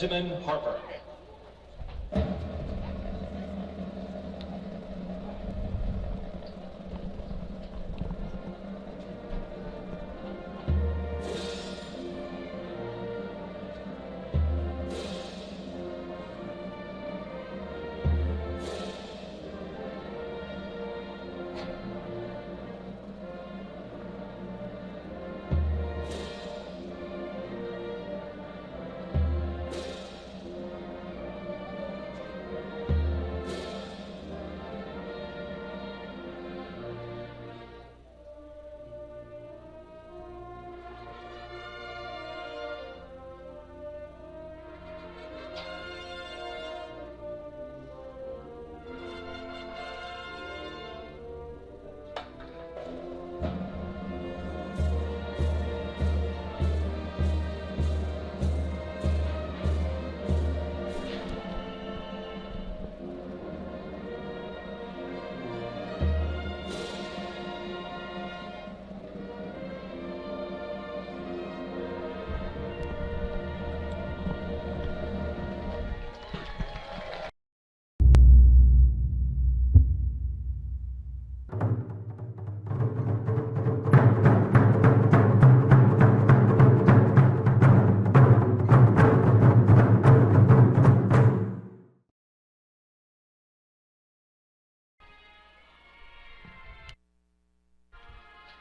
Benjamin Harper.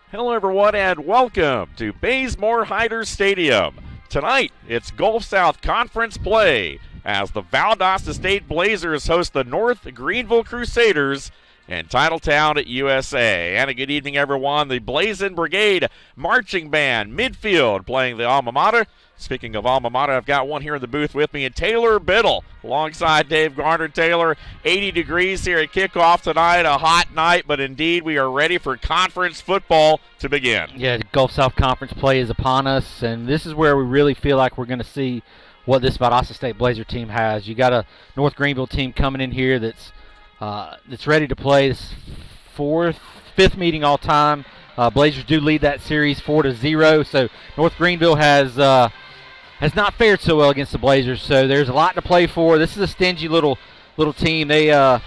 Hello everyone and welcome to Bazemore Hyder Stadium. Tonight it's Gulf South Conference play as the Valdosta State Blazers host the North Greenville Crusaders in Titletown, USA. And a good evening everyone. The Blazin' Brigade Marching Band midfield playing the alma mater. Speaking of alma mater, I've got one here in the booth with me, and Taylor Biddle alongside Dave Garner. Taylor, 80 degrees here at kickoff tonight, a hot night, but indeed we are ready for conference football to begin. Yeah, Gulf South Conference play is upon us, and this is where we really feel like we're going to see what this Valdosta State Blazer team has. You got a North Greenville team coming in here that's ready to play. This fifth meeting all time. Blazers do lead that series 4-0, so North Greenville has not fared so well against the Blazers, so there's a lot to play for. This is a stingy little team. They're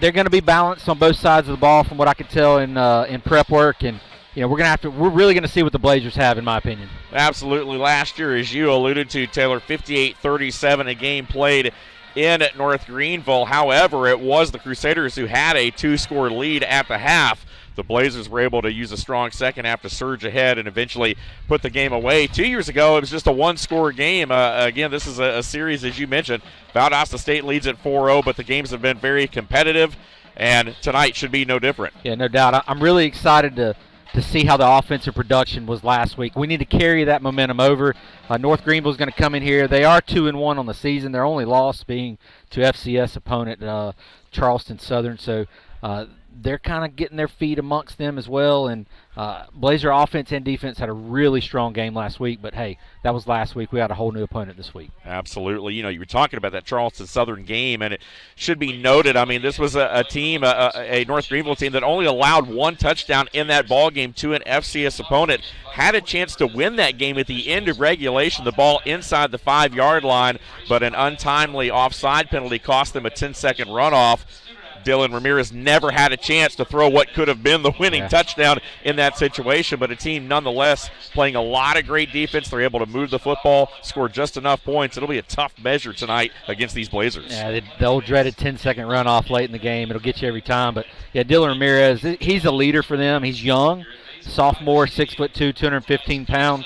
going to be balanced on both sides of the ball, from what I can tell in prep work, and we're really going to see what the Blazers have, in my opinion. Absolutely. Last year, as you alluded to, Taylor, 58-37, a game played in North Greenville. However, it was the Crusaders who had a two-score lead at the half. The Blazers were able to use a strong second half to surge ahead and eventually put the game away. 2 years ago, it was just a one-score game. Again, this is a series, as you mentioned. Valdosta State leads at 4-0, but the games have been very competitive, and tonight should be no different. Yeah, no doubt. I'm really excited to see how the offensive production was last week. We need to carry that momentum over. North Greenville is going to come in here. They are 2-1 on the season. Their only loss being to FCS opponent Charleston Southern. So they're kind of getting their feet amongst them as well. And Blazer offense and defense had a really strong game last week. But, hey, that was last week. We got a whole new opponent this week. Absolutely. You were talking about that Charleston Southern game, and it should be noted, this was a team, a North Greenville team that only allowed one touchdown in that ball game to an FCS opponent. Had a chance to win that game at the end of regulation, the ball inside the 5-yard line, but an untimely offside penalty cost them a 10-second runoff. Dylan Ramirez never had a chance to throw what could have been the winning touchdown in that situation, but a team nonetheless playing a lot of great defense. They're able to move the football, score just enough points. It'll be a tough measure tonight against these Blazers. Yeah, the old dreaded 10-second runoff late in the game. It'll get you every time. But, yeah, Dylan Ramirez, he's a leader for them. He's young, sophomore, 6'2", 215 pounds.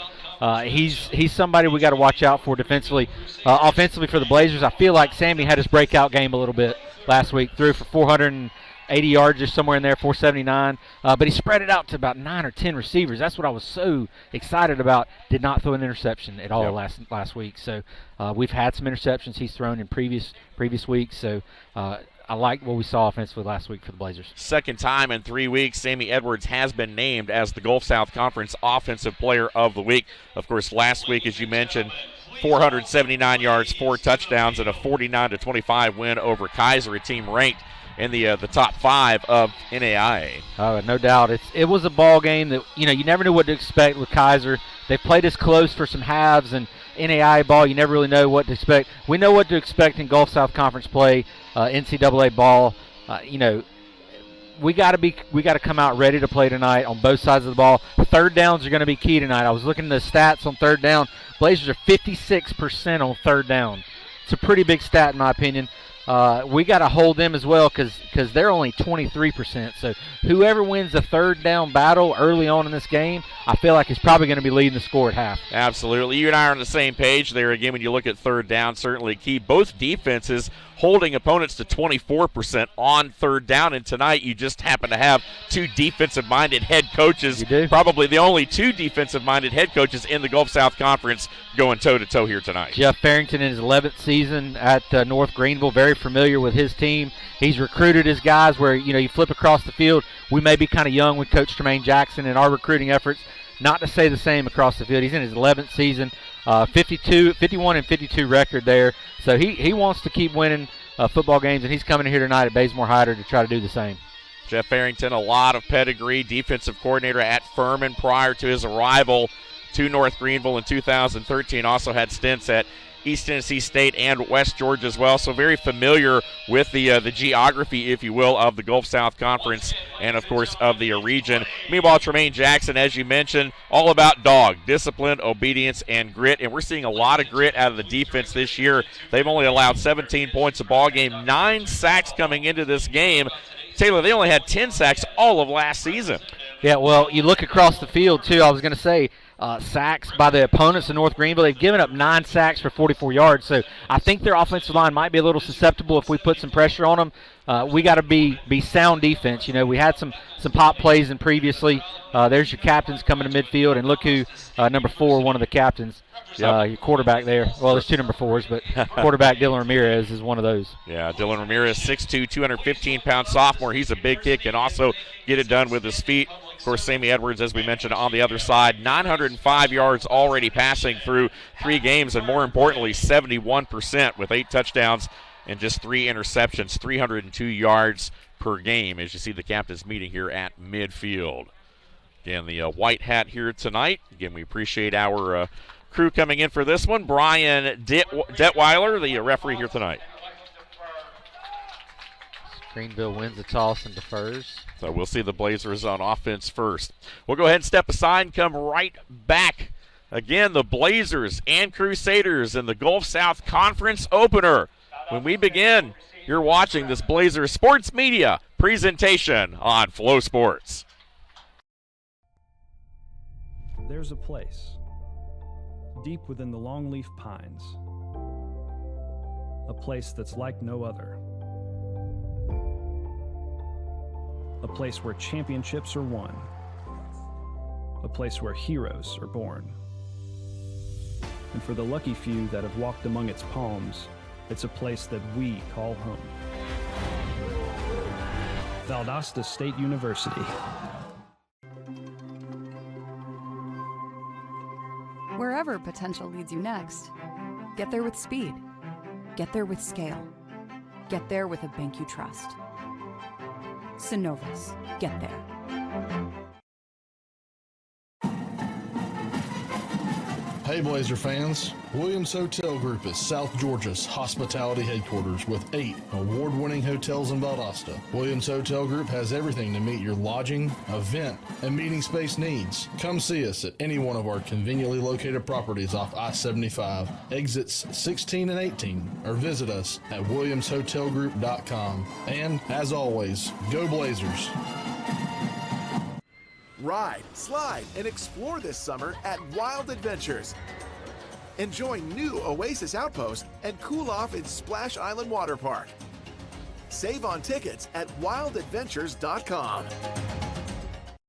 He's somebody we got to watch out for defensively. Offensively for the Blazers, I feel like Sammy had his breakout game a little bit last week. Threw for 480 yards or somewhere in there, 479. But he spread it out to about 9 or 10 receivers. That's what I was so excited about. Did not throw an interception at all last week. So we've had some interceptions he's thrown in previous weeks. So I like what we saw offensively last week for the Blazers. Second time in 3 weeks, Sammy Edwards has been named as the Gulf South Conference Offensive Player of the Week. Of course, last week, as you mentioned, 479 yards, 4 touchdowns, and a 49-25 win over Kaiser, a team ranked in the top 5 of NAIA. Oh, no doubt. It was a ball game that you never knew what to expect with Kaiser. They played us close for some halves, and NAIA ball, you never really know what to expect. We know what to expect in Gulf South Conference play, NCAA ball. We got to come out ready to play tonight on both sides of the ball. Third downs are going to be key tonight. I was looking at the stats on third down. Blazers are 56% on third down. It's a pretty big stat in my opinion. We got to hold them as well because they're only 23%. So whoever wins the third down battle early on in this game, I feel like is probably going to be leading the score at half. Absolutely. You and I are on the same page there. Again, when you look at third down, certainly key. Both defenses holding opponents to 24% on third down, and tonight you just happen to have two defensive-minded head coaches. You do. Probably the only two defensive-minded head coaches in the Gulf South Conference going toe-to-toe here tonight. Jeff Farrington in his 11th season at North Greenville, very familiar with his team. He's recruited his guys where, you flip across the field. We may be kind of young with Coach Tremaine Jackson in our recruiting efforts. Not to say the same across the field. He's in his 11th season, 51-52 record there. So he wants to keep winning football games, and he's coming here tonight at Bazemore Hyder to try to do the same. Jeff Farrington, a lot of pedigree, defensive coordinator at Furman prior to his arrival to North Greenville in 2013. Also had stints at East Tennessee State and West Georgia as well, so very familiar with the geography, if you will, of the Gulf South Conference and, of course, of the region. Meanwhile, Tremaine Jackson, as you mentioned, all about dog, discipline, obedience, and grit, and we're seeing a lot of grit out of the defense this year. They've only allowed 17 points a ball game, 9 sacks coming into this game. Taylor, they only had 10 sacks all of last season. Yeah, well, you look across the field, too. I was going to say, sacks by the opponents in North Greenville. They've given up 9 sacks for 44 yards, so I think their offensive line might be a little susceptible if we put some pressure on them. We got to be sound defense. We had some pop plays in previously. There's your captains coming to midfield, and look who, number 4, one of the captains. Your quarterback there. Well, there's 2 number 4s, but quarterback Dylan Ramirez is one of those. Yeah, Dylan Ramirez, 6'2", 215-pound sophomore. He's a big kick, can also get it done with his feet. Of course, Sammy Edwards, as we mentioned, on the other side, 905 yards already passing through 3 games, and more importantly, 71% with 8 touchdowns and just 3 interceptions, 302 yards per game, as you see the captains meeting here at midfield. Again, the white hat here tonight. Again, we appreciate our crew coming in for this one. Brian Detweiler, the referee here tonight. Greenville wins the toss and defers. So we'll see the Blazers on offense first. We'll go ahead and step aside and come right back. Again, the Blazers and Crusaders in the Gulf South Conference opener. When we begin, you're watching this Blazers Sports Media presentation on Flow Sports. There's a place deep within the longleaf pines, a place that's like no other. A place where championships are won. A place where heroes are born. And for the lucky few that have walked among its palms, it's a place that we call home. Valdosta State University. Wherever potential leads you next, get there with speed. Get there with scale. Get there with a bank you trust. Synovus. Get there. Hey Blazer fans, Williams Hotel Group is South Georgia's hospitality headquarters with 8 award-winning hotels in Valdosta. Williams Hotel Group has everything to meet your lodging, event, and meeting space needs. Come see us at any one of our conveniently located properties off I-75, exits 16 and 18, or visit us at williamshotelgroup.com. And as always, go Blazers! Ride, slide, and explore this summer at Wild Adventures. Enjoy new Oasis Outpost and cool off in Splash Island Water Park. Save on tickets at wildadventures.com.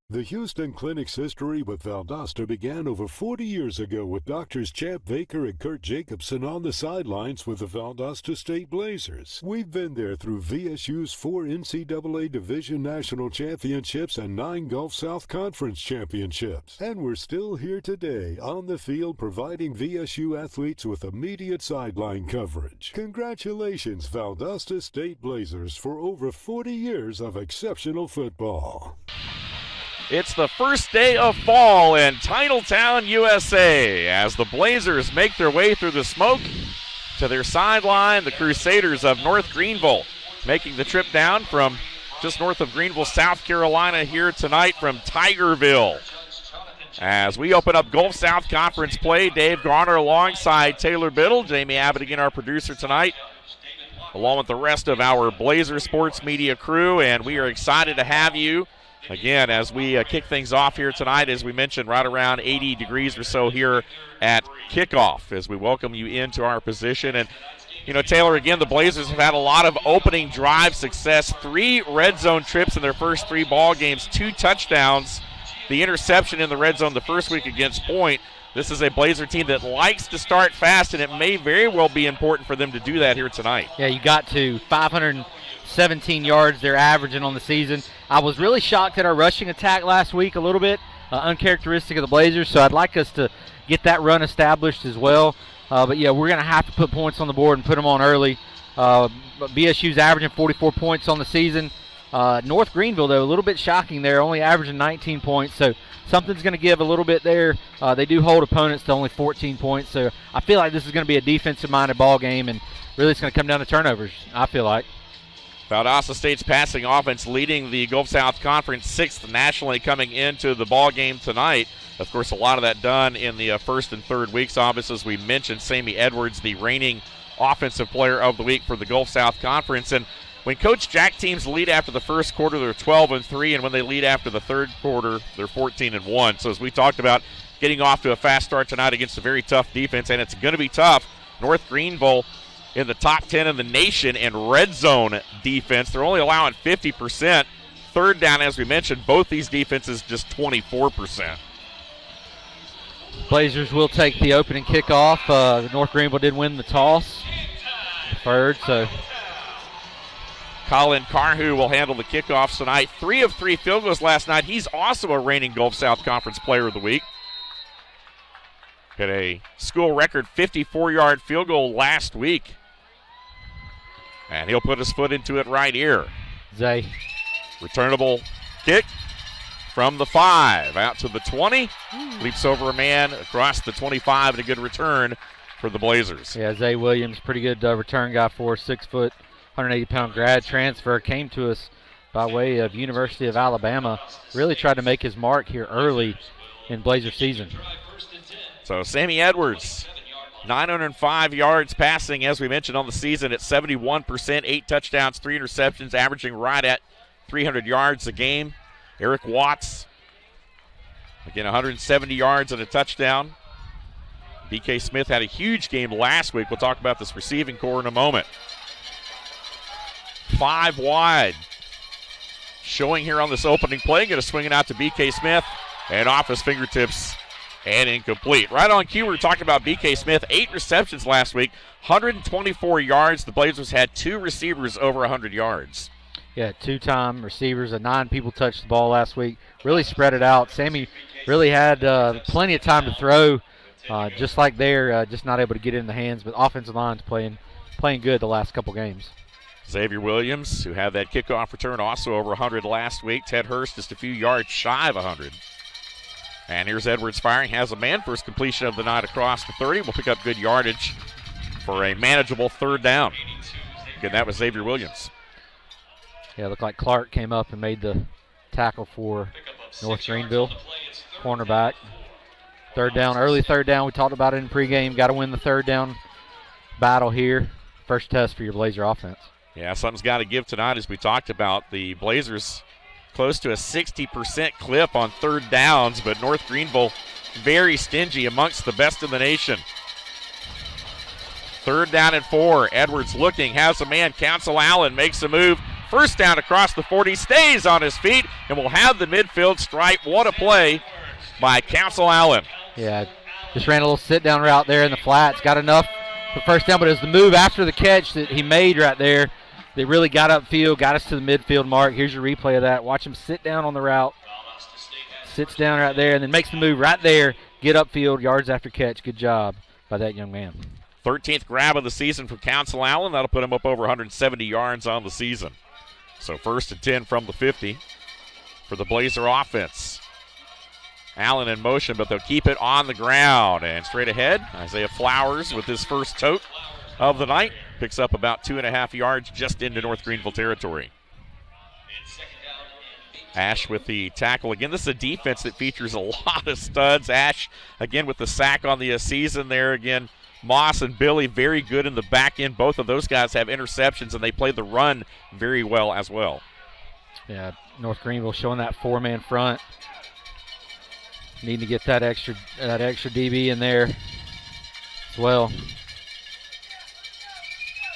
The Houston Clinic's history with Valdosta began over 40 years ago with Doctors Champ Baker and Kurt Jacobson on the sidelines with the Valdosta State Blazers. We've been there through VSU's 4 NCAA Division National Championships and 9 Gulf South Conference Championships. And we're still here today on the field providing VSU athletes with immediate sideline coverage. Congratulations, Valdosta State Blazers, for over 40 years of exceptional football. It's It's the first day of fall in Titletown, USA, as the Blazers make their way through the smoke to their sideline. The Crusaders of North Greenville making the trip down from just north of Greenville, South Carolina, here tonight from Tigerville. As we open up Gulf South Conference play, Dave Garner alongside Taylor Biddle, Jamie Abbott again, our producer tonight, along with the rest of our Blazer Sports Media crew, and we are excited to have you again as we kick things off here tonight. As we mentioned, right around 80 degrees or so here at kickoff as we welcome you into our position. And you know, Taylor, again, the Blazers have had a lot of opening drive success. 3 red zone trips in their first 3 ball games, 2 touchdowns. The interception in the red zone the first week against Point. This is a Blazer team that likes to start fast, and it may very well be important for them to do that here tonight. Yeah, you got to 517 yards they're averaging on the season. I was really shocked at our rushing attack last week a little bit, uncharacteristic of the Blazers, so I'd like us to get that run established as well. But, yeah, we're going to have to put points on the board and put them on early. BSU's averaging 44 points on the season. North Greenville, though, a little bit shocking there, only averaging 19 points. So something's going to give a little bit there. They do hold opponents to only 14 points. So I feel like this is going to be a defensive-minded ball game, and really it's going to come down to turnovers, I feel like. Valdosta State's passing offense leading the Gulf South Conference 6th nationally coming into the ball game tonight. Of course, a lot of that done in the first and third weeks. Obviously, as we mentioned, Sammy Edwards, the reigning offensive player of the week for the Gulf South Conference. And when Coach Jack teams lead after the first quarter, they're 12-3, and when they lead after the third quarter, they're 14-1. So as we talked about, getting off to a fast start tonight against a very tough defense, and it's going to be tough. North Greenville in the top 10 in the nation in red zone defense. They're only allowing 50%. Third down, as we mentioned, both these defenses just 24%. Blazers will take the opening kickoff. North Greenville did win the toss. Third, so Colin Carhu will handle the kickoffs tonight. 3 of 3 field goals last night. He's also a reigning Gulf South Conference Player of the Week. Hit a school record 54-yard field goal last week. And he'll put his foot into it right here. Zay. Returnable kick from the 5 out to the 20. Leaps over a man across the 25, and a good return for the Blazers. Yeah, Zay Williams, pretty good return guy for 6 foot, 180-pound grad transfer. Came to us by way of University of Alabama. Really tried to make his mark here early in Blazer season. So Sammy Edwards, 905 yards passing, as we mentioned, on the season at 71%, 8 touchdowns, 3 interceptions, averaging right at 300 yards a game. Eric Watts, again, 170 yards and a touchdown. BK Smith had a huge game last week. We'll talk about this receiving core in a moment. 5 wide. Showing here on this opening play. Going to swing it out to BK Smith and off his fingertips and incomplete. Right on cue, we were talking about BK Smith. 8 receptions last week, 124 yards. The Blazers had 2 receivers over 100 yards. Yeah, 2-time receivers. 9 people touched the ball last week. Really spread it out. Sammy really had plenty of time to throw, just like they're just not able to get it in the hands. But offensive line's playing good the last couple games. Xavier Williams, who had that kickoff return, also over 100 last week. Ted Hurst just a few yards shy of 100. And here's Edwards firing. Has a man first completion of the night across the 30. Will pick up good yardage for a manageable third down. Again, that was Xavier Williams. Yeah, it looked like Clark came up and made the tackle for North Greenville. Cornerback. Third down, early third down. We talked about it in pregame. Got to win the third down battle here. First test for your Blazer offense. Yeah, something's got to give tonight, as we talked about. The Blazers close to a 60% clip on third downs, but North Greenville very stingy, amongst the best in the nation. Third down and 4. Edwards looking, has a man. Council Allen makes a move. First down across the 40, stays on his feet, and will have the midfield stripe. What a play by Council Allen. Yeah, just ran a little sit-down route there in the flats. Got enough for first down, but it was the move after the catch that he made right there that really got upfield, got us to the midfield mark. Here's your replay of that. Watch him sit down on the route. Sits down right there and then makes the move right there, get upfield, yards after catch. Good job by that young man. 13th grab of the season from Council Allen. That'll put him up over 170 yards on the season. So 1st and 10 from the 50 for the Blazer offense. Allen in motion, but they'll keep it on the ground. And straight ahead, Isaiah Flowers with his first tote of the night. Picks up about 2.5 yards just into North Greenville territory. Ash with the tackle. Again, this is a defense that features a lot of studs. Ash, again, with the sack on the season there. Again, Moss and Billy very good in the back end. Both of those guys have interceptions, and they play the run very well as well. Yeah, North Greenville showing that four-man front. Need to get that extra DB in there as well.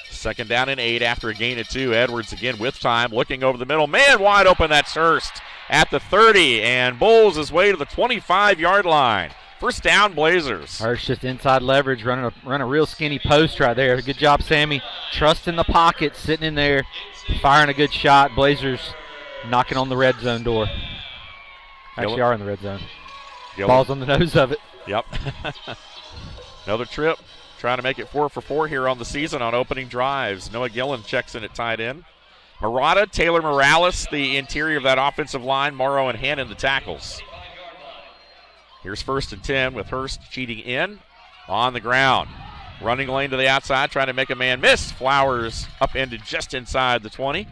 2nd down and 8 after a gain of 2. Edwards again with time, looking over the middle. Man, wide open, that's Hurst at the 30, and bowls his way to the 25-yard line. First down, Blazers. Hurst just inside leverage, running a real skinny post right there. Good job, Sammy. Trusting the pocket, sitting in there, firing a good shot. Blazers knocking on the red zone door. Actually are in the red zone. Ball's on the nose of it. Yep. Another trip. Trying to make it 4 for 4 here on the season on opening drives. Noah Gillen checks in at tight end. Murata, Taylor Morales, the interior of that offensive line. Morrow and Hannon, the tackles. Here's 1st and 10 with Hurst cheating in on the ground. Running lane to the outside, trying to make a man miss. Flowers upended just inside the 20.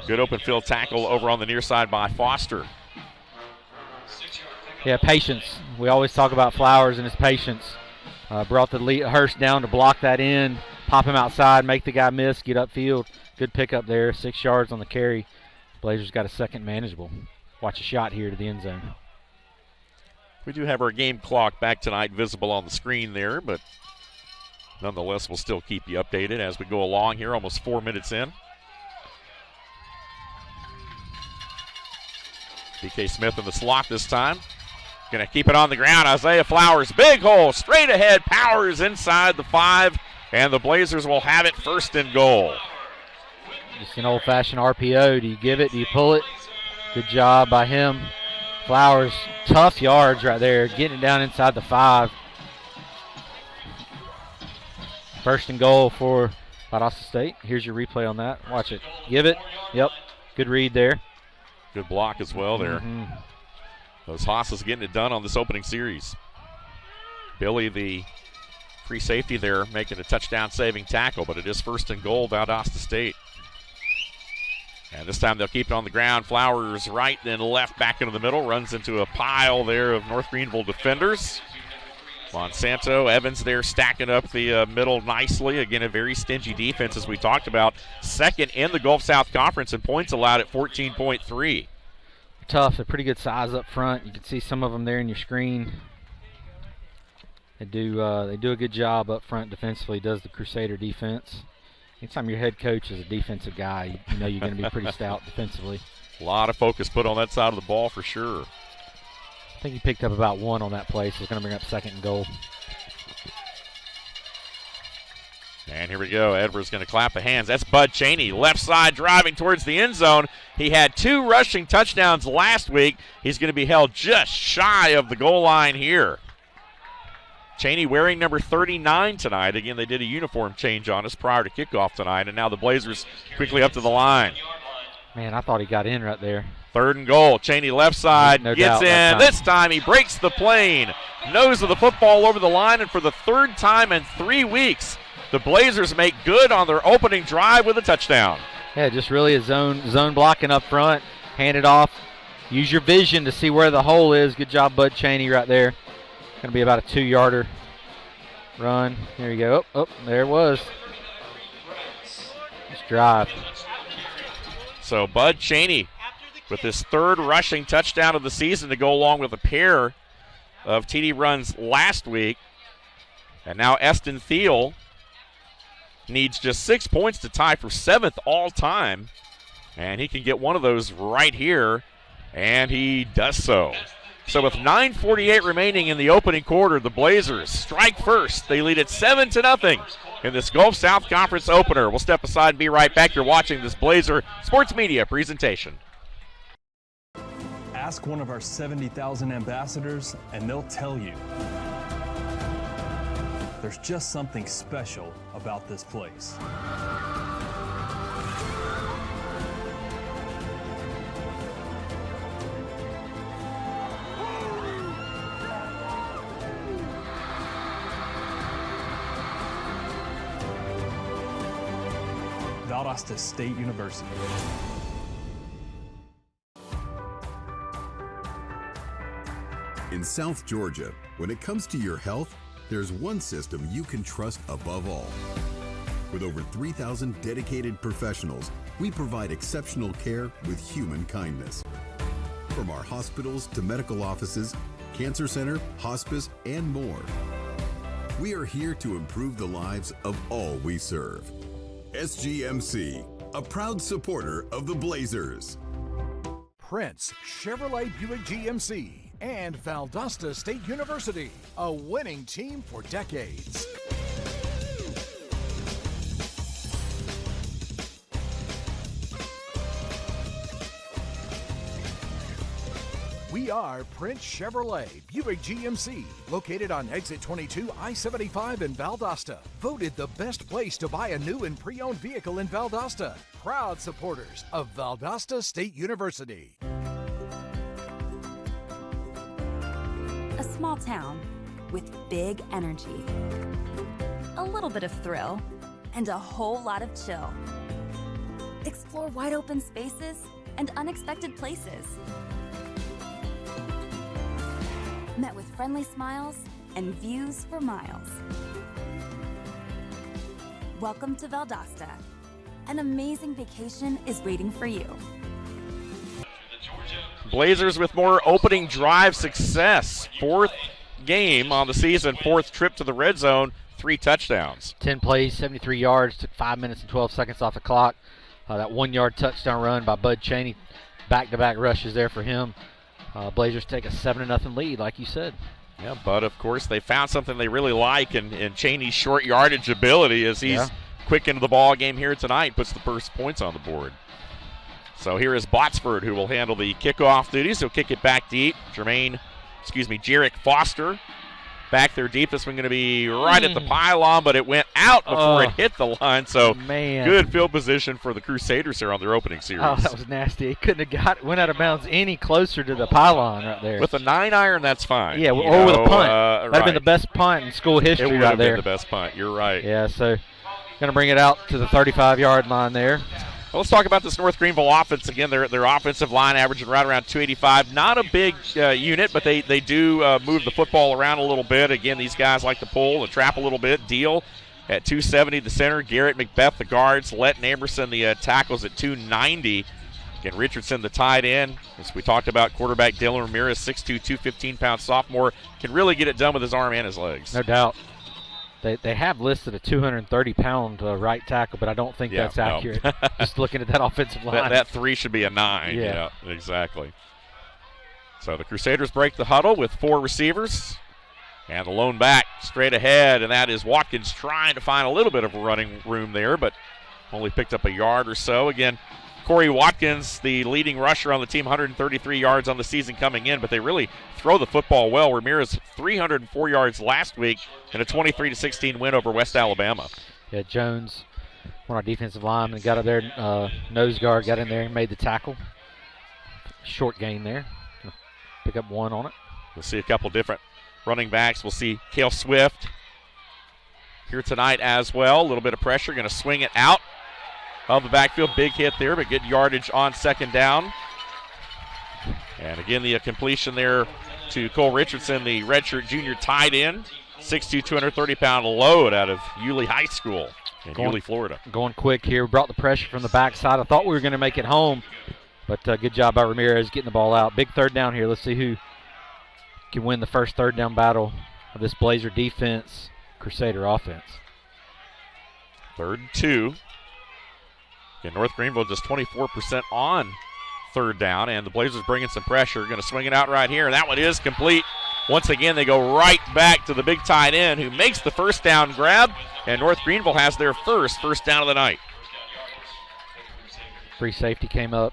Good open field tackle over on the near side by Foster. Yeah, patience. We always talk about Flowers and his patience. Brought the Hurst down to block that in, pop him outside, make the guy miss, get upfield. Good pickup there, 6 yards on the carry. Blazers got a second manageable. Watch a shot here to the end zone. We do have our game clock back tonight visible on the screen there, but nonetheless, we'll still keep you updated as we go along here, almost 4 minutes in. BK Smith in the slot this time. Going to keep it on the ground. Isaiah Flowers, big hole, straight ahead, powers inside the 5, and the Blazers will have it 1st and goal. Just an old-fashioned RPO. Do you give it? Do you pull it? Good job by him. Flowers, tough yards right there, getting it down inside the 5. 1st and goal for Valdosta State. Here's your replay on that. Watch it. Give it. Yep. Good read there. Good block as well there. Mm-hmm. Those Hosses getting it done on this opening series. Billy, the free safety there, making a touchdown-saving tackle, but it is 1st and goal, Valdosta State. And this time they'll keep it on the ground. Flowers right, then left, back into the middle. Runs into a pile there of North Greenville defenders. Monsanto, Evans there stacking up the middle nicely. Again, a very stingy defense, as we talked about. 2nd in the Gulf South Conference in points allowed at 14.3. Tough, a pretty good size up front. You can see some of them there in your screen. They do a good job up front defensively, does the Crusader defense. Anytime your head coach is a defensive guy, you know you're going to be pretty stout defensively. A lot of focus put on that side of the ball for sure. I think he picked up about 1 on that play, so it's going to bring up 2nd and goal. And here we go. Edwards going to clap the hands. That's Bud Cheney, left side driving towards the end zone. He had 2 rushing touchdowns last week. He's going to be held just shy of the goal line here. Cheney wearing number 39 tonight. Again, they did a uniform change on us prior to kickoff tonight, and now the Blazers quickly up to the line. Man, I thought he got in right there. 3rd and goal. Cheney left side, no gets in. This time he breaks the plane. Nose of the football over the line, and for the 3rd time in 3 weeks, the Blazers make good on their opening drive with a touchdown. Yeah, just really a zone blocking up front. Hand it off. Use your vision to see where the hole is. Good job, Bud Cheney, right there. Going to be about a 2-yarder run. There you go. Oh, there it was. Just drive. So Bud Cheney with his 3rd rushing touchdown of the season to go along with a pair of TD runs last week. And now Eston Thiel needs just 6 points to tie for 7th all-time. And he can get one of those right here, and he does so. So with 9:48 remaining in the opening quarter, the Blazers strike first. They lead it 7-0 in this Gulf South Conference opener. We'll step aside and be right back. You're watching this Blazer Sports Media presentation. Ask one of our 70,000 ambassadors, and they'll tell you. There's just something special about this place. Valdosta State University. In South Georgia, when it comes to your health, there's one system you can trust above all. With over 3,000 dedicated professionals, we provide exceptional care with human kindness. From our hospitals to medical offices, cancer center, hospice, and more. We are here to improve the lives of all we serve. SGMC, a proud supporter of the Blazers. Prince Chevrolet Buick GMC and Valdosta State University, a winning team for decades. We are Prince Chevrolet Buick GMC, located on exit 22 I-75 in Valdosta. Voted the best place to buy a new and pre-owned vehicle in Valdosta. Proud supporters of Valdosta State University. A small town with big energy, a little bit of thrill, and a whole lot of chill. Explore wide open spaces and unexpected places. Met with friendly smiles and views for miles. Welcome to Valdosta. An amazing vacation is waiting for you. Blazers with more opening drive success. 4th game on the season, 4th trip to the red zone, 3 touchdowns. 10 plays, 73 yards, took 5 minutes and 12 seconds off the clock. That 1-yard touchdown run by Bud Cheney. Back-to-back rushes there for him. Blazers take a 7-0 lead, like you said. Yeah, but of course they found something they really like in Cheney's short yardage ability as he's quick into the ball game here tonight, puts the first points on the board. So here is Botsford, who will handle the kickoff duties. He'll kick it back deep. Jarek Foster back there deep. This one going to be right at the pylon, but it went out before it hit the line. So good field position for the Crusaders here on their opening series. Oh, that was nasty. He couldn't have went out of bounds any closer to the pylon right there. With a 9-iron, that's fine. Yeah, or with a punt. That'd have been the best punt in school history right there. It would have been the best punt. You're right. Yeah, so going to bring it out to the 35-yard line there. Well, let's talk about this North Greenville offense. Again, their offensive line averaging right around 285. Not a big unit, but they do move the football around a little bit. Again, these guys like to pull and trap a little bit. Deal at 270, the center. Garrett McBeth, the guards. Letton Amerson, the tackles at 290. Again, Richardson, the tight end. As we talked about, quarterback Dylan Ramirez, 6'2", 215-pound sophomore. Can really get it done with his arm and his legs. No doubt. They have listed a 230-pound right tackle, but I don't think that's accurate. Just looking at that offensive line. That 3 should be a 9. Yeah, exactly. So the Crusaders break the huddle with 4 receivers. And the lone back straight ahead, and that is Watkins trying to find a little bit of running room there, but only picked up a yard or so. Again, Corey Watkins, the leading rusher on the team, 133 yards on the season coming in, but they really throw the football well. Ramirez, 304 yards last week in a 23-16 win over West Alabama. Yeah, Jones, one of our defensive linemen, got up there, nose guard, got in there and made the tackle. Short gain there. Pick up 1 on it. We'll see a couple different running backs. We'll see Cale Swift here tonight as well. A little bit of pressure, going to swing it out of the backfield. Big hit there, but good yardage on second down. And again, the completion there to Cole Richardson, the redshirt junior tight end. 6'2", 230-pound load out of Yulee High School in Yulee, Florida. Going quick here. Brought the pressure from the backside. I thought we were going to make it home, but good job by Ramirez getting the ball out. Big third down here. Let's see who can win the first third down battle of this Blazer defense, Crusader offense. 3rd and 2. Again, North Greenville just 24% on third down, and the Blazers bringing some pressure. Going to swing it out right here, and that one is complete. Once again, they go right back to the big tight end who makes the first down grab, and North Greenville has their first down of the night. Free safety came up,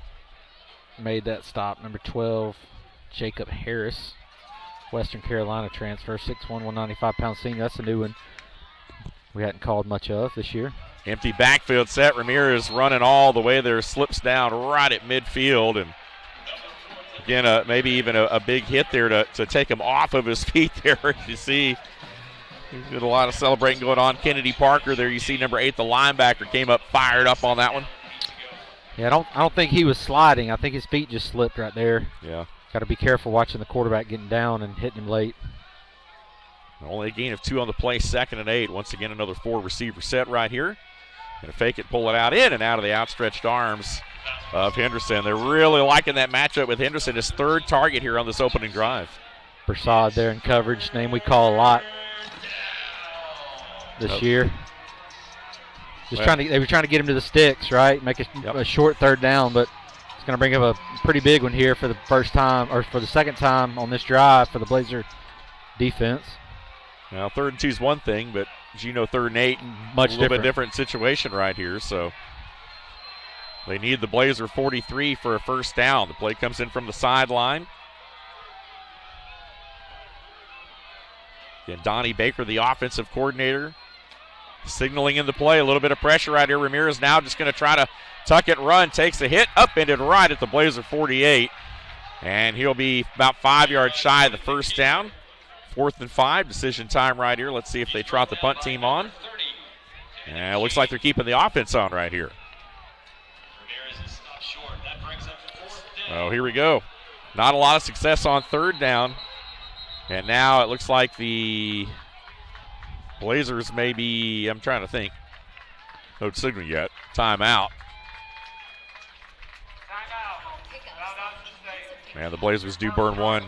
made that stop. Number 12, Jacob Harris, Western Carolina transfer, 6'1", 195-pound senior. That's a new one we hadn't called much of this year. Empty backfield set. Ramirez running all the way there, slips down right at midfield, and again, maybe even a big hit there to take him off of his feet there. You see There's a lot of celebrating going on. Kennedy Parker there, you see number 8, the linebacker, came up fired up on that one. Yeah, I don't think he was sliding. I think his feet just slipped right there. Yeah. Got to be careful watching the quarterback getting down and hitting him late. Only a gain of 2 on the play, 2nd and 8. Once again, another 4-receiver set right here. Gonna fake it, pull it out, in and out of the outstretched arms of Henderson. They're really liking that matchup with Henderson, his 3rd target here on this opening drive. Prasad there in coverage, name we call a lot this year. They were trying to get him to the sticks, right? Make a short 3rd down, but it's going to bring up a pretty big one here for the first time, or for the 2nd time on this drive for the Blazer defense. Now, 3rd and 2 is one thing, but as you know, 3rd and 8, much a little bit different situation right here. So they need the Blazer 43 for a first down. The play comes in from the sideline. Again, Donnie Baker, the offensive coordinator, signaling in the play. A little bit of pressure right here. Ramirez now just going to try to tuck it, run, takes a hit, upended right at the Blazer 48. And he'll be about 5 yards shy of the first down. 4th and 5, decision time right here. Let's see if they trot the punt team on. And it looks like they're keeping the offense on right here. Oh, here we go. Not a lot of success on 3rd down. And now it looks like the Blazers may be, I'm trying to think. No signal yet. Timeout. Man, the Blazers do burn one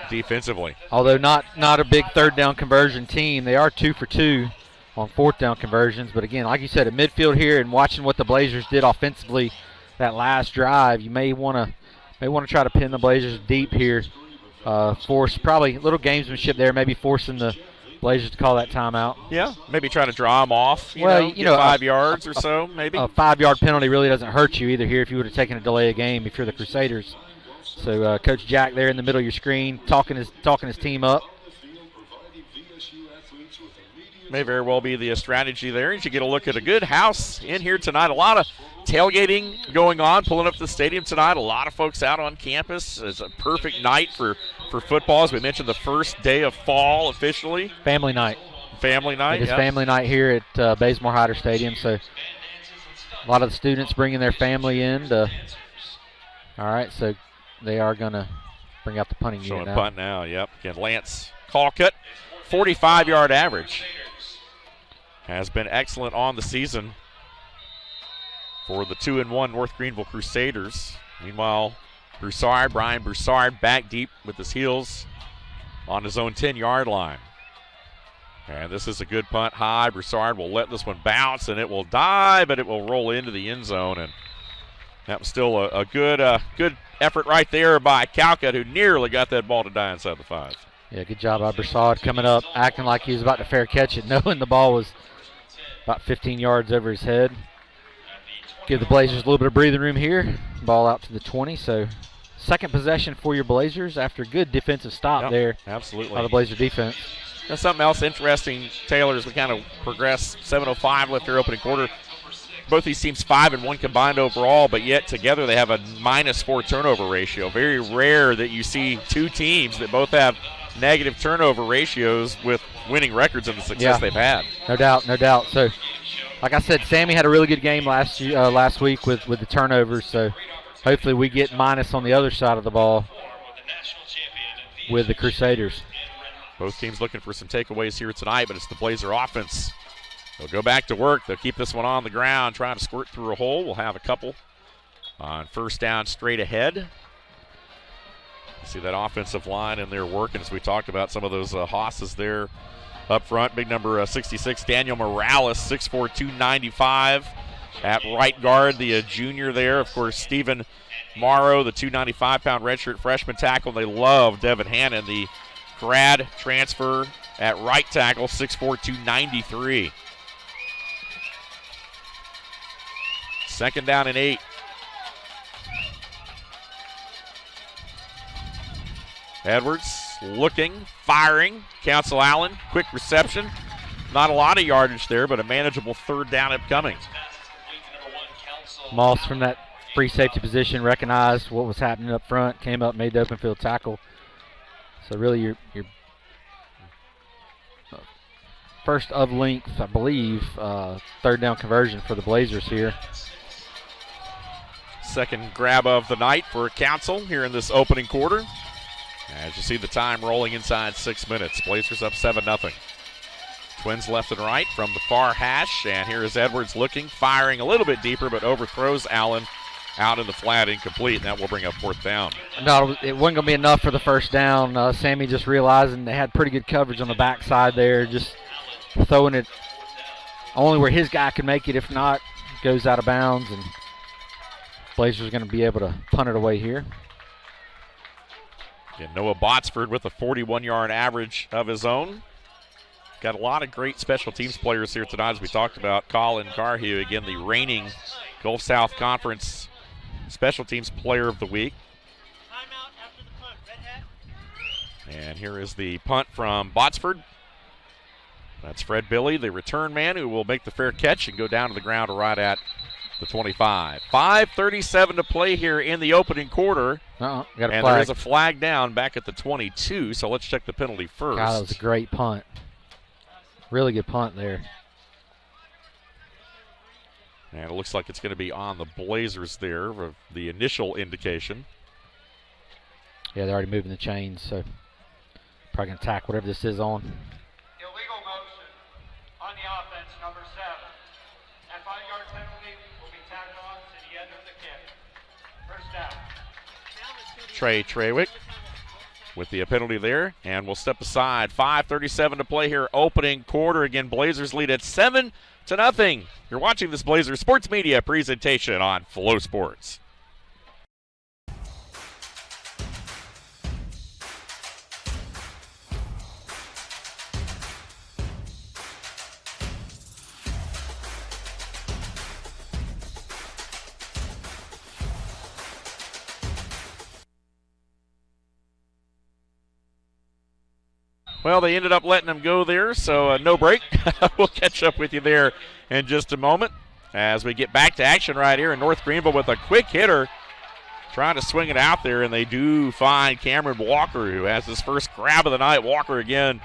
defensively. Although not a big 3rd down conversion team, they are 2 for 2 on 4th down conversions. But again, like you said, at midfield here and watching what the Blazers did offensively that last drive, you may want to try to pin the Blazers deep here. Force probably a little gamesmanship there, maybe forcing the Blazers to call that timeout. Yeah, maybe try to draw them off. You know 5 yards or so, maybe. A 5-yard penalty really doesn't hurt you either here if you would have taken a delay of game if you're the Crusaders. So Coach Jack there in the middle of your screen talking his team up. May very well be the strategy there. You should get a look at a good house in here tonight. A lot of tailgating going on, pulling up to the stadium tonight. A lot of folks out on campus. It's a perfect night for football. As we mentioned, the first day of fall officially. Family night. Family night, It is family night here at Bazemore Hyder Stadium. So a lot of the students bringing their family in. All right, so they are going to bring out the punting unit now. Punt now, yep. Again, Lance Colcutt, 45-yard average. Has been excellent on the season for the 2-1 North Greenville Crusaders. Meanwhile, Brian Broussard back deep with his heels on his own 10-yard line. And this is a good punt high. Broussard will let this one bounce, and it will die, but it will roll into the end zone. And that was still a good effort right there by Colcutt, who nearly got that ball to die inside the 5. Yeah, good job by Broussard coming up, acting like he was about to fair catch it, knowing the ball was about 15 yards over his head. Give the Blazers a little bit of breathing room here. Ball out to the 20, so second possession for your Blazers after a good defensive stop there. Absolutely. By the Blazer defense. Now something else interesting, Taylor, as we kind of progress, 7:05 left here opening quarter. Both these teams 5-1 combined overall, but yet together they have a -4 turnover ratio. Very rare that you see two teams that both have negative turnover ratios with winning records and the success they've had. No doubt. So, like I said, Sammy had a really good game last week with the turnovers. So, hopefully we get minus on the other side of the ball with the Crusaders. Both teams looking for some takeaways here tonight, but it's the Blazer offense. They'll go back to work. They'll keep this one on the ground, trying to squirt through a hole. We'll have a couple on first down straight ahead. See that offensive line in there working, as we talked about some of those hosses there up front. Big number 66, Daniel Morales, 6'4", 295. At right guard, the junior there. Of course, Stephen Morrow, the 295-pound redshirt freshman tackle. They love Devin Hannon, the grad transfer at right tackle, 6'4", 293. Second down and 8. Edwards looking, firing. Council Allen, quick reception. Not a lot of yardage there, but a manageable third down upcoming. Moss from that free safety position recognized what was happening up front, came up, made the open field tackle. So really your first of length, I believe, third down conversion for the Blazers here. Second grab of the night for Council here in this opening quarter. As you see the time rolling inside 6 minutes. Blazers up 7-0. Twins left and right from the far hash, and here is Edwards looking, firing a little bit deeper, but overthrows Allen out in the flat, incomplete, and that will bring up fourth down. No, it wasn't going to be enough for the first down. Sammy just realizing they had pretty good coverage on the backside there, just throwing it only where his guy can make it. If not, goes out of bounds, and Blazers are going to be able to punt it away here. And Noah Botsford with a 41-yard average of his own. Got a lot of great special teams players here tonight, as we talked about. Colin Carhue, again, the reigning Gulf South Conference Special Teams Player of the Week. Timeout after the punt. Red hat. And here is the punt from Botsford. That's Fred Billy, the return man, who will make the fair catch and go down to the ground right at the 25. 5:37 to play here in the opening quarter. Got a and flag. there is a flag down back at the 22, so let's check the penalty first. God, that was a great punt. Really good punt there. And it looks like it's going to be on the Blazers there, for the initial indication. Yeah, they're already moving the chains, so probably going to tack whatever this is on. Illegal motion on the offense, number 7. That 5-yard penalty will be tacked on to the end of the kick. First down. Trey Trawick with the penalty there, and we'll step aside. 5:37 to play here, opening quarter. Again, Blazers lead at 7-0. You're watching this Blazers Sports Media presentation on Flow Sports. Well, they ended up letting him go there, so no break. We'll catch up with you there in just a moment as we get back to action right here in North Greenville with a quick hitter trying to swing it out there, and they do find Cameron Walker, who has his first grab of the night. Walker again,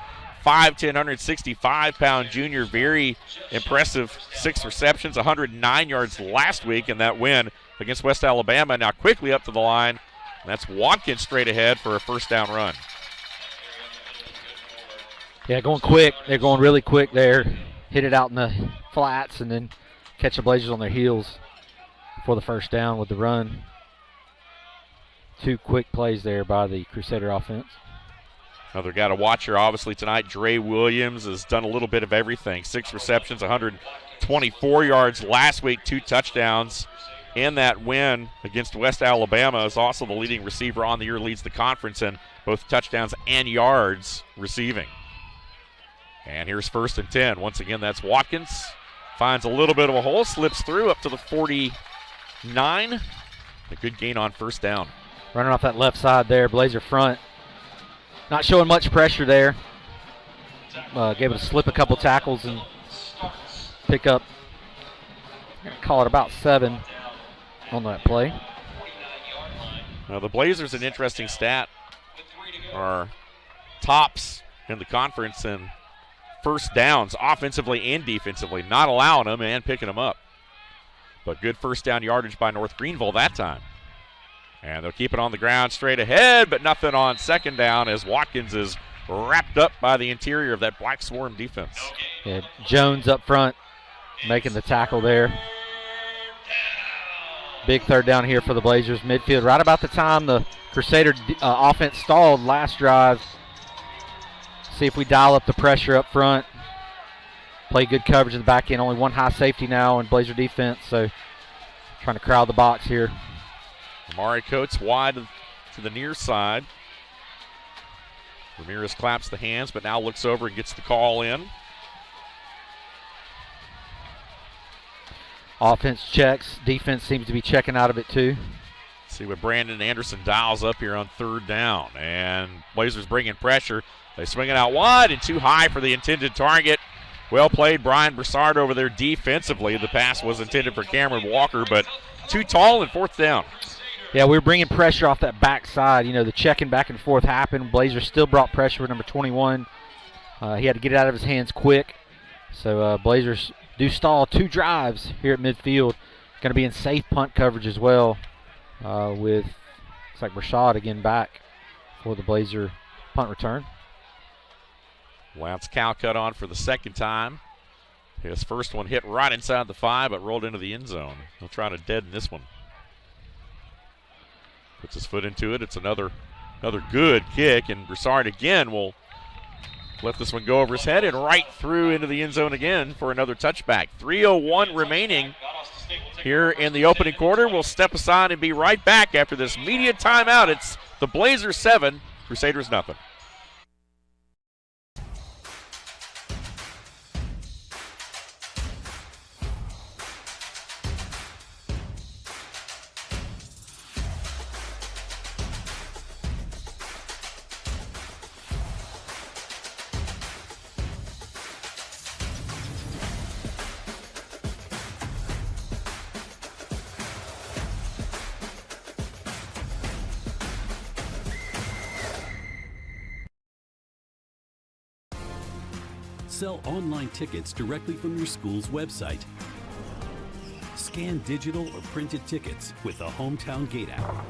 5'10", 165-pound junior, very impressive. 6 receptions, 109 yards last week in that win against West Alabama. Now quickly up to the line, and that's Watkins straight ahead for a first down run. Yeah, going quick. They're going really quick there. Hit it out in the flats and then catch the Blazers on their heels for the first down with the run. 2 quick plays there by the Crusader offense. Another guy to watch here, obviously, tonight. Dre Williams has done a little bit of everything. 6 receptions, 124 yards last week, 2 touchdowns in that win against West Alabama. Is also the leading receiver on the year, leads the conference in both touchdowns and yards receiving. And here's 1st and 10. Once again, that's Watkins. Finds a little bit of a hole, slips through up to the 49. A good gain on first down. Running off that left side there, Blazer front. Not showing much pressure there. Gave it a slip a couple tackles and pick up, call it about 7 on that play. Now the Blazers, an interesting stat, are tops in the conference in first downs, offensively and defensively, not allowing them and picking them up. But good first down yardage by North Greenville that time. And they'll keep it on the ground straight ahead, but nothing on second down as Watkins is wrapped up by the interior of that Black Swarm defense. Yeah, Jones up front making the tackle there. Big third down here for the Blazers midfield. Right about the time the Crusader offense stalled last drive. See if we dial up the pressure up front. Play good coverage in the back end. Only one high safety now in Blazer defense, so trying to crowd the box here. Amari Coates wide to the near side. Ramirez claps the hands, but now looks over and gets the call in. Offense checks. Defense seems to be checking out of it too. See what Brandon Anderson dials up here on third down. And Blazers bringing pressure. They swing it out wide and too high for the intended target. Well played, Brian Broussard over there defensively. The pass was intended for Cameron Walker, but too tall and fourth down. Yeah, we were bringing pressure off that backside. You know, the checking back and forth happened. Blazers still brought pressure with number 21. He had to get it out of his hands quick. So Blazers do stall 2 drives here at midfield. Going to be in safe punt coverage as well with, looks like Rashad again back for the Blazer punt return. Lance Cow cut on for the second time. His first one hit right inside the 5, but rolled into the end zone. He'll try to deaden this one. Puts his foot into it. It's another good kick, and Broussard again will let this one go over his head and right through into the end zone again for another touchback. 3:01 remaining here in the opening quarter. We'll step aside and be right back after this media timeout. It's the Blazers 7, Crusaders nothing. Sell online tickets directly from your school's website. Scan digital or printed tickets with the Hometown Gate app.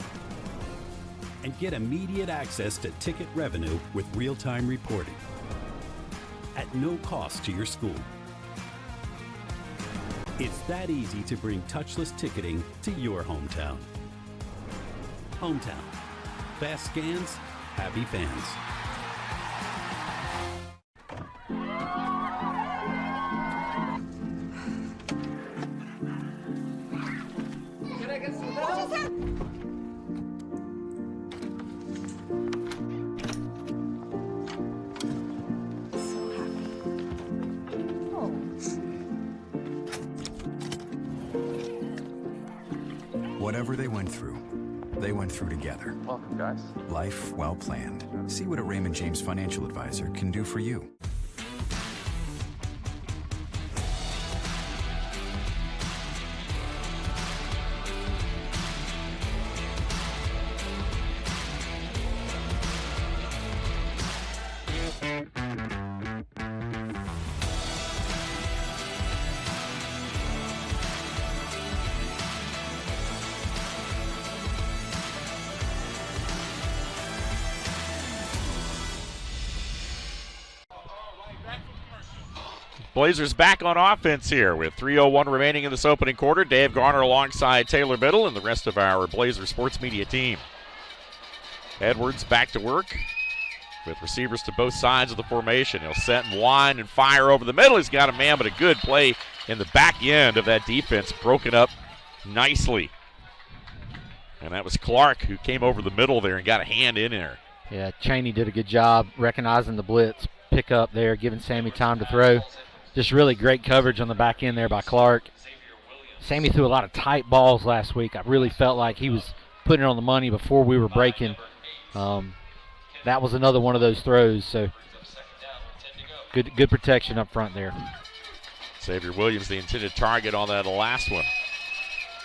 And get immediate access to ticket revenue with real-time reporting at no cost to your school. It's that easy to bring touchless ticketing to your hometown. Hometown. Fast scans, happy fans. Whatever they went through together. Welcome, guys. Life well planned. See what a Raymond James financial advisor can do for you. Blazers back on offense here with 3:01 remaining in this opening quarter. Dave Garner alongside Taylor Biddle and the rest of our Blazer sports media team. Edwards back to work with receivers to both sides of the formation. He'll set and wind and fire over the middle. He's got a man, but a good play in the back end of that defense, broken up nicely. And that was Clark who came over the middle there and got a hand in there. Yeah, Chaney did a good job recognizing the blitz, pick up there, giving Sammy time to throw. Just really great coverage on the back end there by Clark. Sammy threw a lot of tight balls last week. I really felt like he was putting it on the money before we were breaking. That was another one of those throws. So good protection up front there. Xavier Williams, the intended target on that last one.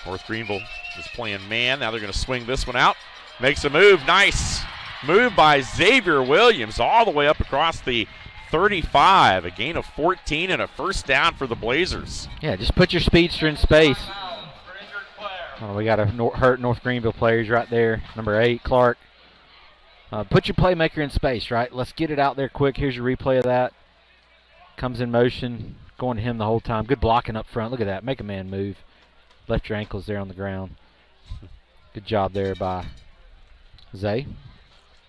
North Greenville is playing man. Now they're going to swing this one out. Makes a move. Nice move by Xavier Williams all the way up across the 35, a gain of 14 and a first down for the Blazers. Yeah, just put your speedster in space. Oh, we got a hurt North Greenville players right there. Number 8, Clark. Put your playmaker in space, right? Let's get it out there quick. Here's your replay of that. Comes in motion, going to him the whole time. Good blocking up front. Look at that. Make a man move. Left your ankles there on the ground. Good job there by Zay.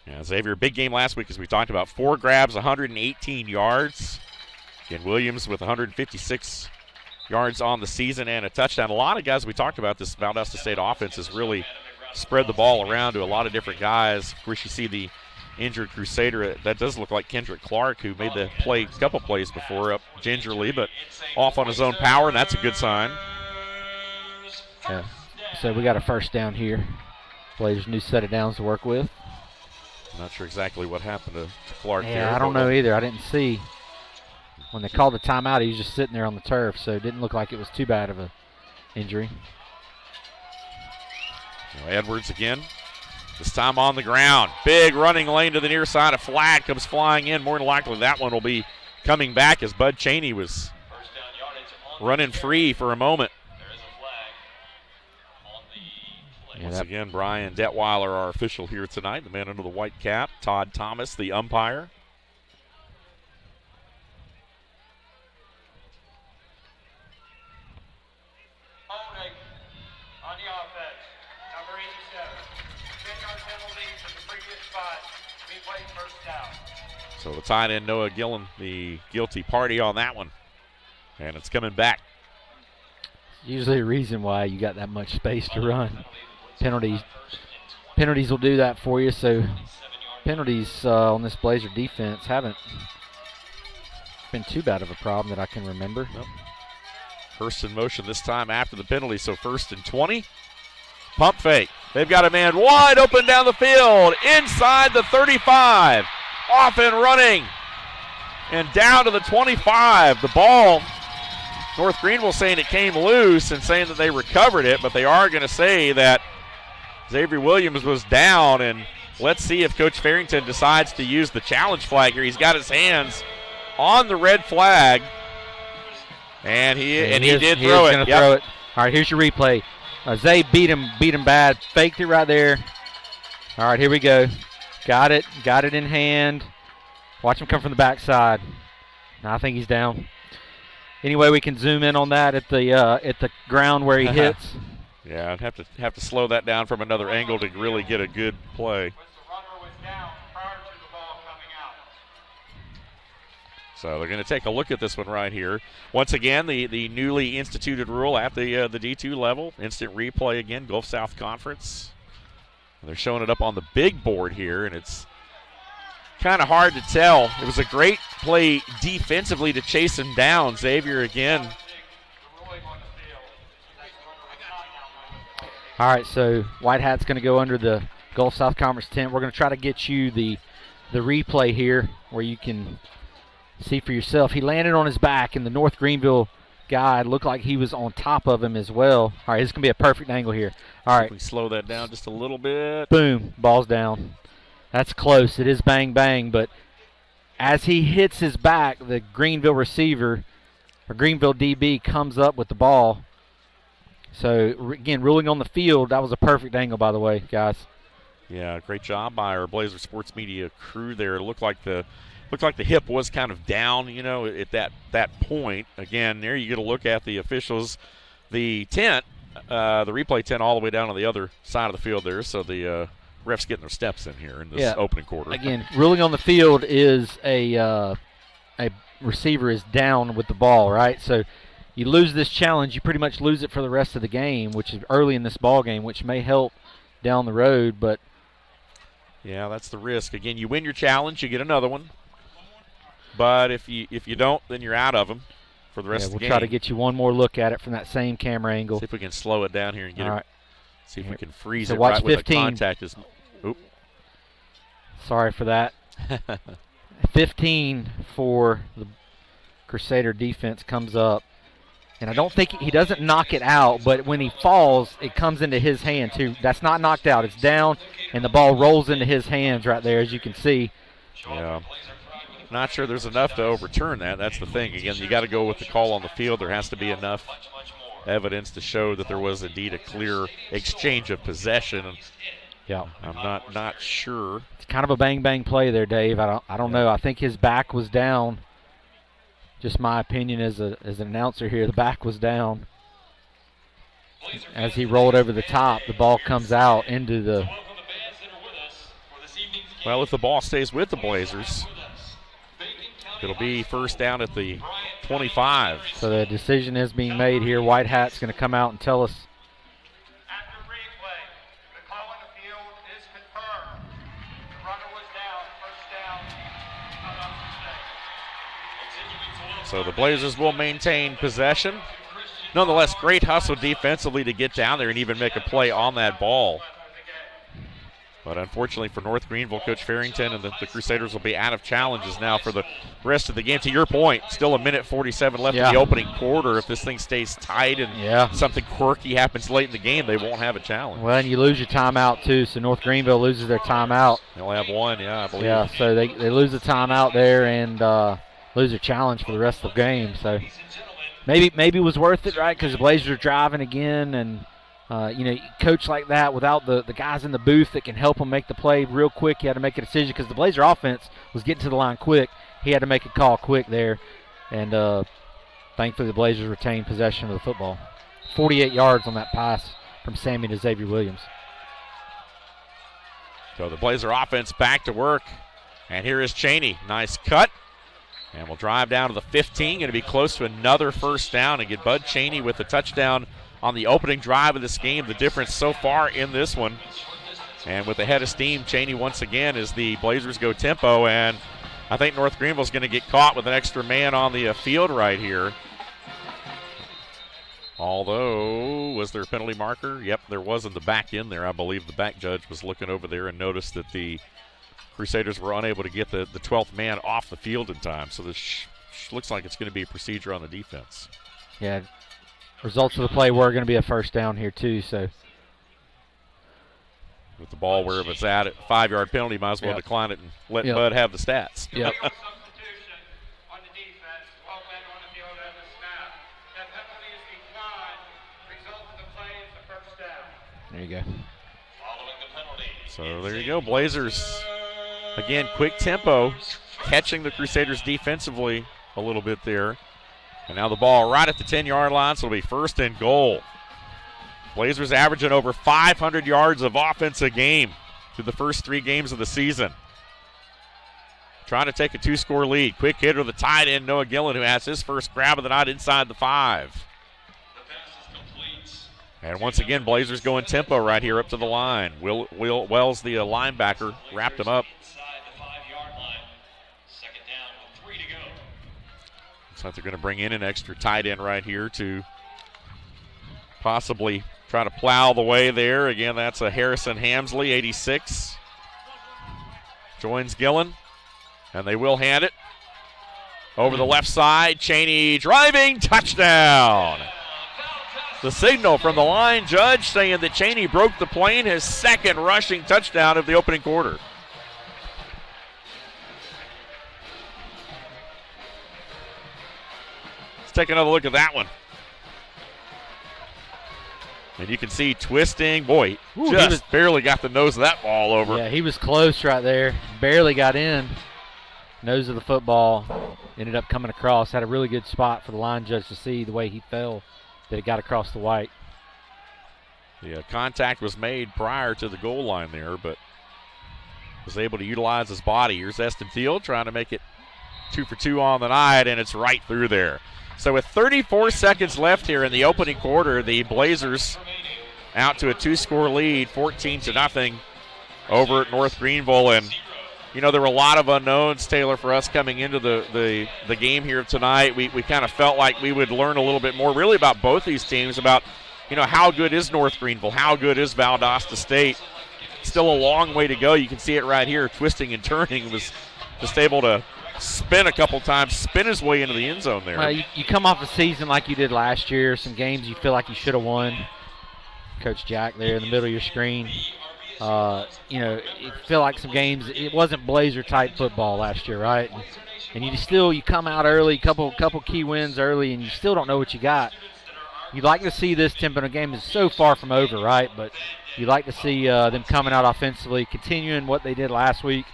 Yeah, Xavier, big game last week as we talked about. 4 grabs, 118 yards. Again, Williams with 156 yards on the season and a touchdown. A lot of guys we talked about, this Valdosta State offense has really spread the ball around to a lot of different guys. Of course, you see the injured Crusader. That does look like Kendrick Clark, who made the play, couple plays before, up gingerly, but off on his own power, and that's a good sign. Yeah. So we got a first down here. Blazers new set of downs to work with. Not sure exactly what happened to Clark there. Yeah, I don't know either. I didn't see. When they called the timeout, he was just sitting there on the turf, so it didn't look like it was too bad of an injury. Now Edwards again, this time on the ground. Big running lane to the near side. A flag comes flying in. More than likely that one will be coming back as Bud Chaney was running free for a moment. Yeah, Once again, Brian Detweiler, our official here tonight, the man under the white cap. Todd Thomas, the umpire. Holding on the offense, number 87. 10-yard penalty to the previous spot. Replay first down. So the tight end, Noah Gillen, the guilty party on that one. And it's coming back. Usually a reason why you got that much space to run. Penalties will do that for you. So penalties on this Blazer defense haven't been too bad of a problem that I can remember. Nope. First in motion this time after the penalty, so 1st and 20. Pump fake. They've got a man wide open down the field, inside the 35. Off and running. And down to the 25. The ball, North Greenville saying it came loose and saying that they recovered it, but they are going to say that Xavier Williams was down, and let's see if Coach Farrington decides to use the challenge flag here. He's got his hands on the red flag, and he did throw it. Yep. Throw it. All right, here's your replay. Zay beat him bad, faked it right there. All right, here we go. Got it in hand. Watch him come from the backside. Now I think he's down. Anyway, we can zoom in on that at the ground where he hits. Yeah, I'd have to slow that down from another angle to really get a good play. So they're going to take a look at this one right here. Once again, the newly instituted rule at the D2 level, instant replay again, Gulf South Conference. They're showing it up on the big board here, and it's kind of hard to tell. It was a great play defensively to chase him down. Xavier again. All right, so White Hat's going to go under the Gulf South Conference tent. We're going to try to get you the replay here where you can see for yourself. He landed on his back, and the North Greenville guy looked like he was on top of him as well. All right, this is going to be a perfect angle here. All right. We slow that down just a little bit. Boom, ball's down. That's close. It is bang, bang, but as he hits his back, the Greenville receiver, or Greenville DB, comes up with the ball. So, again, ruling on the field, that was a perfect angle, by the way, guys. Yeah, great job by our Blazer Sports Media crew there. It looked like the hip was kind of down, at that point. Again, there you get a look at the officials. The tent, the replay tent all the way down on the other side of the field there, so the refs getting their steps in here in this opening quarter. Again, ruling on the field is a receiver is down with the ball, right? So you lose this challenge, you pretty much lose it for the rest of the game, which is early in this ball game, which may help down the road, but yeah, that's the risk. Again, you win your challenge, you get another one. But if you don't, then you're out of them for the rest of the game. We'll try to get you one more look at it from that same camera angle. See if we can slow it down here and get it. All right. See if we can freeze so it watch right 15. with the contact. Sorry for that. 15 for the Crusader defense comes up. And I don't think he doesn't knock it out, but when he falls, it comes into his hand too. That's not knocked out. It's down, and the ball rolls into his hands right there, as you can see. Yeah. Not sure there's enough to overturn that. That's the thing. Again, you got to go with the call on the field. There has to be enough evidence to show that there was indeed a clear exchange of possession. Yeah, I'm not sure. It's kind of a bang play there, Dave. I don't know. I think his back was down. Just my opinion as an announcer here, the back was down. As he rolled over the top, the ball comes out into the. Well, if the ball stays with the Blazers, it'll be first down at the 25. So the decision is being made here. White Hat's going to come out and tell us. After replay, the call on the field is confirmed. The runner was down, first down, So the Blazers will maintain possession. Nonetheless, great hustle defensively to get down there and even make a play on that ball. But unfortunately for North Greenville, Coach Farrington and the Crusaders will be out of challenges now for the rest of the game. To your point, still a minute 47 left in the opening quarter. If this thing stays tight and something quirky happens late in the game, they won't have a challenge. Well, and you lose your timeout too, so North Greenville loses their timeout. They only have one, I believe. Yeah, so they lose the timeout there and lose their challenge for the rest of the game. So maybe it was worth it, right? Because the Blazers are driving again, and coach like that without the guys in the booth that can help him make the play real quick. He had to make a decision because the Blazer offense was getting to the line quick. He had to make a call quick there, and thankfully the Blazers retained possession of the football. 48 yards on that pass from Sammy to Xavier Williams. So the Blazer offense back to work, and here is Cheney. Nice cut. And we'll drive down to the 15. Going to be close to another first down and get Bud Cheney with the touchdown on the opening drive of this game. The difference so far in this one. And with the head of steam, Cheney once again as the Blazers go tempo. And I think North Greenville's going to get caught with an extra man on the field right here. Although, was there a penalty marker? Yep, there was in the back end there. I believe the back judge was looking over there and noticed that the Crusaders were unable to get the 12th man off the field in time. So this looks like it's going to be a procedure on the defense. Yeah, results of the play were going to be a first down here too. So with the ball where it's at, 5-yard penalty, might as well decline it and let Bud have the stats. Yep. There you go. So there you go, Blazers. Again, quick tempo, catching the Crusaders defensively a little bit there. And now the ball right at the 10-yard line, so it'll be first and goal. Blazers averaging over 500 yards of offense a game through the first 3 games of the season. Trying to take a 2-score lead. Quick hitter, the tight end, Noah Gillen, who has his first grab of the night inside the 5. And once again, Blazers going tempo right here up to the line. Wells, the linebacker, wrapped him up. Looks like they're going to bring in an extra tight end right here to possibly try to plow the way there. Again, that's a Harrison Hamsley, 86. Joins Gillen, and they will hand it. Over the left side, Cheney driving, touchdown. The signal from the line judge saying that Cheney broke the plane, his second rushing touchdown of the opening quarter. Let's take another look at that one. And you can see twisting. Boy, just barely got the nose of that ball over. Yeah, he was close right there. Barely got in. Nose of the football. Ended up coming across. Had a really good spot for the line judge to see the way he fell. That it got across the white. Yeah, contact was made prior to the goal line there, but was able to utilize his body. Here's Eston Field trying to make it 2 for 2 on the night, and it's right through there. So with 34 seconds left here in the opening quarter, the Blazers out to a 2-score lead, 14-0 over at North Greenville. And there were a lot of unknowns, Taylor, for us coming into the game here tonight. We kind of felt like we would learn a little bit more really about both these teams, about, how good is North Greenville, how good is Valdosta State. Still a long way to go. You can see it right here, twisting and turning. Was just able to spin a couple times, spin his way into the end zone there. Well, you come off a season like you did last year, some games you feel like you should have won. Coach Jack there in the middle of your screen. You feel like some games, it wasn't Blazer-type football last year, right? And you come out early, couple key wins early, and you still don't know what you got. You'd like to see this tempo game is so far from over, right? But you'd like to see them coming out offensively, continuing what they did last week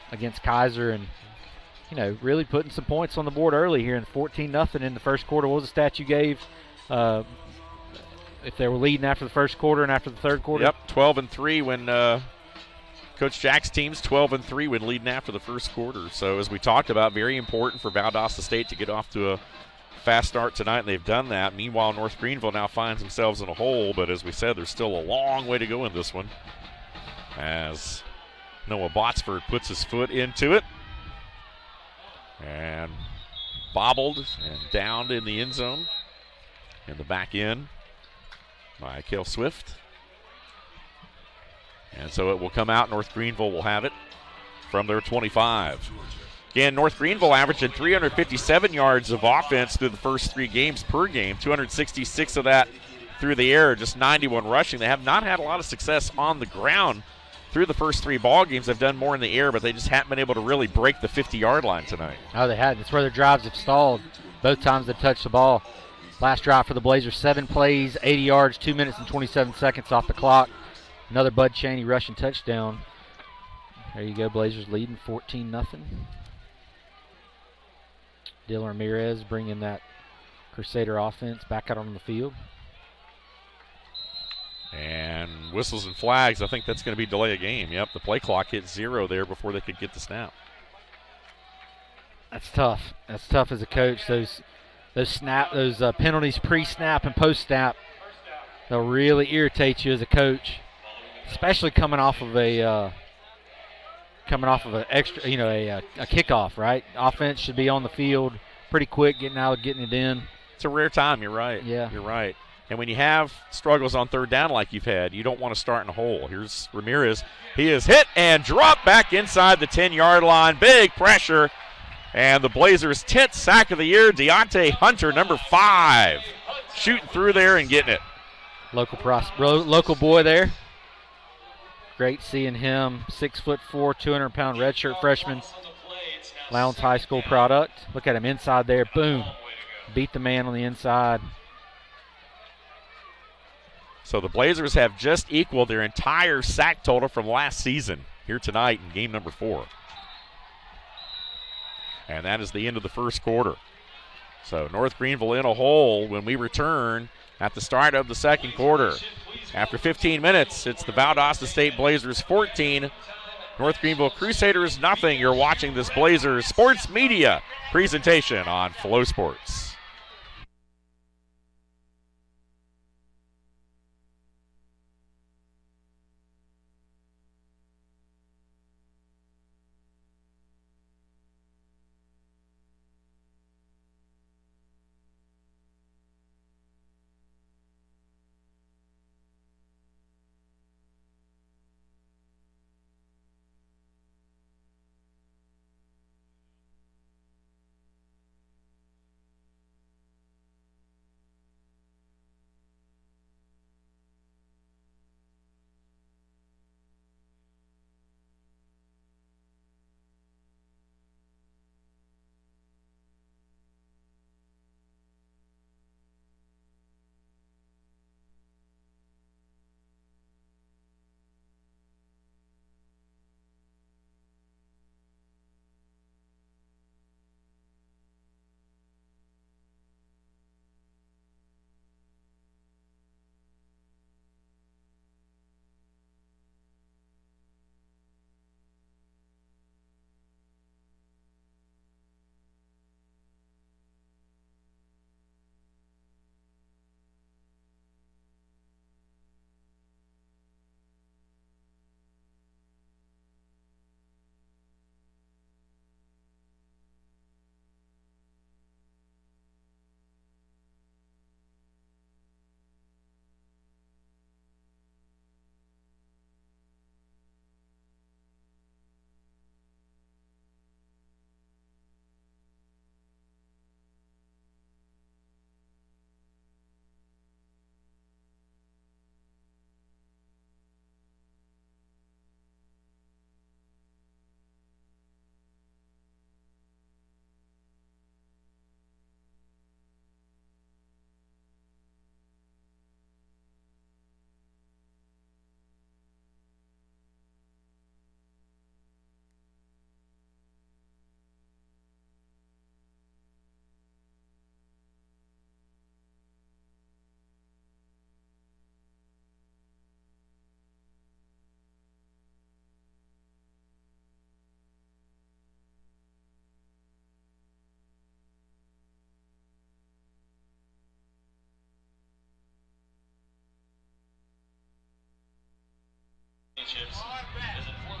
against Kaiser, and really putting some points on the board early here. And 14-0 in the first quarter. What was the stat you gave? If they were leading after the first quarter and after the third quarter? Yep, 12-3 when Coach Jack's team's 12-3 when leading after the first quarter. So as we talked about, very important for Valdosta State to get off to a fast start tonight, and they've done that. Meanwhile, North Greenville now finds themselves in a hole, but as we said, there's still a long way to go in this one as Noah Botsford puts his foot into it and bobbled and downed in the end zone in the back end by Cale Swift. And so it will come out. North Greenville will have it from their 25. Again, North Greenville averaging 357 yards of offense through the first 3 games per game, 266 of that through the air, just 91 rushing. They have not had a lot of success on the ground through the first 3 ball games. They've done more in the air, but they just haven't been able to really break the 50-yard line tonight. Oh, they hadn't. It's where their drives have stalled. both times they touched the ball. Last drive for the Blazers, 7 plays, 80 yards, 2 minutes and 27 seconds off the clock. Another Bud Chaney rushing touchdown. There you go, Blazers leading 14-0. Dylan Ramirez bringing that Crusader offense back out on the field. And whistles and flags. I think that's going to be delay of game. Yep, the play clock hit 0 there before they could get the snap. That's tough. That's tough as a coach. Those penalties pre-snap and post-snap, they'll really irritate you as a coach, especially coming off of an extra, a kickoff. Right, offense should be on the field pretty quick, getting it in. It's a rare time. You're right. Yeah, you're right. And when you have struggles on third down like you've had, you don't want to start in a hole. Here's Ramirez. He is hit and dropped back inside the 10-yard line. Big pressure. And the Blazers' 10th sack of the year, Deontay Hunter, number 5, shooting through there and getting it. Local boy there. Great seeing him. 6'4", 200-pound redshirt freshman. Lowndes High School product. Look at him inside there. Boom. Beat the man on the inside. So the Blazers have just equaled their entire sack total from last season here tonight in game number 4. And that is the end of the first quarter. So North Greenville in a hole when we return at the start of the second quarter. After 15 minutes, it's the Valdosta State Blazers 14, North Greenville Crusaders nothing. You're watching this Blazers Sports Media presentation on Flow Sports.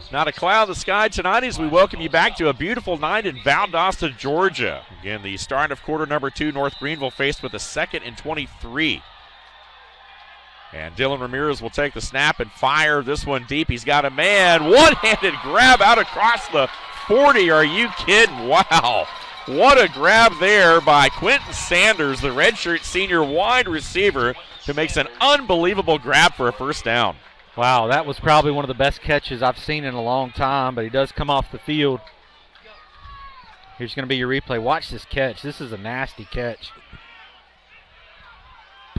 Not a cloud in the sky tonight as we welcome you back to a beautiful night in Valdosta, Georgia. Again, the start of quarter number 2, North Greenville faced with a 2nd and 23. And Dylan Ramirez will take the snap and fire this one deep. He's got a man. One-handed grab out across the 40. Are you kidding? Wow. What a grab there by Quentin Sanders, the redshirt senior wide receiver, who makes an unbelievable grab for a first down. Wow, that was probably one of the best catches I've seen in a long time, but he does come off the field. Here's going to be your replay. Watch this catch. This is a nasty catch.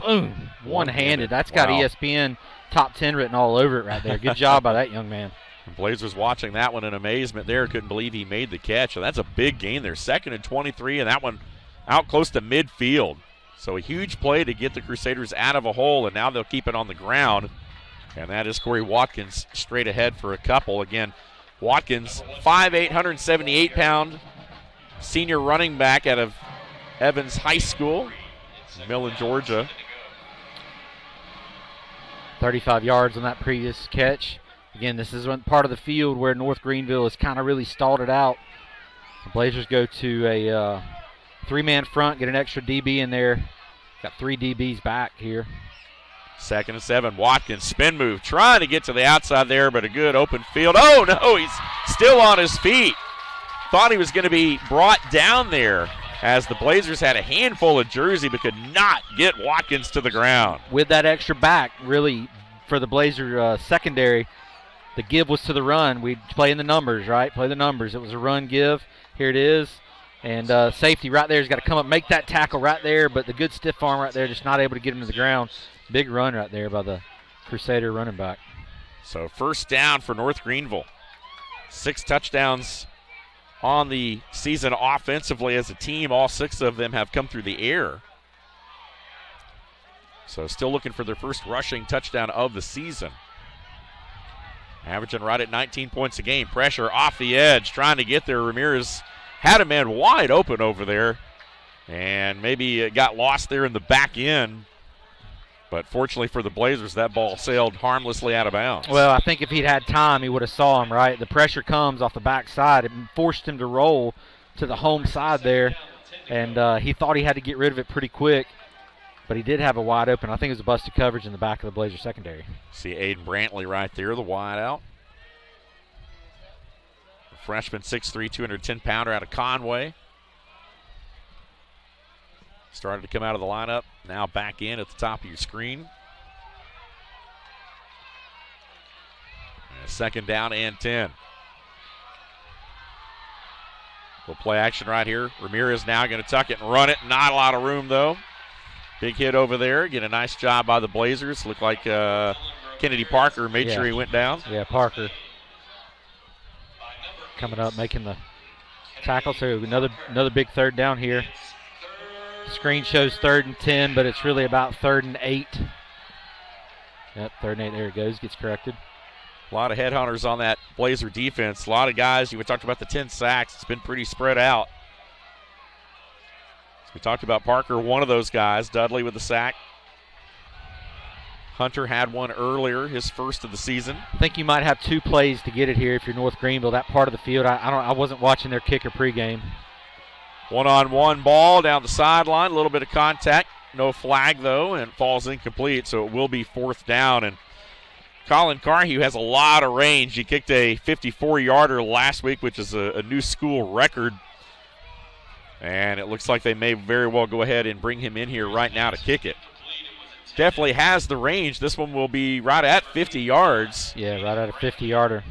Boom. One-handed. That's got ESPN top 10 written all over it right there. Good job by that young man. Blazers watching that one in amazement there. Couldn't believe he made the catch. And that's a big gain there. 2nd and 23, and that one out close to midfield. So a huge play to get the Crusaders out of a hole, and now they'll keep it on the ground. And that is Corey Watkins straight ahead for a couple. Again, Watkins, 5'8", 178-pound senior running back out of Evans High School, Millen, Georgia. 35 yards on that previous catch. Again, this is one part of the field where North Greenville has kind of really stalled it out. The Blazers go to a 3-man front, get an extra DB in there. Got 3 DBs back here. 2nd and 7. Watkins, spin move, trying to get to the outside there, but a good open field. Oh, no, he's still on his feet. Thought he was going to be brought down there as the Blazers had a handful of jersey but could not get Watkins to the ground. With that extra back, really, for the Blazer secondary, the give was to the run. We'd play in the numbers, right? Play the numbers. It was a run give. Here it is. And safety right there has got to come up, make that tackle right there, but the good stiff arm right there, just not able to get him to the ground. Big run right there by the Crusader running back. So 1st down for North Greenville. 6 touchdowns on the season offensively as a team. All 6 of them have come through the air. So still looking for their first rushing touchdown of the season. Averaging right at 19 points a game. Pressure off the edge, trying to get there. Ramirez had a man wide open over there, and maybe it got lost there in the back end. But fortunately for the Blazers, that ball sailed harmlessly out of bounds. Well, I think if he'd had time, he would have saw him, right? The pressure comes off the backside. It forced him to roll to the home side there, and he thought he had to get rid of it pretty quick. But he did have a wide open. I think it was a busted coverage in the back of the Blazer secondary. See Aiden Brantley right there, the wide out. The freshman, 6'3", 210-pounder out of Conway. Started to come out of the lineup. Now back in at the top of your screen. And 2nd down and 10. We'll play action right here. Ramirez now going to tuck it and run it. Not a lot of room, though. Big hit over there. Get a nice job by the Blazers. Looked like Kennedy Parker made sure he went down. Yeah, Parker coming up, making the tackle. So another big 3rd down here. Screen shows 3rd and 10, but it's really about 3rd and 8. Yep, 3rd and 8. There it goes. Gets corrected. A lot of headhunters on that Blazer defense. A lot of guys. You talked about the 10 sacks. It's been pretty spread out. We talked about Parker, one of those guys. Dudley with the sack. Hunter had one earlier, his first of the season. I think you might have 2 plays to get it here if you're North Greenville. That part of the field, I wasn't watching their kicker pregame. One-on-one ball down the sideline, a little bit of contact. No flag, though, and it falls incomplete, so it will be 4th down. And Colin Carhue has a lot of range. He kicked a 54-yarder last week, which is a new school record. And it looks like they may very well go ahead and bring him in here right now to kick it. Definitely has the range. This one will be right at 50 yards. Yeah, right at a 50-yarder.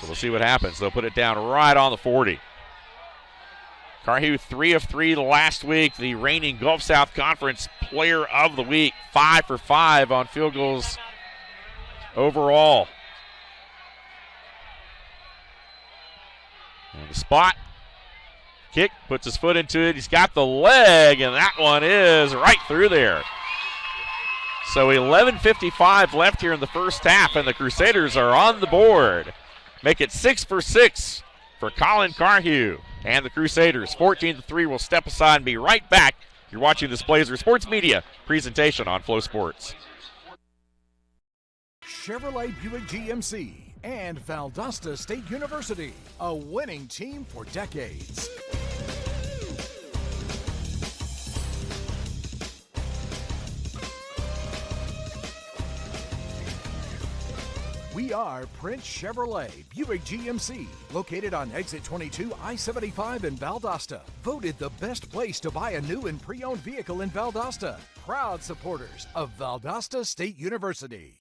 So we'll see what happens. They'll put it down right on the 40. Carhue 3 of 3 last week. The reigning Gulf South Conference Player of the Week. 5 for 5 on field goals overall. And the spot. Kick, puts his foot into it. He's got the leg, and that one is right through there. So 11:55 left here in the first half, and the Crusaders are on the board. Make it 6 for 6 for Colin Carhue. And the Crusaders, 14-3, will step aside and be right back. You're watching this Blazer Sports Media presentation on Flow Sports. Chevrolet Buick GMC and Valdosta State University, a winning team for decades. We are Prince Chevrolet Buick GMC, located on exit 22 I-75 in Valdosta. Voted the best place to buy a new and pre-owned vehicle in Valdosta. Proud supporters of Valdosta State University.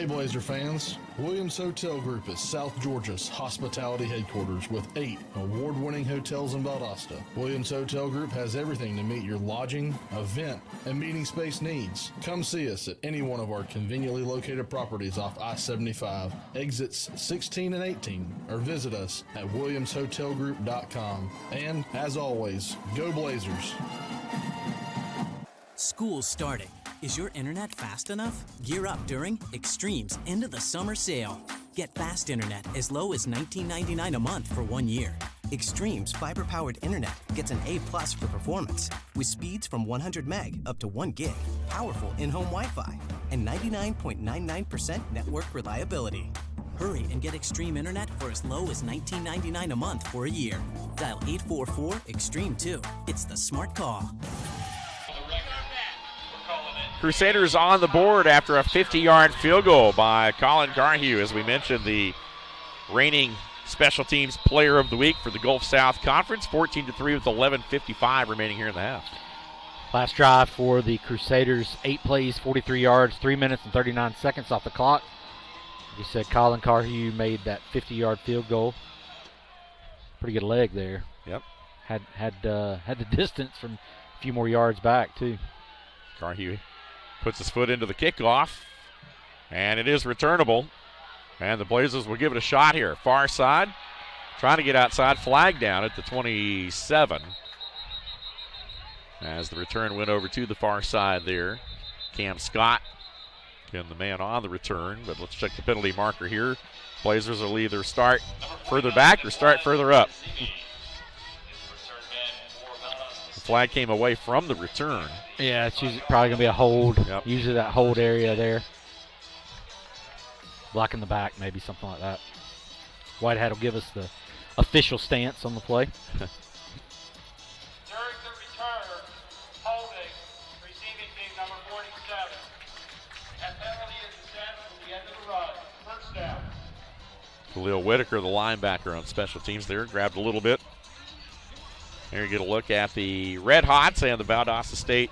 Hey Blazer fans, Williams Hotel Group is South Georgia's hospitality headquarters with 8 award-winning hotels in Valdosta. Williams Hotel Group has everything to meet your lodging, event, and meeting space needs. Come see us at any one of our conveniently located properties off I-75, exits 16 and 18, or visit us at williamshotelgroup.com. And as always, go Blazers! School's starting. Is your internet fast enough? Gear up during Extreme's end of the summer sale. Get fast internet as low as $19.99 a month for 1 year. Extreme's fiber-powered internet gets an A+ for performance, with speeds from 100 meg up to 1 gig, powerful in-home Wi-Fi, and 99.99% network reliability. Hurry and get Extreme internet for as low as $19.99 a month for a year. Dial 844-EXTREME2. It's the smart call. Crusaders on the board after a 50-yard field goal by Colin Garhue. As we mentioned, the reigning special teams player of the week for the Gulf South Conference. 14-3 with 11:55 remaining here in the half. Last drive for the Crusaders, 8 plays, 43 yards, 3 minutes and 39 seconds off the clock. You said Colin Garhue made that 50-yard field goal. Pretty good leg there. Yep. Had the distance from a few more yards back too. Garhue puts his foot into the kickoff, and it is returnable. And the Blazers will give it a shot here. Far side, trying to get outside, flag down at the 27. As the return went over to the far side there. Cam Scott, again the man on the return, but let's check the penalty marker here. Blazers will either start further back or start further up. The flag came away from the return. Yeah, it's usually probably going to be a hold. Yep. Usually that hold area there. Blocking the back, maybe something like that. Whitehead will give us the official stance on the play. During the return, holding, receiving team number 47. And penalty is assessed at the end of the run. First down. Khalil Whitaker, the linebacker on special teams there, grabbed a little bit. There you get a look at the Red Hots and the Valdosta State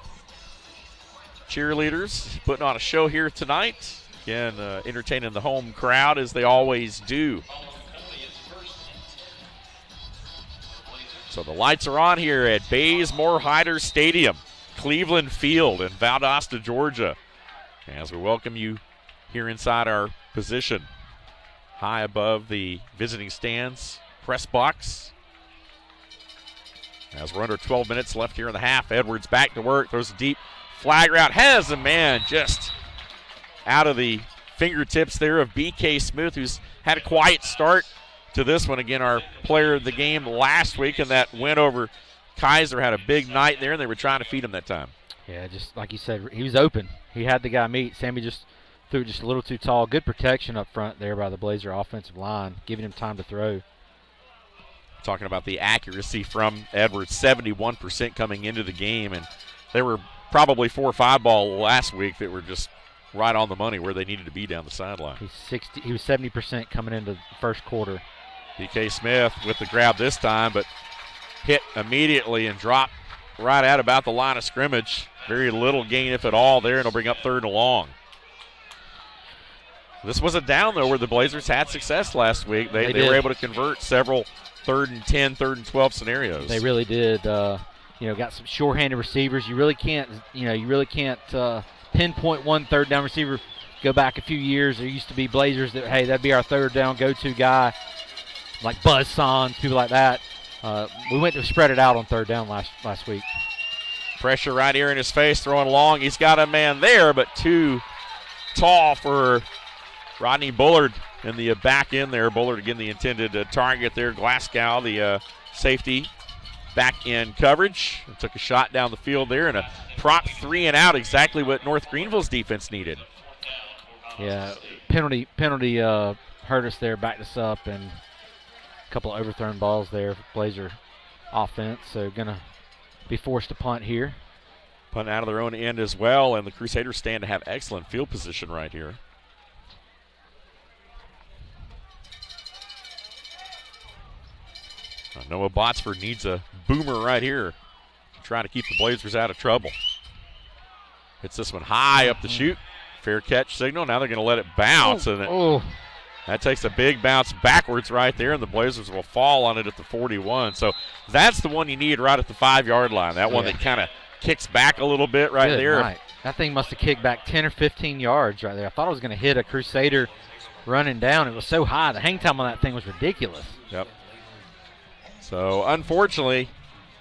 cheerleaders putting on a show here tonight. Again, entertaining the home crowd as they always do. So the lights are on here at Bazemore Hyder Stadium, Cleveland Field in Valdosta, Georgia. As we welcome you here inside our position, high above the visiting stands, press box. As we're under 12 minutes left here in the half, Edwards back to work, throws a deep flag route, has a man just out of the fingertips there of B.K. Smith, who's had a quiet start to this one. Again, our player of the game last week, and that win over Kaiser had a big night there, and they were trying to feed him that time. Yeah, just like you said, he was open. He had the guy meet. Sammy just threw it just a little too tall. Good protection up front there by the Blazer offensive line, giving him time to throw. Talking about the accuracy from Edwards, 71% coming into the game, and there were probably 4 or 5 ball last week that were just right on the money where they needed to be down the sideline. He was 70% coming into the first quarter. B.K. Smith with the grab this time, but hit immediately and dropped right at about the line of scrimmage. Very little gain, if at all, there, and it'll bring up 3rd and long. This was a down, though, where the Blazers had success last week. They were able to convert several 3rd and 10, 3rd and 12 scenarios. They really did. Got some short-handed receivers. You really can't pinpoint one 3rd down receiver. Go back a few years, there used to be Blazers that, hey, that'd be our 3rd down go-to guy, like Buzz Sons, people like that. We went to spread it out on 3rd down last week. Pressure right here in his face, throwing long. He's got a man there, but too tall for Rodney Bullard in the back end there. Bullard again the intended target there. Glasgow, the safety, back in coverage. Took a shot down the field there, and a prop 3 and out, exactly what North Greenville's defense needed. Yeah, penalty hurt us there, backed us up, and a couple of overthrown balls there for Blazer offense. So going to be forced to punt here. Punt out of their own end as well, and the Crusaders stand to have excellent field position right here. Noah Botsford needs a boomer right here to try to keep the Blazers out of trouble. Hits this one high up the chute. Fair catch signal. Now they're going to let it bounce. That takes a big bounce backwards right there, and the Blazers will fall on it at the 41. So that's the one you need right at the 5-yard line. That one that kind of kicks back a little bit right there. Night. That thing must have kicked back 10 or 15 yards right there. I thought it was going to hit a Crusader running down. It was so high. The hang time on that thing was ridiculous. Yep. So, unfortunately,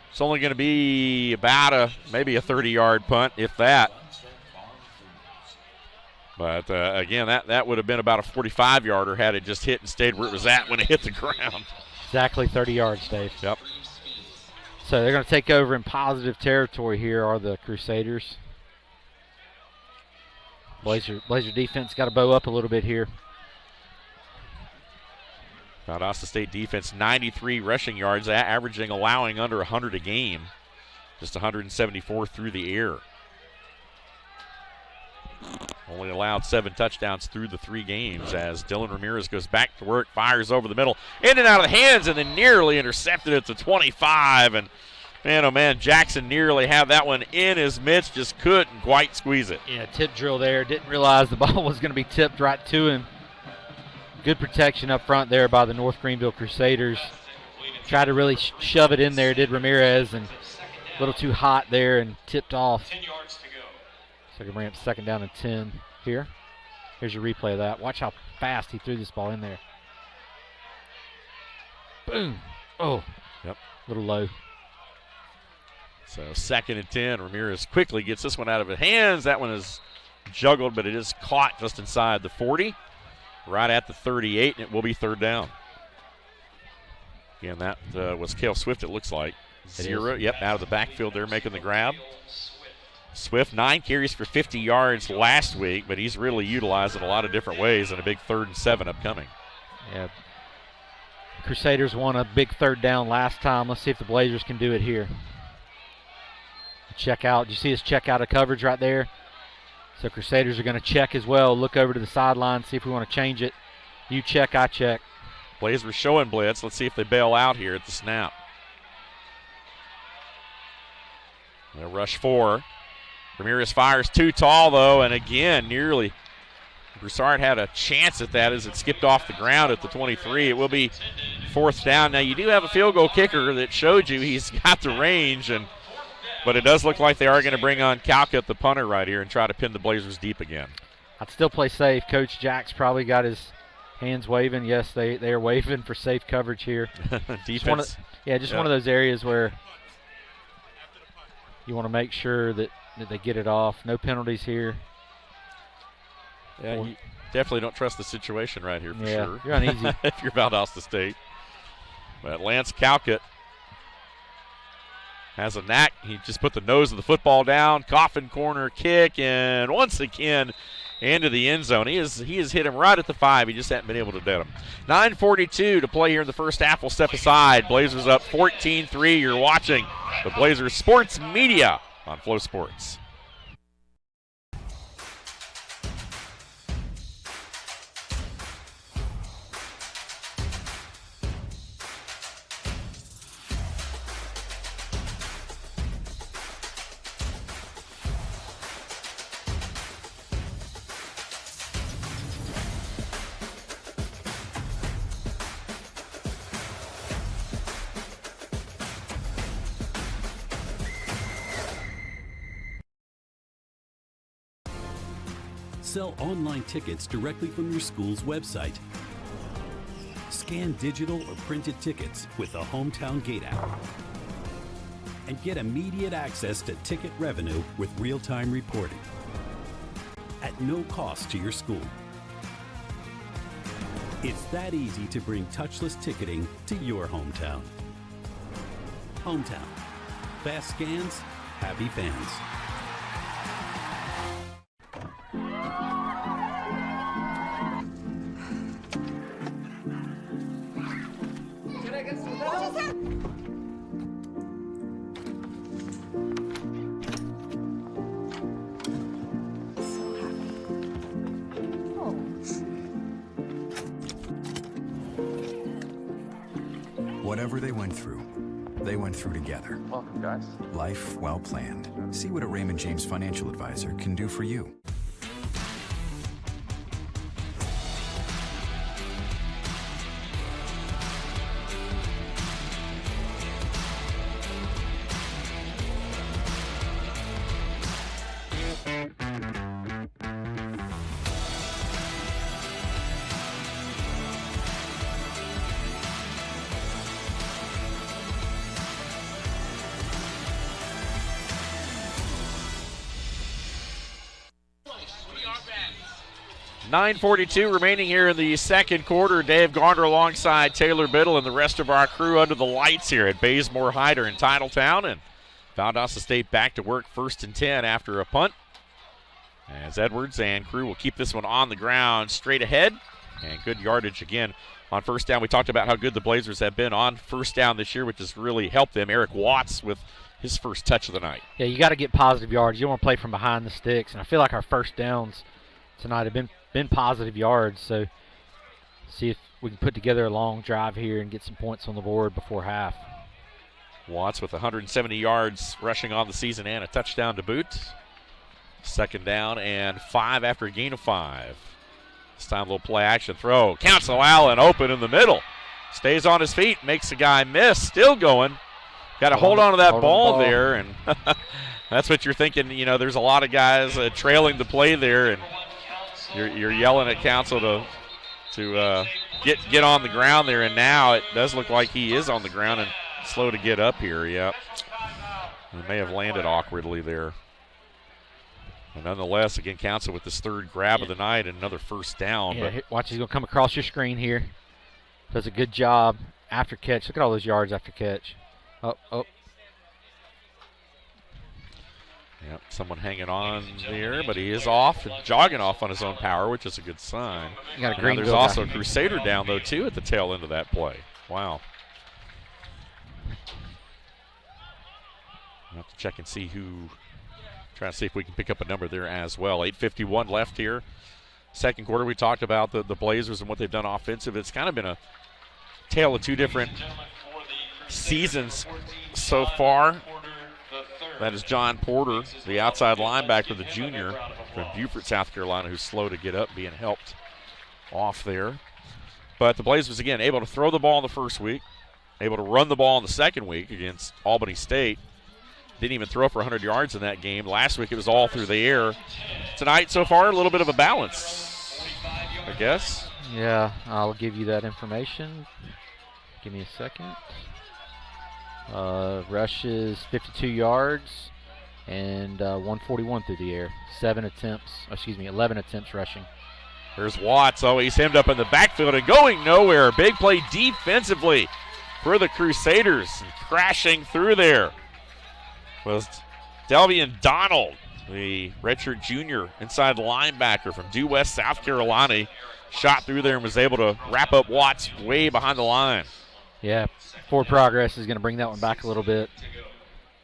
it's only going to be about maybe a 30-yard punt, if that. But, again, that would have been about a 45-yarder had it just hit and stayed where it was at when it hit the ground. Exactly 30 yards, Dave. Yep. So they're going to take over in positive territory here are the Crusaders. Blazer defense got to bow up a little bit here. Valdosta State defense, 93 rushing yards, allowing under 100 a game. Just 174 through the air. Only allowed 7 touchdowns through the 3 games as Dylan Ramirez goes back to work, fires over the middle, in and out of the hands, and then nearly intercepted at the 25. And man, oh man, Jackson nearly had that one in his midst, just couldn't quite squeeze it. Yeah, tip drill there. Didn't realize the ball was going to be tipped right to him. Good protection up front there by the North Greenville Crusaders. Tried to really shove it in there, did Ramirez, and a little too hot there and tipped off. 10 yards to go. So I can bring up 2nd down and 10 here. Here's your replay of that. Watch how fast he threw this ball in there. Boom. Oh. Yep. A little low. So 2nd and 10. Ramirez quickly gets this one out of his hands. That one is juggled, but it is caught just inside the 40. Right at the 38, and it will be 3rd down. Again, that was Cale Swift, it looks like. 0. Yep, out of the backfield there making the grab. Swift, 9 carries for 50 yards last week, but he's really utilized in a lot of different ways, and a big 3rd and 7 upcoming. Yeah. Crusaders won a big 3rd down last time. Let's see if the Blazers can do it here. Check out. Did you see his check out of coverage right there? So Crusaders are going to check as well. Look over to the sideline, see if we want to change it. You check, I check. Blazers showing blitz. Let's see if they bail out here at the snap. They'll rush 4. Ramirez fires too tall, though, and again, nearly. Broussard had a chance at that as it skipped off the ground at the 23. It will be 4th down. Now, you do have a field goal kicker that showed you he's got the range, but it does look like they are going to bring on Calcutt, the punter, right here, and try to pin the Blazers deep again. I'd still play safe. Coach Jack's probably got his hands waving. Yes, they are waving for safe coverage here. Defense. Just one of those areas where you want to make sure that they get it off. No penalties here. Yeah, you definitely don't trust the situation right here for sure. You're uneasy. If you're Valdosta State. But Lance Calcutt has a knack. He just put the nose of the football down. Coffin corner kick, and once again into the end zone. He has hit him right at the 5. He just hasn't been able to dead him. 9:42 to play here in the first half. We'll step aside. Blazers up 14-3. You're watching the Blazers Sports Media on Flow Sports. Sell online tickets directly from your school's website. Scan digital or printed tickets with the Hometown Gate app. And get immediate access to ticket revenue with real-time reporting at no cost to your school. It's that easy to bring touchless ticketing to your hometown. Hometown. Fast scans, happy fans. Whatever they went through together. Welcome, guys. Life well planned. See what a Raymond James financial advisor can do for you. 9:42 remaining here in the second quarter. Dave Garner alongside Taylor Biddle and the rest of our crew under the lights here at Bazemore Hyder in Titletown. And Valdosta State back to work, 1st and 10 after a punt. As Edwards and crew will keep this one on the ground straight ahead. And good yardage again on first down. We talked about how good the Blazers have been on first down this year, which has really helped them. Eric Watts with his first touch of the night. Yeah, you got to get positive yards. You don't want to play from behind the sticks. And I feel like our first downs tonight have been positive yards. So see if we can put together a long drive here and get some points on the board before half. Watts with 170 yards rushing on the season and a touchdown to boot. 2nd down and 5 after a gain of 5. This time a little play action throw. Council Allen open in the middle. Stays on his feet, makes the guy miss. Still going. Got to hold on to that ball there. And that's what you're thinking. You know, there's a lot of guys trailing the play there. And you're yelling at Council to get on the ground there. And now it does look like he is on the ground and slow to get up here. Yep. He may have landed awkwardly there. And nonetheless, again, Council with this 3rd grab of the night and another first down. Yeah, watch, he's going to come across your screen here. Does a good job after catch. Look at all those yards after catch. Oh. Yep, someone hanging on there, but he is off and jogging off on his own power, which is a good sign. You got a Greenville there's also a Crusader down, though, too, at the tail end of that play. Wow. We'll have to check and see who. Trying to see if we can pick up a number there as well. 8:51 left here. Second quarter, we talked about the Blazers and what they've done offensive. It's kind of been a tale of 2 different seasons so far. That is John Porter, the outside linebacker, the junior from Beaufort, South Carolina, who's slow to get up, being helped off there. But the Blazers, again, able to throw the ball in the first week, able to run the ball in the second week against Albany State. Didn't even throw for 100 yards in that game. Last week it was all through the air. Tonight, so far, a little bit of a balance, I guess. Yeah, I'll give you that information. Give me a second. Rushes 52 yards and 141 through the air. 11 attempts rushing. There's Watts. Oh, he's hemmed up in the backfield and going nowhere. Big play defensively for the Crusaders. And crashing through there was Delvian Donald, the redshirt junior inside linebacker from Due West, South Carolina. Shot through there and was able to wrap up Watts way behind the line. Yeah, forward progress is going to bring that one back a little bit.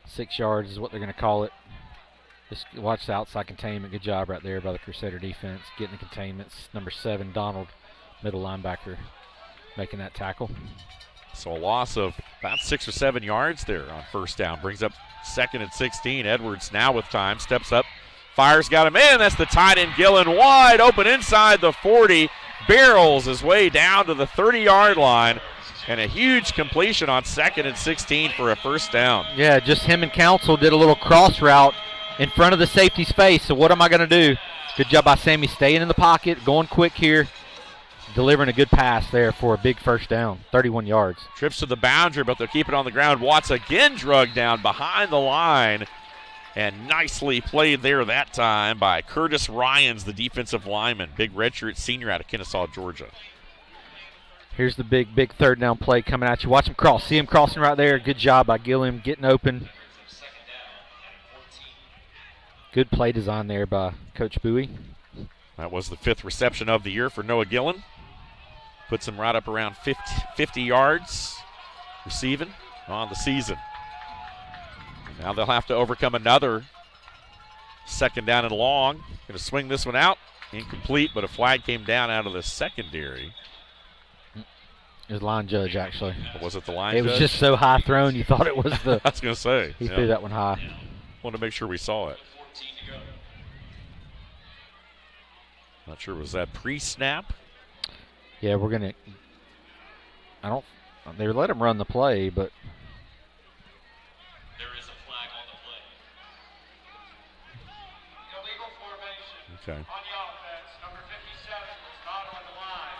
6 yards is what they're going to call it. Just watch the outside containment. Good job right there by the Crusader defense. Getting the containments. Number 7, Donald, middle linebacker, making that tackle. So a loss of about 6 or 7 yards there on first down. Brings up 2nd and 16. Edwards now with time. Steps up. Fires, got him in. That's the tight end, Gillen, wide open inside the 40. Barrels his way down to the 30-yard line. And a huge completion on 2nd and 16 for a first down. Yeah, just him and Council did a little cross route in front of the safety's face. So what am I going to do? Good job by Sammy staying in the pocket, going quick here, delivering a good pass there for a big first down, 31 yards. Trips to the boundary, but they'll keep it on the ground. Watts again drugged down behind the line. And nicely played there that time by Curtis Ryans, the defensive lineman. Big redshirt senior out of Kennesaw, Georgia. Here's the big third down play coming at you. Watch him cross. See him crossing right there. Good job by Gilliam getting open. Good play design there by Coach Bowie. That was the 5th reception of the year for Noah Gillen. Puts him right up around 50 yards receiving on the season. Now they'll have to overcome another 2nd down and long. Going to swing this one out. Incomplete, but a flag came down out of the secondary. It was line judge, actually. Was it the line judge? It was just so high thrown, you thought it was the... I was going to say. He threw that one high. Wanted to make sure we saw it. Not sure, was that pre-snap? Yeah, we're going to... They let him run the play, but... There is a flag on the play. Illegal formation. Okay. On the offense, number 57 was not on the line.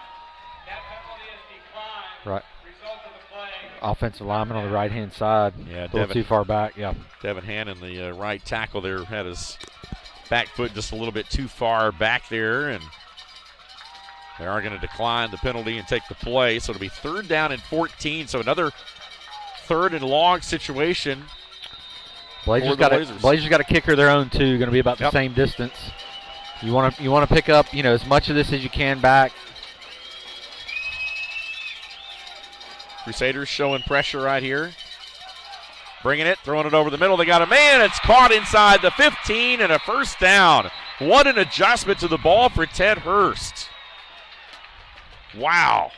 That penalty is declined. Right. Result of the play. Offensive lineman on the right-hand side. Yeah, a little too far back, yeah. Devin Hannon, the right tackle there, had his back foot just a little bit too far back there, and They are going to decline the penalty and take the play, so it'll be 3rd down and 14. So another 3rd and long situation. Blazers got a kicker of their own too. Going to be about the same distance. You want to pick up as much of this as you can back. Crusaders showing pressure right here. Bringing it, throwing it over the middle. They got a man. It's caught inside the 15 and a 1st down. What an adjustment to the ball for Ted Hurst. Wow.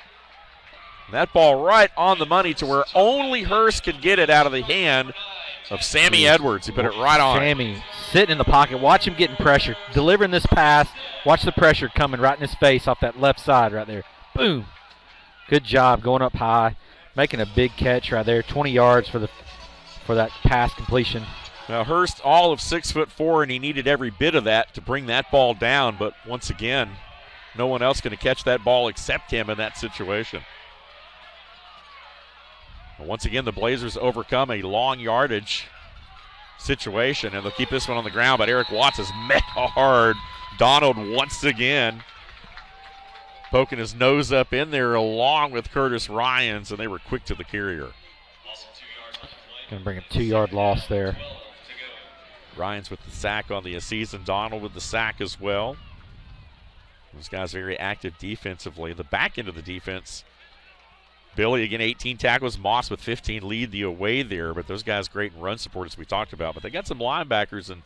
That ball right on the money to where only Hurst could get it out of the hand of Sammy Edwards. He put it right on. Sammy sitting in the pocket. Watch him getting pressure. Delivering this pass. Watch the pressure coming right in his face off that left side right there. Boom. Good job going up high. Making a big catch right there. 20 yards for that pass completion. Now Hurst all of 6'4", and he needed every bit of that to bring that ball down. But once again, no one else going to catch that ball except him in that situation. And once again, the Blazers overcome a long yardage situation, and they'll keep this one on the ground. But Eric Watts has met hard. Donald once again poking his nose up in there along with Curtis Ryans, and they were quick to the carrier. Going to bring a 2-yard loss there. Ryans with the sack on the season. Donald with the sack as well. Those guys very active defensively. The back end of the defense, Billy again 18 tackles. Moss with 15 lead the away there, but those guys great in run support as we talked about. But they got some linebackers and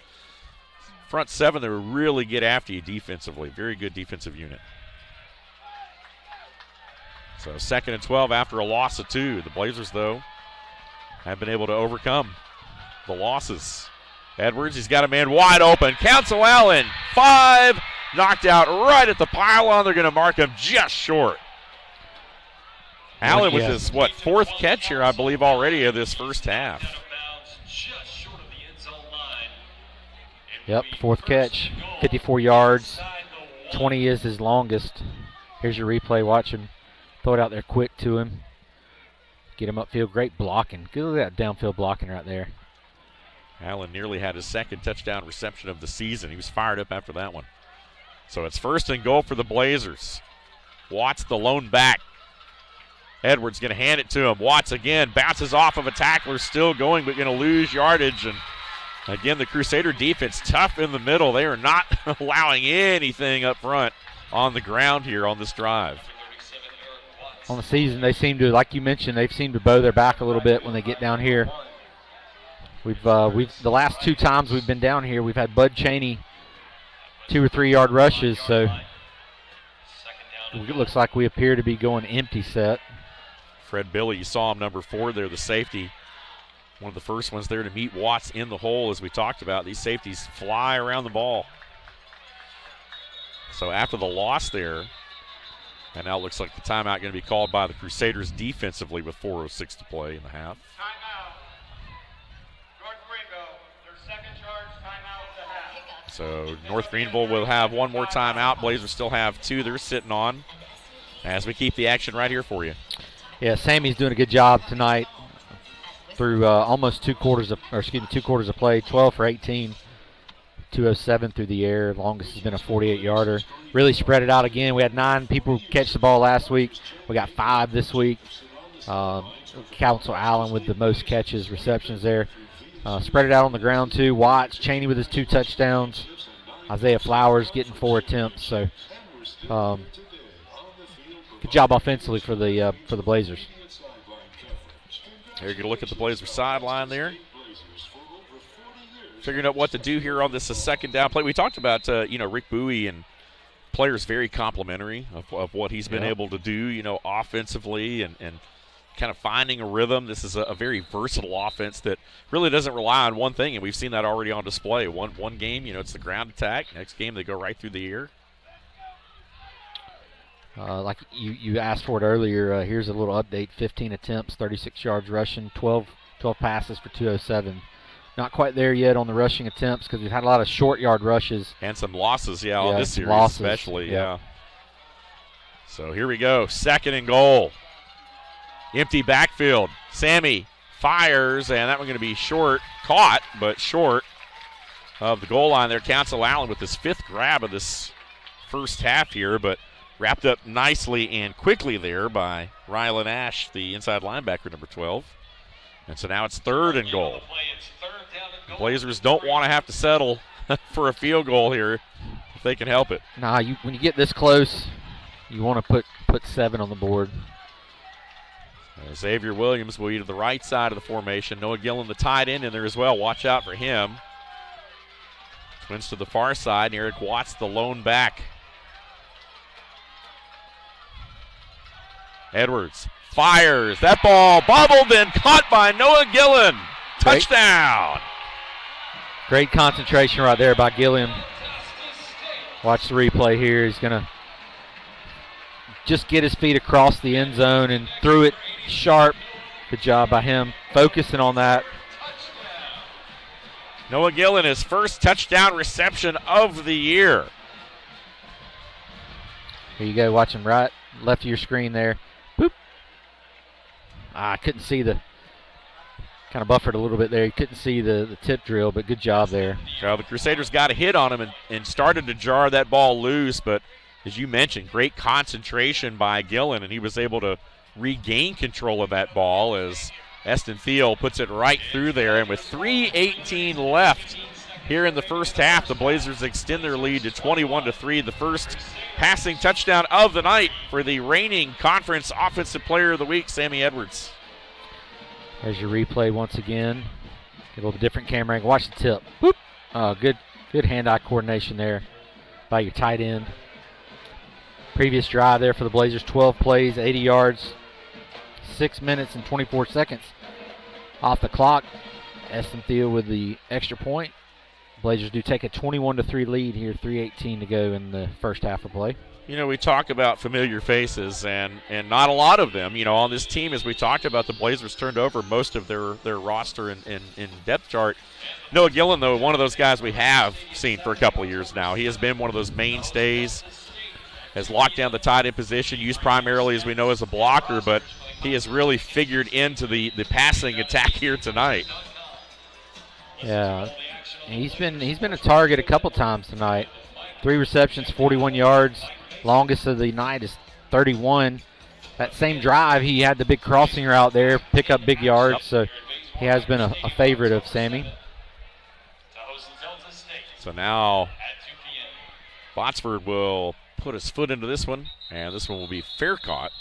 front 7 that will really get after you defensively. Very good defensive unit. So 2nd and 12 after a loss of 2. The Blazers, though, have been able to overcome the losses. Edwards, he's got a man wide open. Council Allen, 5, knocked out right at the pylon. They're going to mark him just short. Allen with his, 4th catch here, I believe, already of this first half. Yep, 4th catch, 54 yards. 20 is his longest. Here's your replay. Watch him throw it out there quick to him. Get him upfield. Great blocking. Good look at that downfield blocking right there. Allen nearly had his 2nd touchdown reception of the season. He was fired up after that one. So it's 1st and goal for the Blazers. Watts the lone back. Edwards going to hand it to him. Watts again bounces off of a tackler, still going, but going to lose yardage. And again, the Crusader defense tough in the middle. They are not allowing anything up front on the ground here on this drive. On the season, they seem to, like you mentioned, they've seemed to bow their back a little bit when they get down here. We've the last 2 times we've been down here, we've had Bud Cheney 2 or 3 yard rushes, so it looks like we appear to be going empty set. Fred Billy, you saw him, number 4 there, the safety. One of the first ones there to meet Watts in the hole, as we talked about. These safeties fly around the ball. So after the loss there, and now it looks like the timeout going to be called by the Crusaders defensively with 4:06 to play in the half. Timeout. North Greenville, their 2nd charge timeout of the half. So North Greenville will have one more timeout. Blazers still have 2 they're sitting on as we keep the action right here for you. Yeah, Sammy's doing a good job tonight through almost 2 quarters of play, 12 for 18. 207 through the air. Longest has been a 48-yarder. Really spread it out again. We had 9 people catch the ball last week. We got 5 this week. Council Allen with the most catches, receptions there. Spread it out on the ground too. Watts, Cheney with his 2 touchdowns. Isaiah Flowers getting 4 attempts. So good job offensively for the Blazers. Here, you get a look at the Blazers sideline there. Figuring out what to do here on this 2nd down play. We talked about, Rick Bowie and players very complimentary of what he's been able to do, offensively and kind of finding a rhythm. This is a very versatile offense that really doesn't rely on one thing, and we've seen that already on display. One game, it's the ground attack. Next game, they go right through the air. Like you asked for it earlier, here's a little update. 15 attempts, 36 yards rushing, 12 passes for 207. Not quite there yet on the rushing attempts because we've had a lot of short yard rushes. And some losses, on this series especially, So here we go, 2nd and goal. Empty backfield. Sammy fires, and that one going to be short. Caught, but short of the goal line there. Council Allen with his 5th grab of this first half here, but Wrapped up nicely and quickly there by Rylan Ash, the inside linebacker, number 12. And so now it's 3rd and goal. The Blazers don't want to have to settle for a field goal here if they can help it. Nah, when you get this close, you want to put 7 on the board. Xavier Williams will be to the right side of the formation. Noah Gillen, the tight end, in there as well. Watch out for him. Twins to the far side, and Eric Watts, the lone back. Edwards fires. That ball bobbled and caught by Noah Gillen. Touchdown. Great concentration right there by Gilliam. Watch the replay here. He's going to just get his feet across the end zone and threw it sharp. Good job by him focusing on that. Noah Gillen, his first touchdown reception of the year. Here you go. Watch him right left of your screen there. Boop. I couldn't see kind of buffered a little bit there. You couldn't see the tip drill, but good job there. Well, the Crusaders got a hit on him and started to jar that ball loose, but as you mentioned, great concentration by Gillen, and he was able to regain control of that ball as Eston Thiel puts it right through there. And with 3:18 left here in the first half, the Blazers extend their lead to 21-3. The first passing touchdown of the night for the reigning conference offensive player of the week, Sammy Edwards. There's your replay once again. Get a little different camera angle. Watch the tip. Boop. Oh, good hand-eye coordination there by your tight end. Previous drive there for the Blazers, 12 plays, 80 yards, 6 minutes and 24 seconds off the clock. Eston Thiel with the extra point. Blazers do take a 21-3 lead here, 3:18 to go in the first half of play. You know, we talk about familiar faces, and not a lot of them. You know, on this team, as we talked about, the Blazers turned over most of their roster in depth chart. Noah Gillen, though, one of those guys we have seen for a couple of years now. He has been one of those mainstays, has locked down the tight end position, used primarily, as we know, as a blocker, but he has really figured into the passing attack here tonight. Yeah, he's been a target a couple times tonight. 3 receptions, 41 yards. Longest of the night is 31. That same drive, he had the big crossing route there, pick up big yards, so he has been a favorite of Sammy. So now Botsford will put his foot into this one, and this one will be fair caught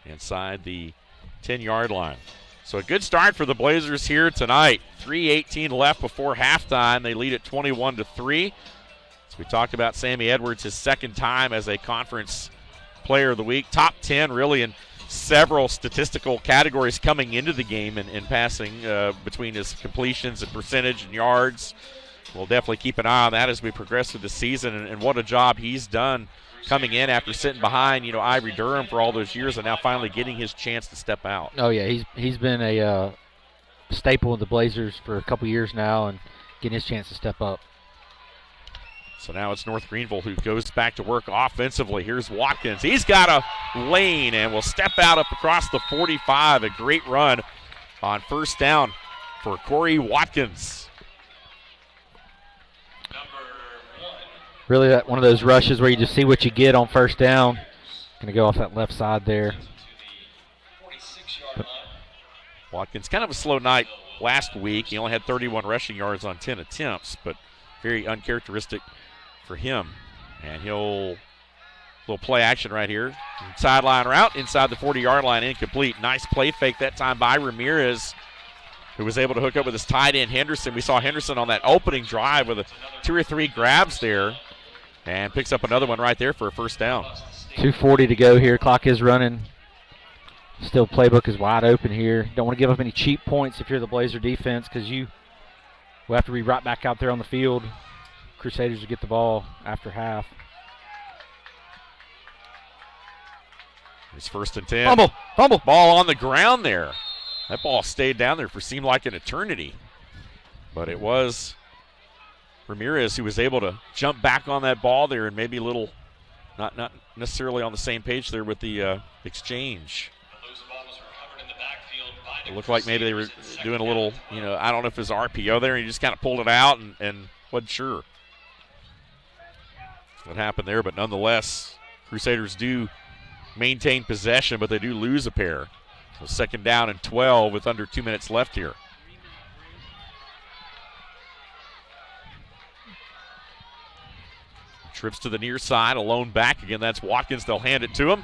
inside the 10-yard line. So a good start for the Blazers here tonight. 3:18 left before halftime. They lead at 21-3. We talked about Sammy Edwards, his second time as a conference player of the week. Top 10 really in several statistical categories coming into the game in passing between his completions and percentage and yards. We'll definitely keep an eye on that as we progress through the season, and what a job he's done coming in after sitting behind, Ivory Durham for all those years and now finally getting his chance to step out. Oh, yeah, he's been a staple of the Blazers for a couple years now and getting his chance to step up. So now it's North Greenville who goes back to work offensively. Here's Watkins. He's got a lane and will step out up across the 45. A great run on first down for Corey Watkins. Really one of those rushes where you just see what you get on first down. Going to go off that left side there. Watkins, kind of a slow night last week. He only had 31 rushing yards on 10 attempts, but very uncharacteristic for him. And he'll little play action right here. Sideline route inside the 40-yard line, incomplete. Nice play fake that time by Ramirez, who was able to hook up with his tight end Henderson. We saw Henderson on that opening drive with 2 or 3 grabs there and picks up another one right there for a first down. 2:40 to go here. Clock is running. Still playbook is wide open here. Don't want to give up any cheap points if you're the Blazer defense, because you will have to be right back out there on the field. Crusaders will get the ball after half. It's 1st and 10. Fumble. Ball on the ground there. That ball stayed down there for seemed like an eternity. But it was Ramirez who was able to jump back on that ball there and maybe a little, not necessarily on the same page there with the exchange. It looked like maybe they were doing a little, I don't know if it was RPO there, and he just kind of pulled it out and wasn't sure what happened there. But nonetheless, Crusaders do maintain possession, but they do lose a pair. So 2nd down and 12 with under 2 minutes left here. Trips to the near side, alone back. Again, that's Watkins. They'll hand it to him.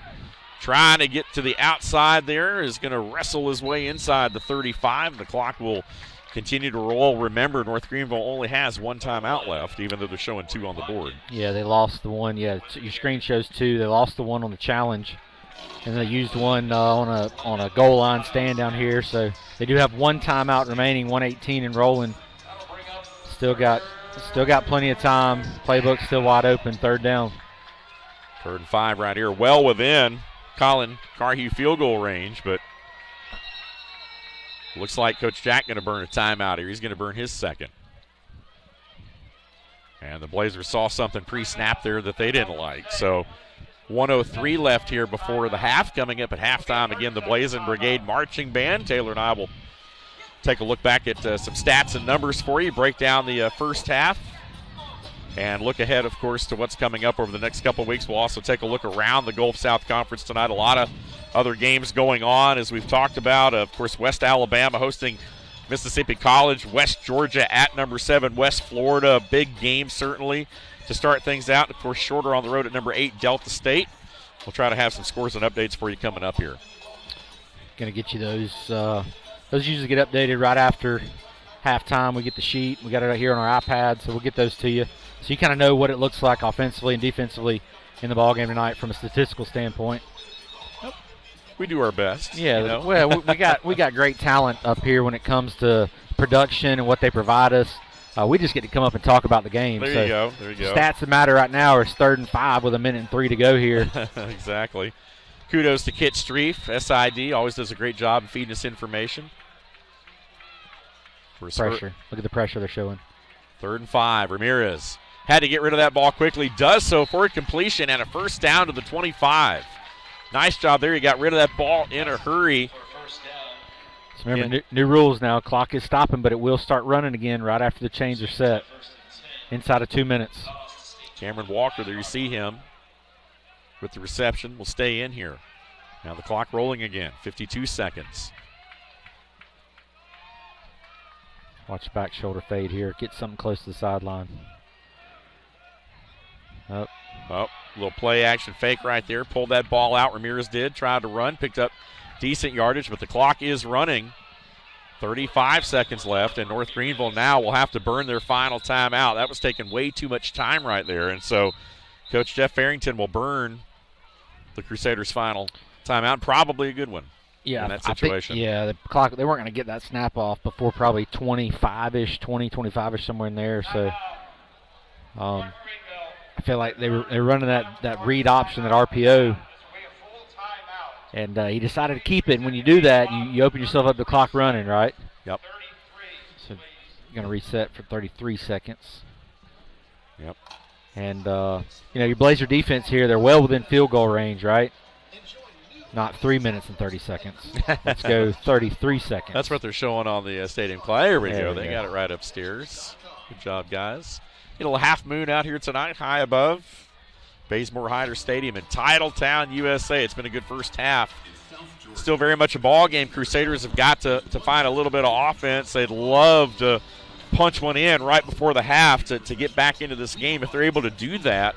Trying to get to the outside there, is going to wrestle his way inside the 35. The clock will continue to roll. Remember, North Greenville only has 1 timeout left, even though they're showing 2 on the board. Yeah, they lost the one. Yeah, your screen shows 2. They lost the one on the challenge, and they used one on a goal line stand down here. So they do have 1 timeout remaining, 1:18 and rolling. Still got plenty of time. Playbook still wide open. 3rd down. 3rd and 5 right here. Well within Colin Carhue field goal range, but looks like Coach Jack going to burn a timeout here. He's going to burn his 2nd. And the Blazers saw something pre-snap there that they didn't like. So 1:03 left here before the half. Coming up at halftime, again, the Blazing Brigade Marching Band. Taylor and I will take a look back at some stats and numbers for you, break down the first half, and look ahead, of course, to what's coming up over the next couple of weeks. We'll also take a look around the Gulf South Conference tonight. A lot of other games going on, as we've talked about. Of course, West Alabama hosting Mississippi College, West Georgia at number 7, West Florida. A big game, certainly, to start things out. Of course, Shorter on the road at number 8, Delta State. We'll try to have some scores and updates for you coming up here. Going to get you those. Those usually get updated right after halftime. We get the sheet. We got it right here on our iPad, so we'll get those to you. So you kind of know what it looks like offensively and defensively in the ballgame tonight from a statistical standpoint. We do our best. Yeah, you know? Well, we got great talent up here when it comes to production and what they provide us. We just get to come up and talk about the game. There you go. There you go. Stats that matter right now are 3rd and 5 with 1:03 to go here. Exactly. Kudos to Kit Streif, SID. Always does a great job of feeding us information. Pressure. Look at the pressure they're showing. 3rd and 5. Ramirez had to get rid of that ball quickly. Does so for a completion and a 1st down to the 25. Nice job there. He got rid of that ball in a hurry. So remember, new rules now. Clock is stopping, but it will start running again right after the chains are set. Inside of 2 minutes. Cameron Walker, there you see him with the reception. Will stay in here. Now the clock rolling again. 52 seconds. Watch back shoulder fade here. Get something close to the sideline. Little play action fake right there. Pulled that ball out. Ramirez did. Tried to run. Picked up decent yardage, but the clock is running. 35 seconds left, and North Greenville now will have to burn their final timeout. That was taking way too much time right there, and so Coach Jeff Farrington will burn the Crusaders' final timeout. Probably a good one. Yeah, in that situation. The clock, they weren't going to get that snap off before probably 25-ish, somewhere in there. So I feel like they were running that read option, that RPO, and he decided to keep it. And when you do that, you open yourself up to clock running, right? Yep. So you're going to reset for 33 seconds. Yep. And, your Blazer defense here, they're well within field goal range, right? Not 3 minutes and 30 seconds. Let's go 33 seconds. That's what they're showing on the stadium clock. There we go. They go. got it right upstairs. Good job, guys. A little half moon out here tonight, high above Bazemore Hyder Stadium in Titletown, USA. It's been a good first half. Still very much a ball game. Crusaders have got to find a little bit of offense. They'd love to punch one in right before the half to get back into this game. If they're able to do that,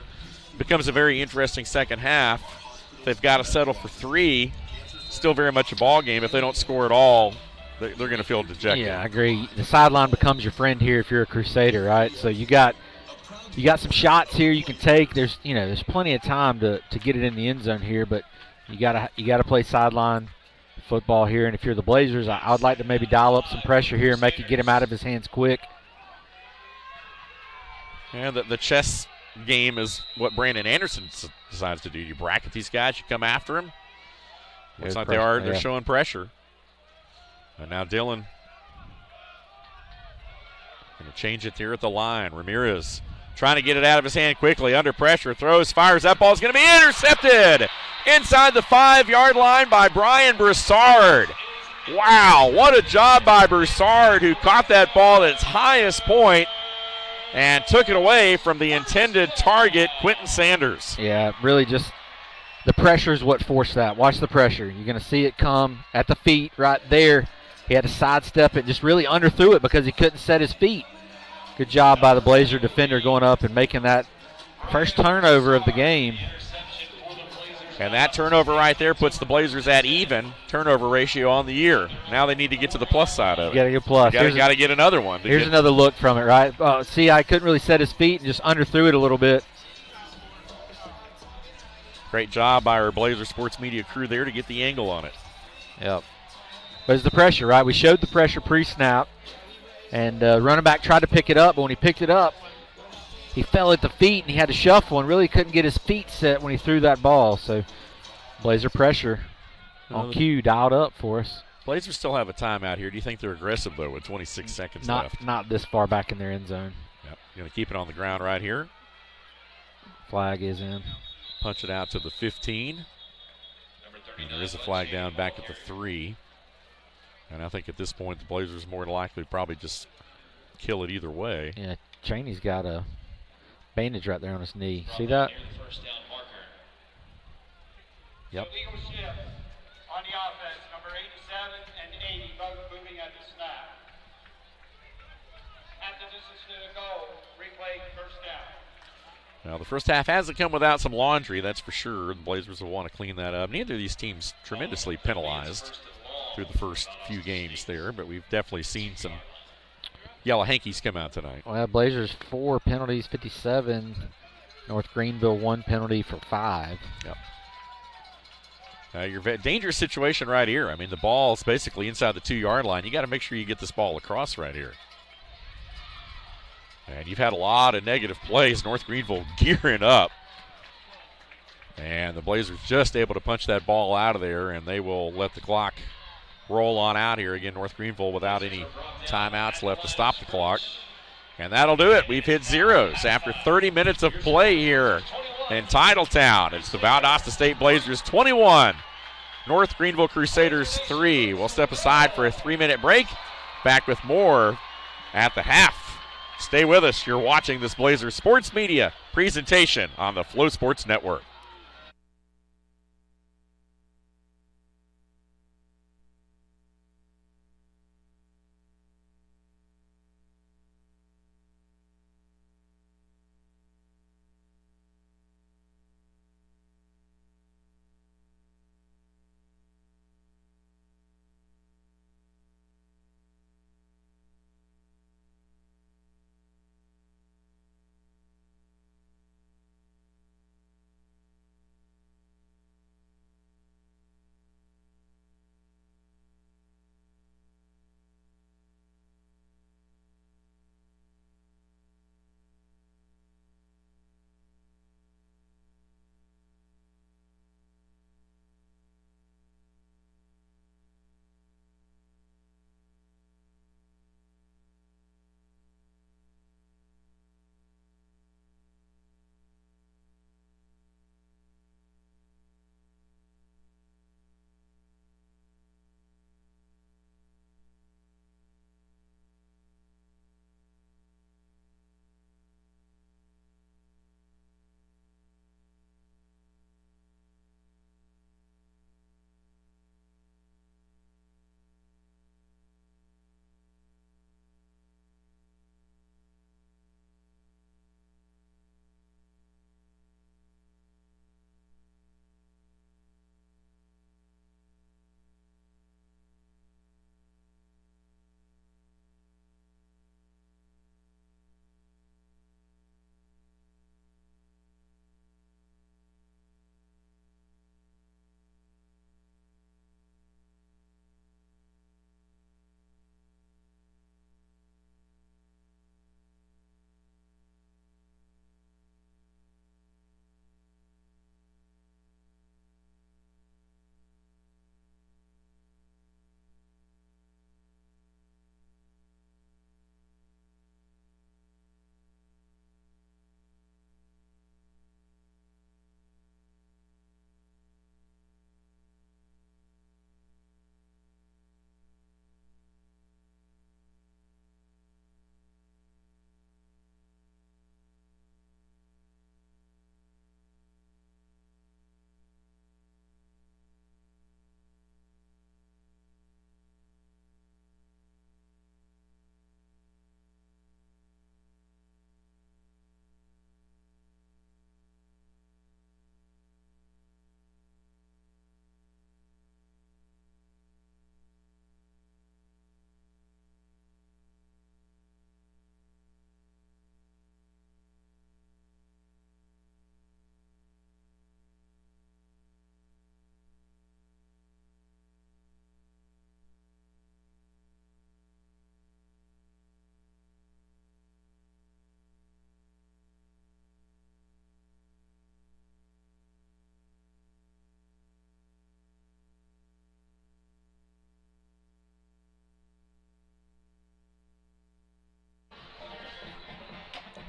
it becomes a very interesting second half. They've got to settle for 3. Still very much a ball game. If they don't score at all, they're going to feel dejected. Yeah, I agree. The sideline becomes your friend here if you're a Crusader, right? So you got some shots here you can take. There's plenty of time to get it in the end zone here, but you gotta play sideline football here. And if you're the Blazers, I would like to maybe dial up some pressure here and get him out of his hands quick. And the chess game is what Brandon Anderson decides to do. You bracket these guys, you come after them. Looks like they're showing pressure. And now Dillon going to change it here at the line. Ramirez trying to get it out of his hand quickly, under pressure, throws, fires. That ball's going to be intercepted inside the 5-yard line by Brian Broussard. Wow, what a job by Broussard, who caught that ball at its highest point and took it away from the intended target, Quentin Sanders. Yeah, really just The pressure is what forced that. Watch the pressure. You're going to see it come at the feet right there. He had to sidestep it, just really underthrew it because he couldn't set his feet. Good job by the Blazer defender going up and making that first turnover of the game. And that turnover right there puts the Blazers at even turnover ratio on the year. Now they need to get to the plus side of it. You got to get plus. You got to get another one. Here's another look from it, right? See, I couldn't really set his feet and just underthrew it a little bit. Great job by our Blazer Sports Media crew there to get the angle on it. Yep. But it's the pressure, right? We showed the pressure pre-snap, and running back tried to pick it up, but when he picked it up, he fell at the feet and he had to shuffle and really couldn't get his feet set when he threw that ball. So Blazer pressure on cue dialed up for us. Blazers still have a timeout here. Do you think they're aggressive, though, with 26 seconds left? Not this far back in their end zone. Yep. Going to keep it on the ground right here. Flag is in. Punch it out to the 15. And there is a flag down back at the 3. And I think at this point the Blazers more than likely probably just kill it either way. Yeah, Cheney's got a bandage right there on his knee. See that? Yep. Illegal shift on the offense, number 87 and 80, both moving at the snap. At the distance to the goal, replay first down. Now, the first half hasn't come without some laundry, that's for sure. The Blazers will want to clean that up. Neither of these teams tremendously penalized through the first few games there, but we've definitely seen some yellow hankies come out tonight. Well, Blazers 4 penalties, 57. North Greenville 1 penalty for 5. Yep. Your dangerous situation right here. I mean, the ball's basically inside the 2-yard line. You got to make sure you get this ball across right here. And you've had a lot of negative plays. North Greenville gearing up. And the Blazers just able to punch that ball out of there, and they will let the clock roll on out here. Again, North Greenville without any timeouts left to stop the clock. And that'll do it. We've hit zeros after 30 minutes of play here in Titletown. It's the Valdosta State Blazers 21, North Greenville Crusaders 3. We'll step aside for a 3-minute break. Back with more at the half. Stay with us. You're watching this Blazers Sports Media presentation on the Flow Sports Network.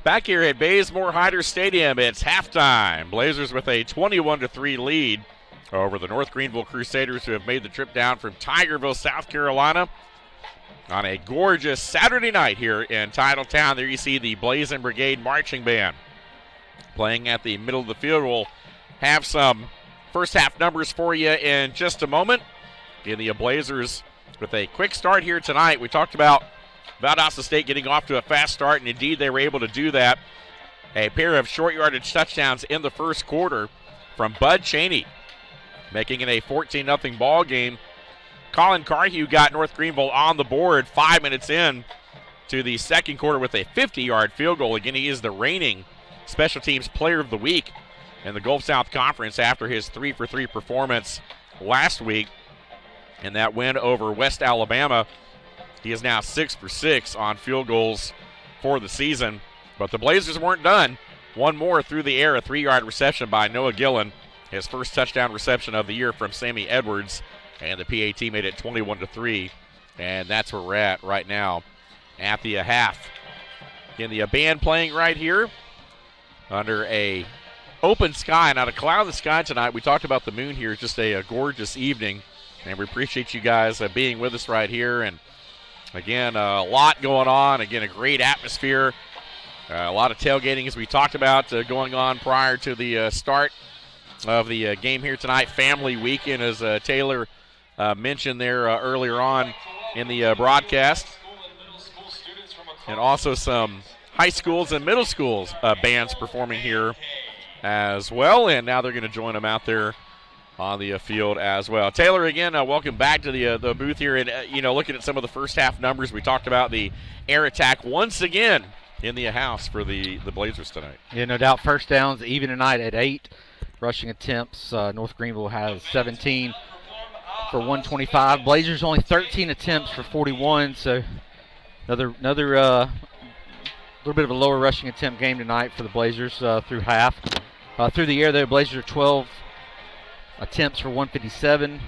Back here at Bazemore Hyder Stadium, it's halftime. Blazers with a 21-3 lead over the North Greenville Crusaders, who have made the trip down from Tigerville, South Carolina, on a gorgeous Saturday night here in Titletown. There you see the Blazing Brigade Marching Band playing at the middle of the field. We'll have some first half numbers for you in just a moment. Again, the Blazers with a quick start here tonight. We talked about Valdosta State getting off to a fast start, and indeed they were able to do that. A pair of short yardage touchdowns in the first quarter from Bud Cheney, making it a 14-0 ball game. Colin Carhew got North Greenville on the board 5 minutes in to the second quarter with a 50-yard field goal. Again, he is the reigning Special Teams Player of the Week in the Gulf South Conference after his 3-for-3 performance last week in that win over West Alabama. He is now 6-for-6 on field goals for the season. But the Blazers weren't done. One more through the air, a 3-yard reception by Noah Gillen. His first touchdown reception of the year from Sammy Edwards. And the PAT made it 21-3. And that's where we're at right now at the half. Again, the band playing right here under a open sky, not a cloud in the sky tonight. We talked about the moon here. It's just a gorgeous evening. And we appreciate you guys being with us right here. And again, a lot going on. Again, a great atmosphere. A lot of tailgating, as we talked about, going on prior to the start of the game here tonight. Family weekend, as Taylor mentioned there earlier on in the broadcast. And also some high schools and middle schools bands performing here as well. And now they're going to join them out there on the field as well. Taylor, again, welcome back to the booth here. And, looking at some of the first half numbers, we talked about the air attack once again in the house for the Blazers tonight. Yeah, no doubt. First downs even tonight at 8. Rushing attempts, North Greenville has 17 for 125. Blazers only 13 attempts for 41, so another little bit of a lower rushing attempt game tonight for the Blazers through half. Through the air, the Blazers are 12 attempts for 157.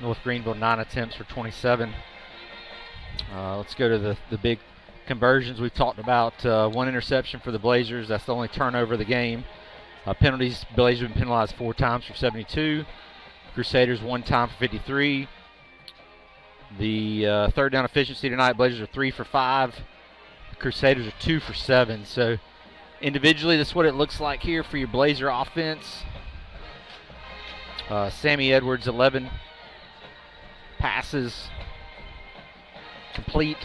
North Greenville 9 attempts for 27. Let's go to the big conversions. We've talked about 1 interception for the Blazers. That's the only turnover of the game. Penalties, Blazers have been penalized 4 times for 72. Crusaders 1 time for 53. The third down efficiency tonight, Blazers are 3 for 5. Crusaders are 2 for 7. So individually, that's what it looks like here for your Blazer offense. Sammy Edwards, 11 passes complete,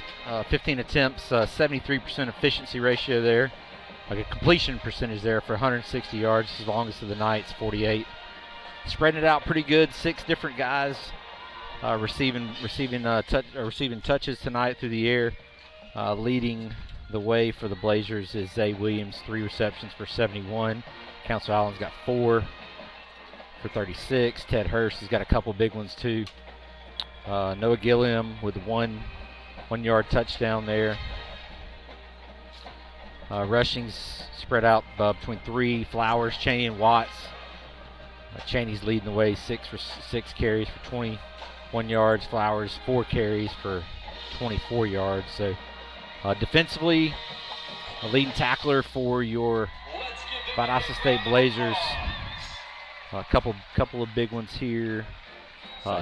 15 attempts, 73% efficiency ratio there. Like a completion percentage there for 160 yards. His longest of the night is 48. Spreading it out pretty good. 6 different guys receiving touches tonight through the air. Leading the way for the Blazers is Zay Williams, 3 receptions for 71. Council Island's got 4 for 36. Ted Hurst has got a couple big ones too. Noah Gilliam with 1 1-yard touchdown there. Rushing's spread out between 3. Flowers, Cheney, and Watts. Cheney's leading the way, 6 carries for 21 yards. Flowers, 4 carries for 24 yards. So defensively, a leading tackler for your Valdosta State Blazers. A couple of big ones here.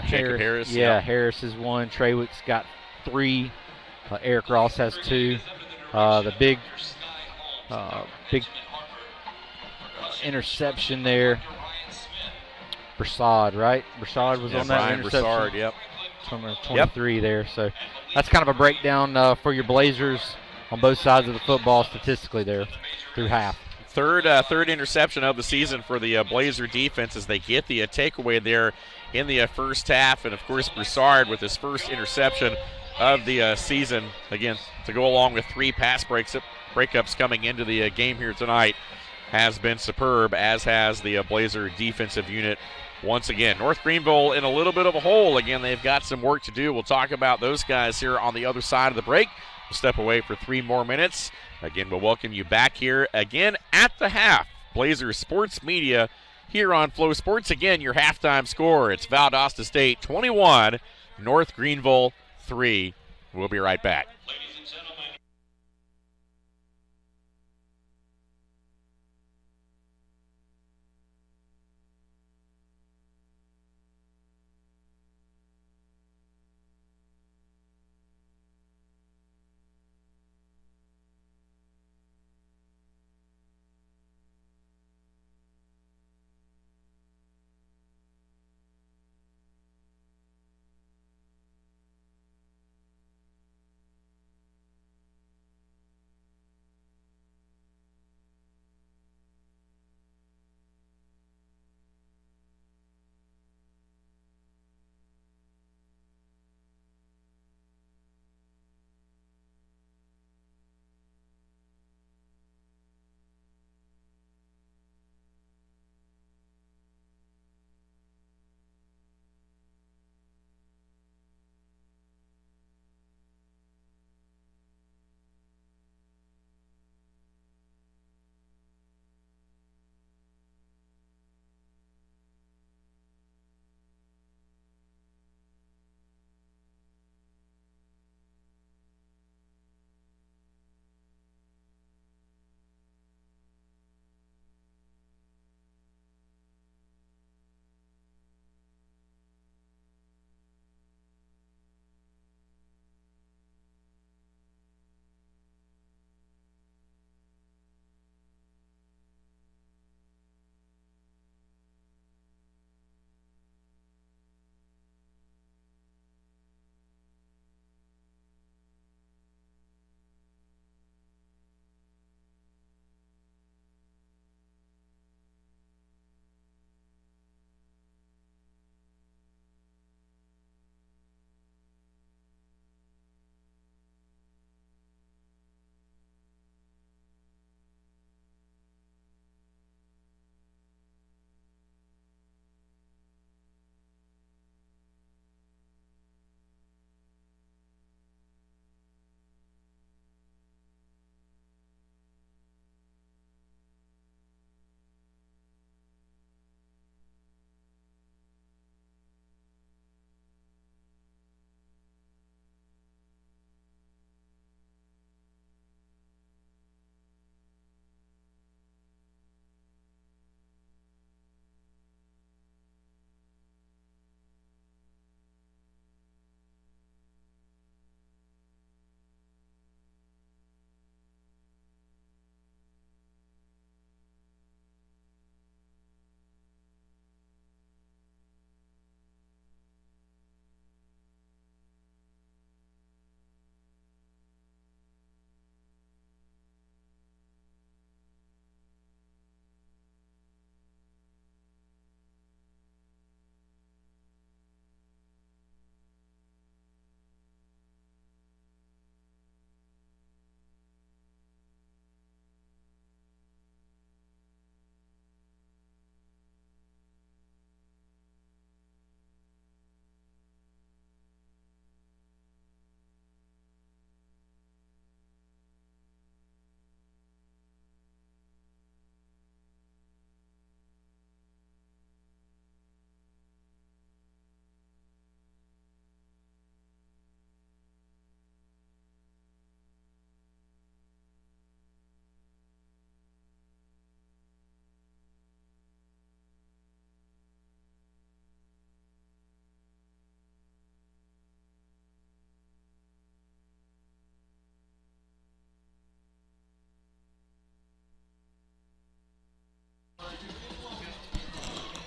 Jacob Harris. Yeah, Harris is 1. Treywick's got 3. Eric Ross has 2. The big interception there. Broussard, right? Broussard was on that Brian interception. Broussard, yep. Number 23 there. So that's kind of a breakdown for your Blazers on both sides of the football statistically there through half. Third interception of the season for the Blazer defense as they get the takeaway there in the first half. And, of course, Broussard with his first interception of the season, again, to go along with 3 pass breakups coming into the game here tonight, has been superb, as has the Blazer defensive unit once again. North Greenville in a little bit of a hole. Again, they've got some work to do. We'll talk about those guys here on the other side of the break. We'll step away for 3 more minutes. Again, we'll welcome you back here again at the half. Blazer Sports Media here on Flow Sports. Again, your halftime score. It's Valdosta State 21, North Greenville 3. 3. We'll be right back.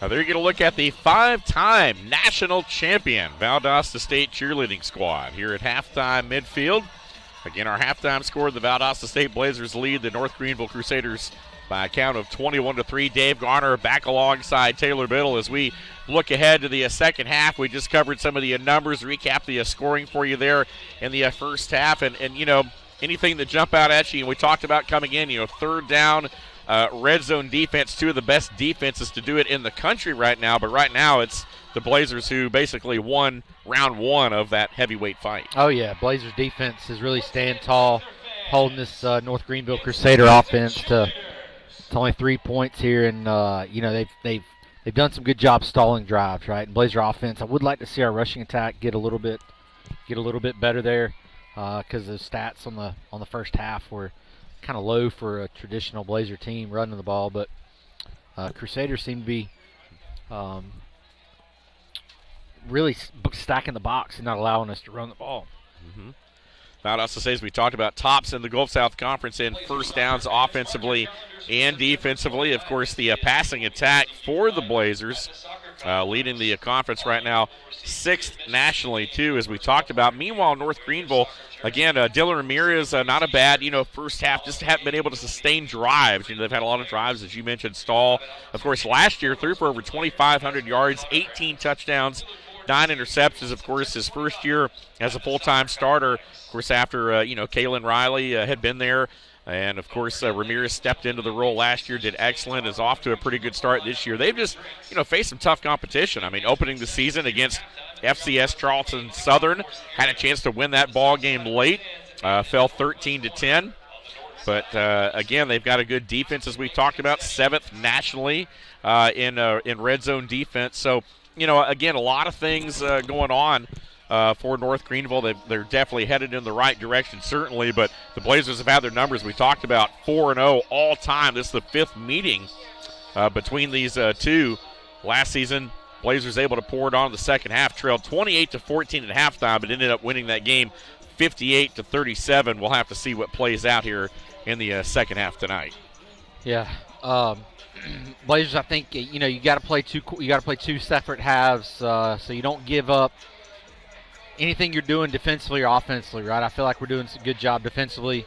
There you get a look at the 5-time national champion Valdosta State cheerleading squad here at halftime midfield. Again, our halftime score, the Valdosta State Blazers lead the North Greenville Crusaders by a count of 21-3. Dave Garner back alongside Taylor Biddle as we look ahead to the second half. We just covered some of the numbers, recap the scoring for you there in the first half. And, you know, anything that jump out at you, and we talked about coming in, you know, third down, red zone defense, two of the best defenses to do it in the country right now. But right now it's the Blazers who basically won round one of that heavyweight fight. Oh, yeah. Blazers defense is really staying tall, holding this North Greenville Crusader offense to only 3 points here. And, you know, they've done some good job stalling drives, right? And Blazer offense, I would like to see our rushing attack get a little bit better there because the stats on the first half were kind of low for a traditional Blazer team running the ball, but Crusaders seem to be really stacking the box and not allowing us to run the ball. Mm-hmm. Valdosta State, as we talked about, tops in the Gulf South Conference in first downs offensively and defensively. Of course, the passing attack for the Blazers leading the conference right now, 6th nationally, too, as we talked about. Meanwhile, North Greenville, again, Dylan Ramirez, not a bad, you know, first half, just haven't been able to sustain drives. You know, they've had a lot of drives, as you mentioned, stall. Of course, last year, threw for over 2,500 yards, 18 touchdowns, 9 interceptions. Of course, his first year as a full-time starter. Of course, after, you know, Kalen Riley had been there. And, of course, Ramirez stepped into the role last year, did excellent, is off to a pretty good start this year. They've just, you know, faced some tough competition. I mean, opening the season against FCS Charleston Southern, had a chance to win that ball game late, fell 13-10. But, again, they've got a good defense, as we talked about, 7th nationally in red zone defense. So, you know, again, a lot of things going on for North Greenville. They're definitely headed in the right direction, certainly, but the Blazers have had their numbers. We talked about 4-0 all time. This is the 5th meeting between these two. Last season, Blazers able to pour it on in the second half, trailed 28-14 at halftime, but ended up winning that game 58-37. We'll have to see what plays out here in the second half tonight. Yeah. Blazers, I think, you know, you got to play two separate halves, so you don't give up anything you're doing defensively or offensively, right? I feel like we're doing a good job defensively,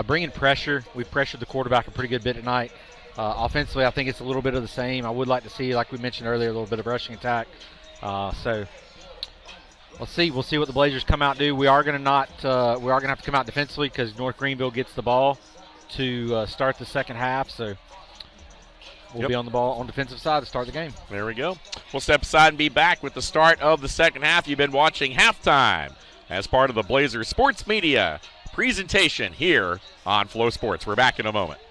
bringing pressure. We've pressured the quarterback a pretty good bit tonight. Offensively, I think it's a little bit of the same. I would like to see, like we mentioned earlier, a little bit of rushing attack. So we'll see. We'll see what the Blazers come out and do. We are going to have to come out defensively because North Greenville gets the ball to start the second half. So we'll be on the ball on defensive side to start the game. There we go. We'll step aside and be back with the start of the second half. You've been watching Halftime as part of the Blazers Sports Media presentation here on Flow Sports. We're back in a moment.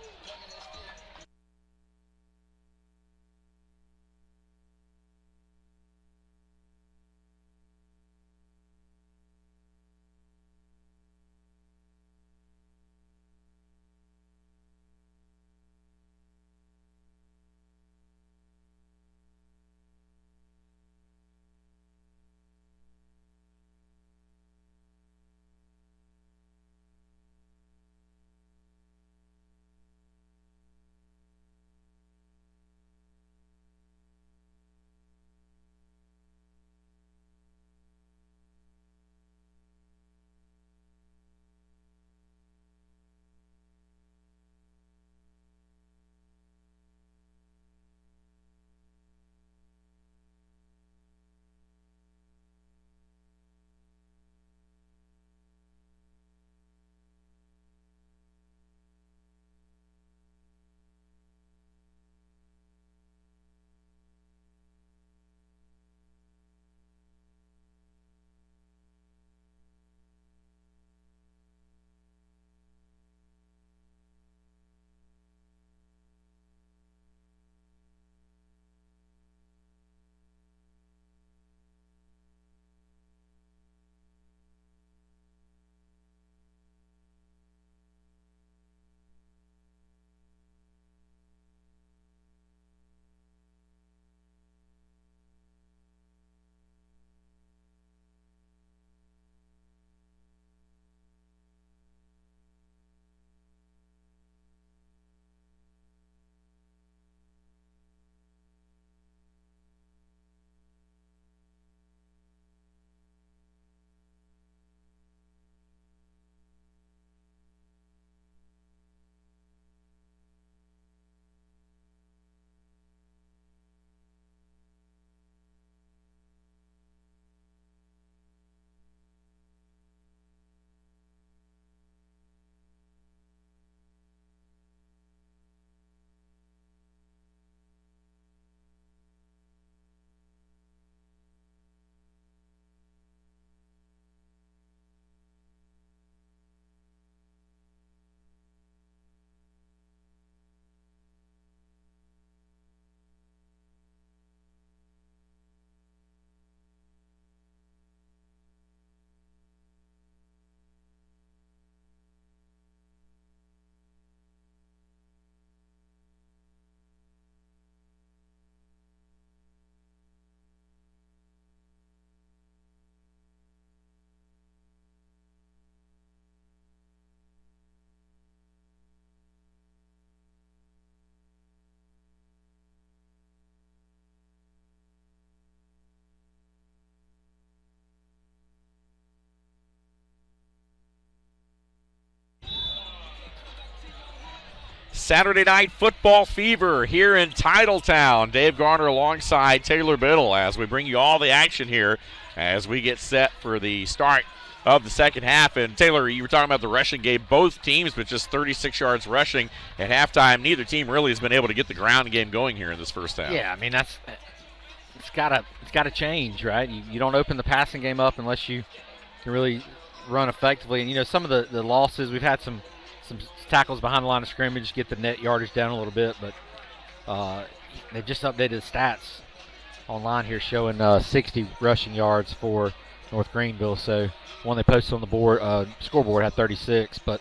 Saturday night football fever here in Titletown. Dave Garner alongside Taylor Biddle as we bring you all the action here as we get set for the start of the second half. And Taylor, you were talking about the rushing game. Both teams with just 36 yards rushing at halftime. Neither team really has been able to get the ground game going here in this first half. Yeah, I mean it's got to change, right? You don't open the passing game up unless you can really run effectively. And you know, some of the losses, we've had some tackles behind the line of scrimmage, get the net yardage down a little bit, but they've just updated the stats online here showing 60 rushing yards for North Greenville. So one they posted on the board scoreboard had 36, but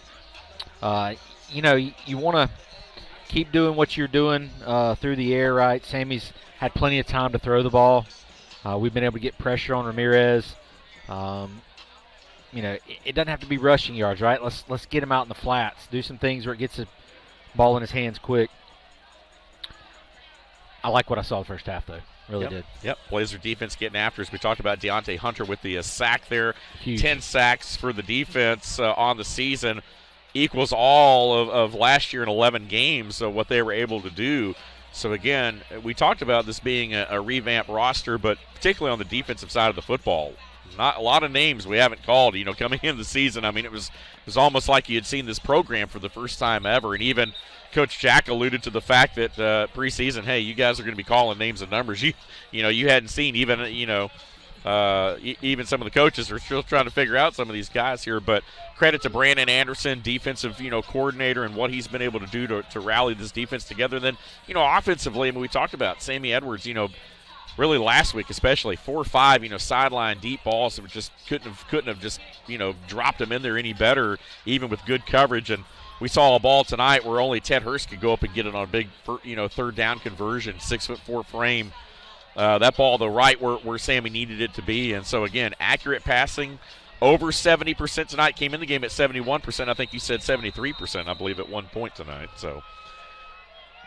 you know, you want to keep doing what you're doing through the air, right? Sammy's had plenty of time to throw the ball. We've been able to get pressure on Ramirez. You know, it doesn't have to be rushing yards, right? Let's get him out in the flats. Do some things where it gets the ball in his hands quick. I like what I saw the first half, though. Really did. Yep. Blazer defense getting after us. We talked about Deontay Hunter with the sack there. Huge. 10 sacks for the defense on the season. Equals all of last year in 11 games, so what they were able to do. So, again, we talked about this being a revamped roster, but particularly on the defensive side of the football. Not a lot of names we haven't called, you know, coming into the season. I mean, it was almost like you had seen this program for the first time ever. And even Coach Jack alluded to the fact that preseason, hey, you guys are going to be calling names and numbers. You know, you hadn't seen even, you know, even some of the coaches are still trying to figure out some of these guys here. But credit to Brandon Anderson, defensive, you know, coordinator, and what he's been able to do to rally this defense together. And then, you know, offensively, I mean, we talked about Sammy Edwards, you know, really last week especially, 4 or 5, you know, sideline deep balls that just couldn't have just, you know, dropped them in there any better, even with good coverage. And we saw a ball tonight where only Ted Hurst could go up and get it on a big, you know, third down conversion, 6'4" frame. That ball, though, right where Sammy needed it to be. And so, again, accurate passing, over 70% tonight. Came in the game at 71%. I think you said 73%, I believe, at one point tonight. So,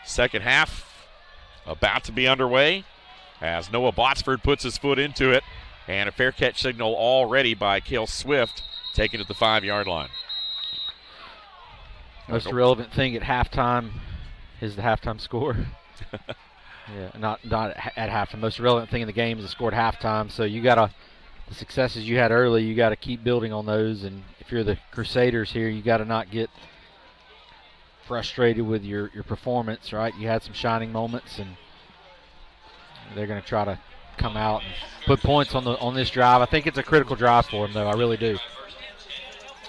second half about to be underway as Noah Botsford puts his foot into it. And a fair catch signal already by Cale Swift, taken at the 5-yard line. Most relevant thing at halftime is the halftime score. Yeah, not at halftime. Most relevant thing in the game is the score at halftime. So you the successes you had early, you got to keep building on those. And if you're the Crusaders here, you got to not get frustrated with your performance, right? You had some shining moments, and they're going to try to come out and put points on this drive. I think it's a critical drive for them, though. I really do.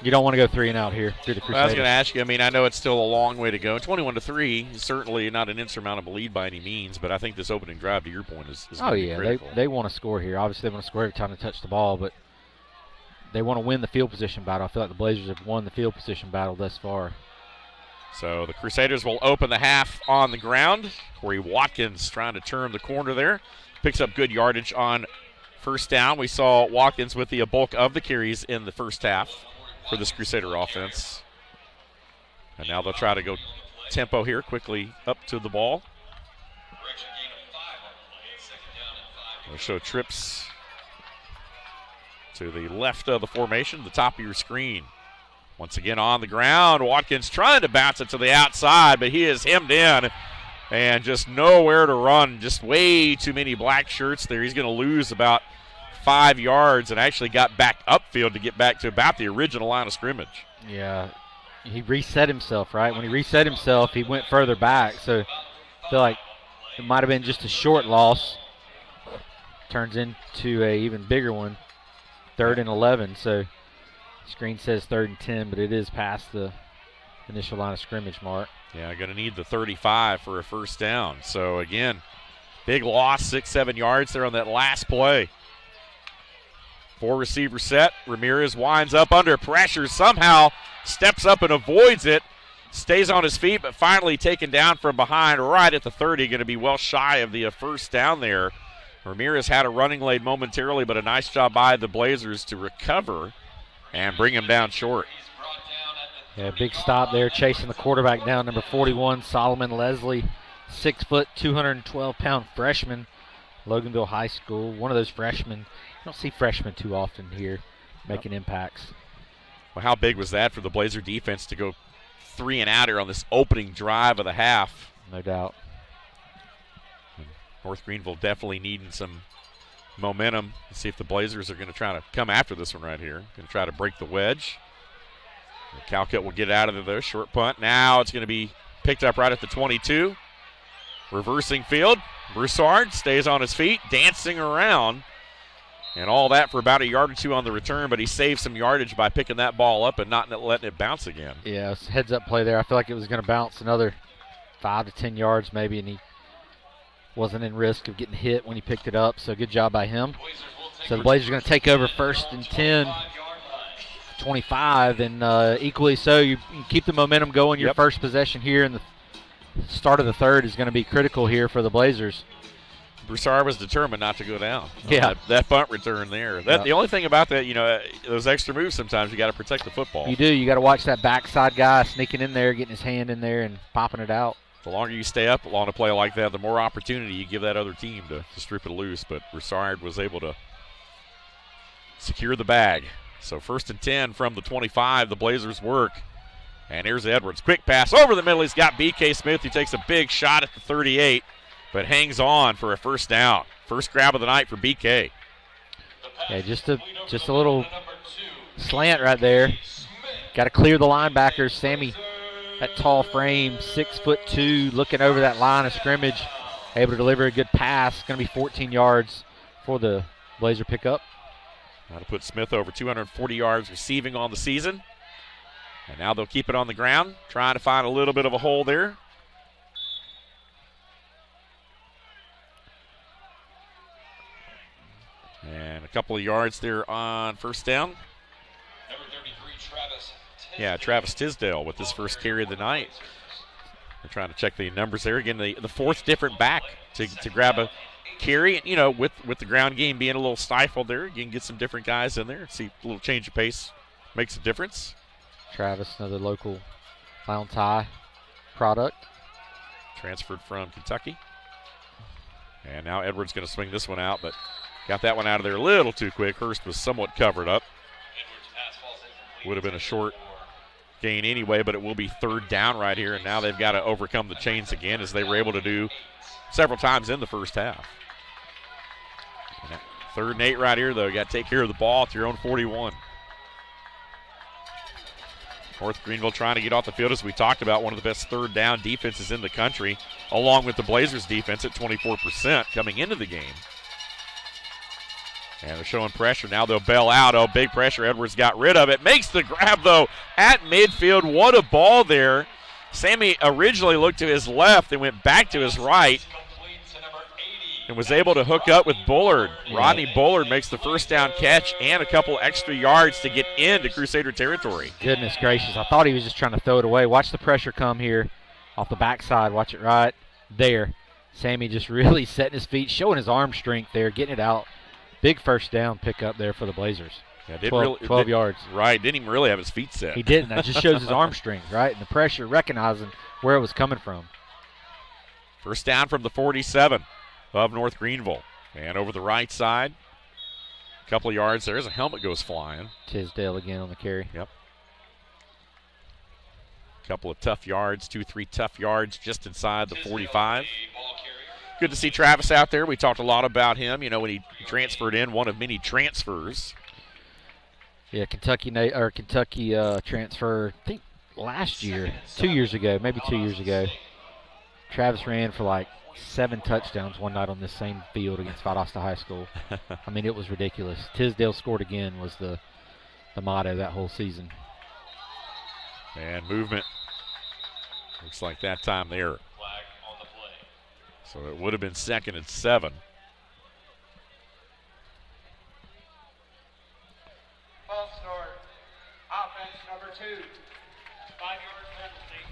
You don't want to go 3 and out here through the Crusaders. Well, I was going to ask you, I mean, I know it's still a long way to go. 21-3 is certainly not an insurmountable lead by any means, but I think this opening drive, to your point, is going to be critical. They want to score here. Obviously, they want to score every time they touch the ball, but they want to win the field position battle. I feel like the Blazers have won the field position battle thus far. So the Crusaders will open the half on the ground. Corey Watkins trying to turn the corner there. Picks up good yardage on first down. We saw Watkins with the bulk of the carries in the first half for this Crusader offense. And now they'll try to go tempo here, quickly up to the ball. They'll show trips to the left of the formation, the top of your screen. Once again on the ground, Watkins trying to bounce it to the outside, but he is hemmed in and just nowhere to run. Just way too many black shirts there. He's going to lose about 5 yards and actually got back upfield to get back to about the original line of scrimmage. Yeah, he reset himself, right? When he reset himself, he went further back. So I feel like it might have been just a short loss. Turns into a even bigger one, 3rd and 11. So screen says 3rd and 10, but it is past the initial line of scrimmage mark. Yeah, going to need the 35 for a first down. So, again, big loss, 6-7 yards there on that last play. 4-receiver set. Ramirez winds up under pressure, somehow steps up and avoids it, stays on his feet, but finally taken down from behind right at the 30. Going to be well shy of the first down there. Ramirez had a running late momentarily, but a nice job by the Blazers to recover and bring him down short. Yeah, big stop there, chasing the quarterback down, number 41, Solomon Leslie, 6 foot, 212-pound freshman, Loganville High School. One of those freshmen. You don't see freshmen too often here making impacts. Well, how big was that for the Blazer defense to go 3 and out here on this opening drive of the half. No doubt. North Greenville definitely needing some momentum. Let's see if the Blazers are going to try to come after this one right here. Going to try to break the wedge. Calcutt will get out of there, though. Short punt. Now it's going to be picked up right at the 22. Reversing field. Broussard stays on his feet, dancing around. And all that for about a yard or two on the return, but he saved some yardage by picking that ball up and not letting it bounce again. Yeah, it's a heads-up play there. I feel like it was going to bounce another 5 to 10 yards maybe, and he wasn't in risk of getting hit when he picked it up, so good job by him. So the Blazers are going to take over 1st and 10, 25, and equally so, you keep the momentum going. Your first possession here in the start of the third is going to be critical here for the Blazers. Broussard was determined not to go down. Yeah. That punt return there. The only thing about that, those extra moves sometimes you got to protect the football. You do. You got to watch that backside guy sneaking in there, getting his hand in there and popping it out. The longer you stay up on a play like that, the more opportunity you give that other team to strip it loose. But Broussard was able to secure the bag. So 1st and 10 from the 25, the Blazers work. And here's Edwards. Quick pass over the middle. He's got B.K. Smith. He takes a big shot at the 38. But hangs on for a first down. First grab of the night for BK. Yeah, just a little slant right there. Got to clear the linebackers. Sammy, that tall frame, 6'2", looking over that line of scrimmage, able to deliver a good pass. Going to be 14 yards for the Blazer pickup. Now to put Smith over 240 yards receiving on the season. And now they'll keep it on the ground, trying to find a little bit of a hole there. And a couple of yards there on first down. Number 33, Travis Tisdale. Yeah, Travis Tisdale with his first carry of the night. They're trying to check the numbers there. Again, the fourth different back to grab a carry. With the ground game being a little stifled there, you can get some different guys in there. See a little change of pace makes a difference. Travis, another local Clown Tie product. Transferred from Kentucky. And now Edwards going to swing this one out, but got that one out of there a little too quick. Hurst was somewhat covered up. Would have been a short gain anyway, but it will be third down right here, and now they've got to overcome the chains again as they were able to do several times in the first half. And 3rd and 8 right here, though. You got to take care of the ball at your own 41. North Greenville trying to get off the field, as we talked about, one of the best third down defenses in the country, along with the Blazers defense at 24% coming into the game. And they're showing pressure. Now they'll bail out. Oh, big pressure. Edwards got rid of it. Makes the grab, though, at midfield. What a ball there. Sammy originally looked to his left, then went back to his right, and was able to hook up with Bullard. Rodney Bullard makes the first down catch and a couple extra yards to get into Crusader territory. Goodness gracious. I thought he was just trying to throw it away. Watch the pressure come here off the backside. Watch it right there. Sammy just really setting his feet, showing his arm strength there, getting it out. Big first down pickup there for the Blazers. Yeah, 12 yards. Right, didn't even really have his feet set. He didn't. That just shows his arm strength, right? And the pressure, recognizing where it was coming from. First down from the 47 of North Greenville. And over the right side, a couple of yards. There's a helmet goes flying. Tisdale again on the carry. Yep. Couple of tough yards, 2-3 tough yards just inside the 45. Good to see Travis out there. We talked a lot about him, when he transferred in, one of many transfers. Yeah, Kentucky transfer, I think last year, 2 years ago, maybe 2 years ago. Travis ran for like 7 touchdowns one night on this same field against Valdosta High School. I mean, it was ridiculous. Tisdale scored again was the motto that whole season. And movement. Looks like that time there. So it would have been 2nd and 7. False start. Offense number 2. 5-yard penalty.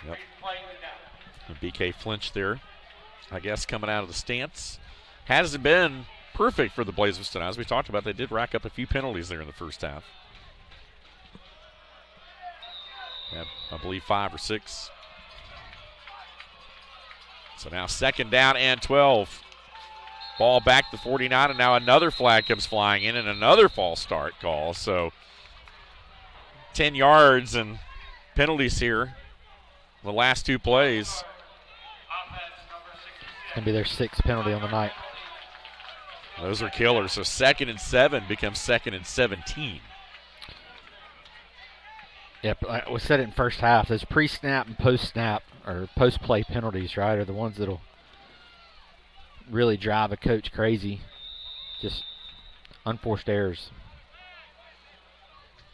Yep. Replay the down. BK flinched there, I guess, coming out of the stance. Hasn't been perfect for the Blazers tonight. As we talked about, they did rack up a few penalties there in the first half. Yeah, I believe 5 or 6. So now 2nd down and 12. Ball back to 49, and now another flag comes flying in and another false start call. So 10 yards, and penalties here. The last 2 plays. It's going to be their 6th penalty on the night. Those are killers. So 2nd and 7 becomes 2nd and 17. Yep, we said it in first half. Those pre-snap and post-snap or post-play penalties, right, are the ones that'll really drive a coach crazy. Just unforced errors.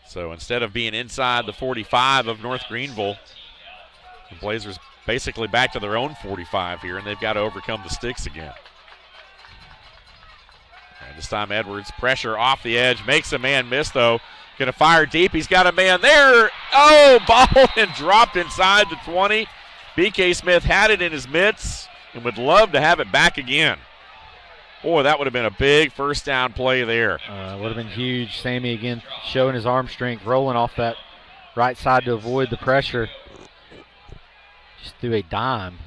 So instead of being inside the 45 of North Greenville, the Blazers basically back to their own 45 here, and they've got to overcome the sticks again. And this time Edwards, pressure off the edge, makes a man miss though. Going to fire deep. He's got a man there. Oh, ball and dropped inside the 20. BK Smith had it in his mitts and would love to have it back again. Boy, that would have been a big first down play there. Would have been huge. Sammy again showing his arm strength, rolling off that right side to avoid the pressure. Just threw a dime.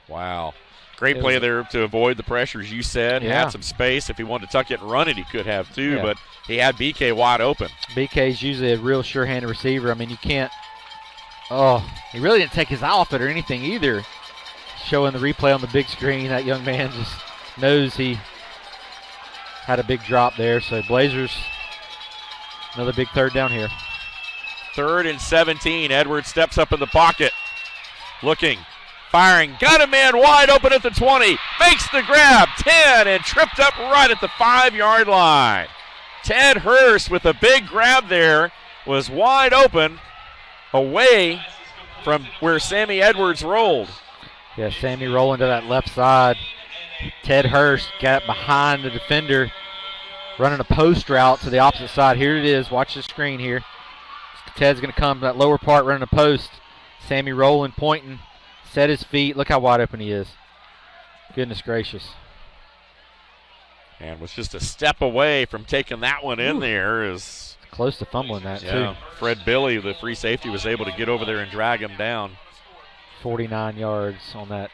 Wow. Great play there to avoid the pressure, as you said. Yeah. Had some space. If he wanted to tuck it and run it, he could have too, Yeah. but he had BK wide open. BK's usually a real sure-handed receiver. I mean, you can't – he really didn't take his eye off it or anything either. Showing the replay on the big screen, that young man just knows he had a big drop there. So Blazers, another big third down here. 3rd and 17. Edwards steps up in the pocket. Looking. Firing, got a man wide open at the 20, makes the grab, 10, and tripped up right at the 5-yard line. Ted Hurst with a big grab there was wide open away from where Sammy Edwards rolled. Yeah, Sammy rolling to that left side. Ted Hurst got behind the defender, running a post route to the opposite side. Here it is. Watch the screen here. Ted's going to come to that lower part running a post. Sammy rolling, pointing. Set his feet. Look how wide open he is. Goodness gracious. And was just a step away from taking that one in there. Is close to fumbling that, too. Fred Billy, the free safety, was able to get over there and drag him down. 49 yards on that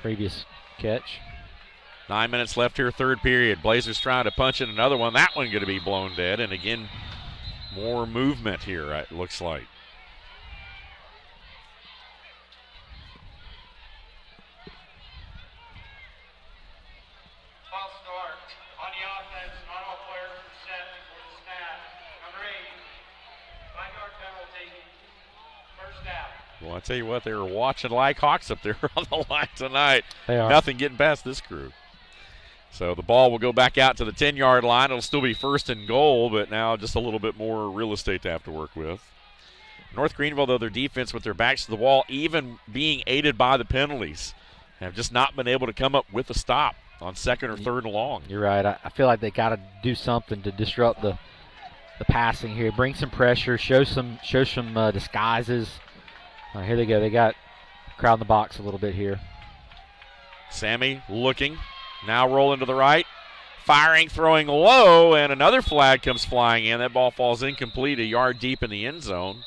previous catch. 9 minutes left here, 3rd period. Blazers trying to punch in another one. That one going to be blown dead. And again, more movement here, it looks like. Well, I tell you what, they were watching like hawks up there on the line tonight. They are. Nothing getting past this crew. So the ball will go back out to the 10-yard line. It'll still be 1st and goal, but now just a little bit more real estate to have to work with. North Greenville, though, their defense with their backs to the wall, even being aided by the penalties, have just not been able to come up with a stop on 2nd or 3rd and long. You're right. I feel like they got to do something to disrupt the passing here. Bring some pressure, show some disguises. Here they go. They got crowd in the box a little bit here. Sammy looking. Now rolling to the right. Firing, throwing low, and another flag comes flying in. That ball falls incomplete, a yard deep in the end zone.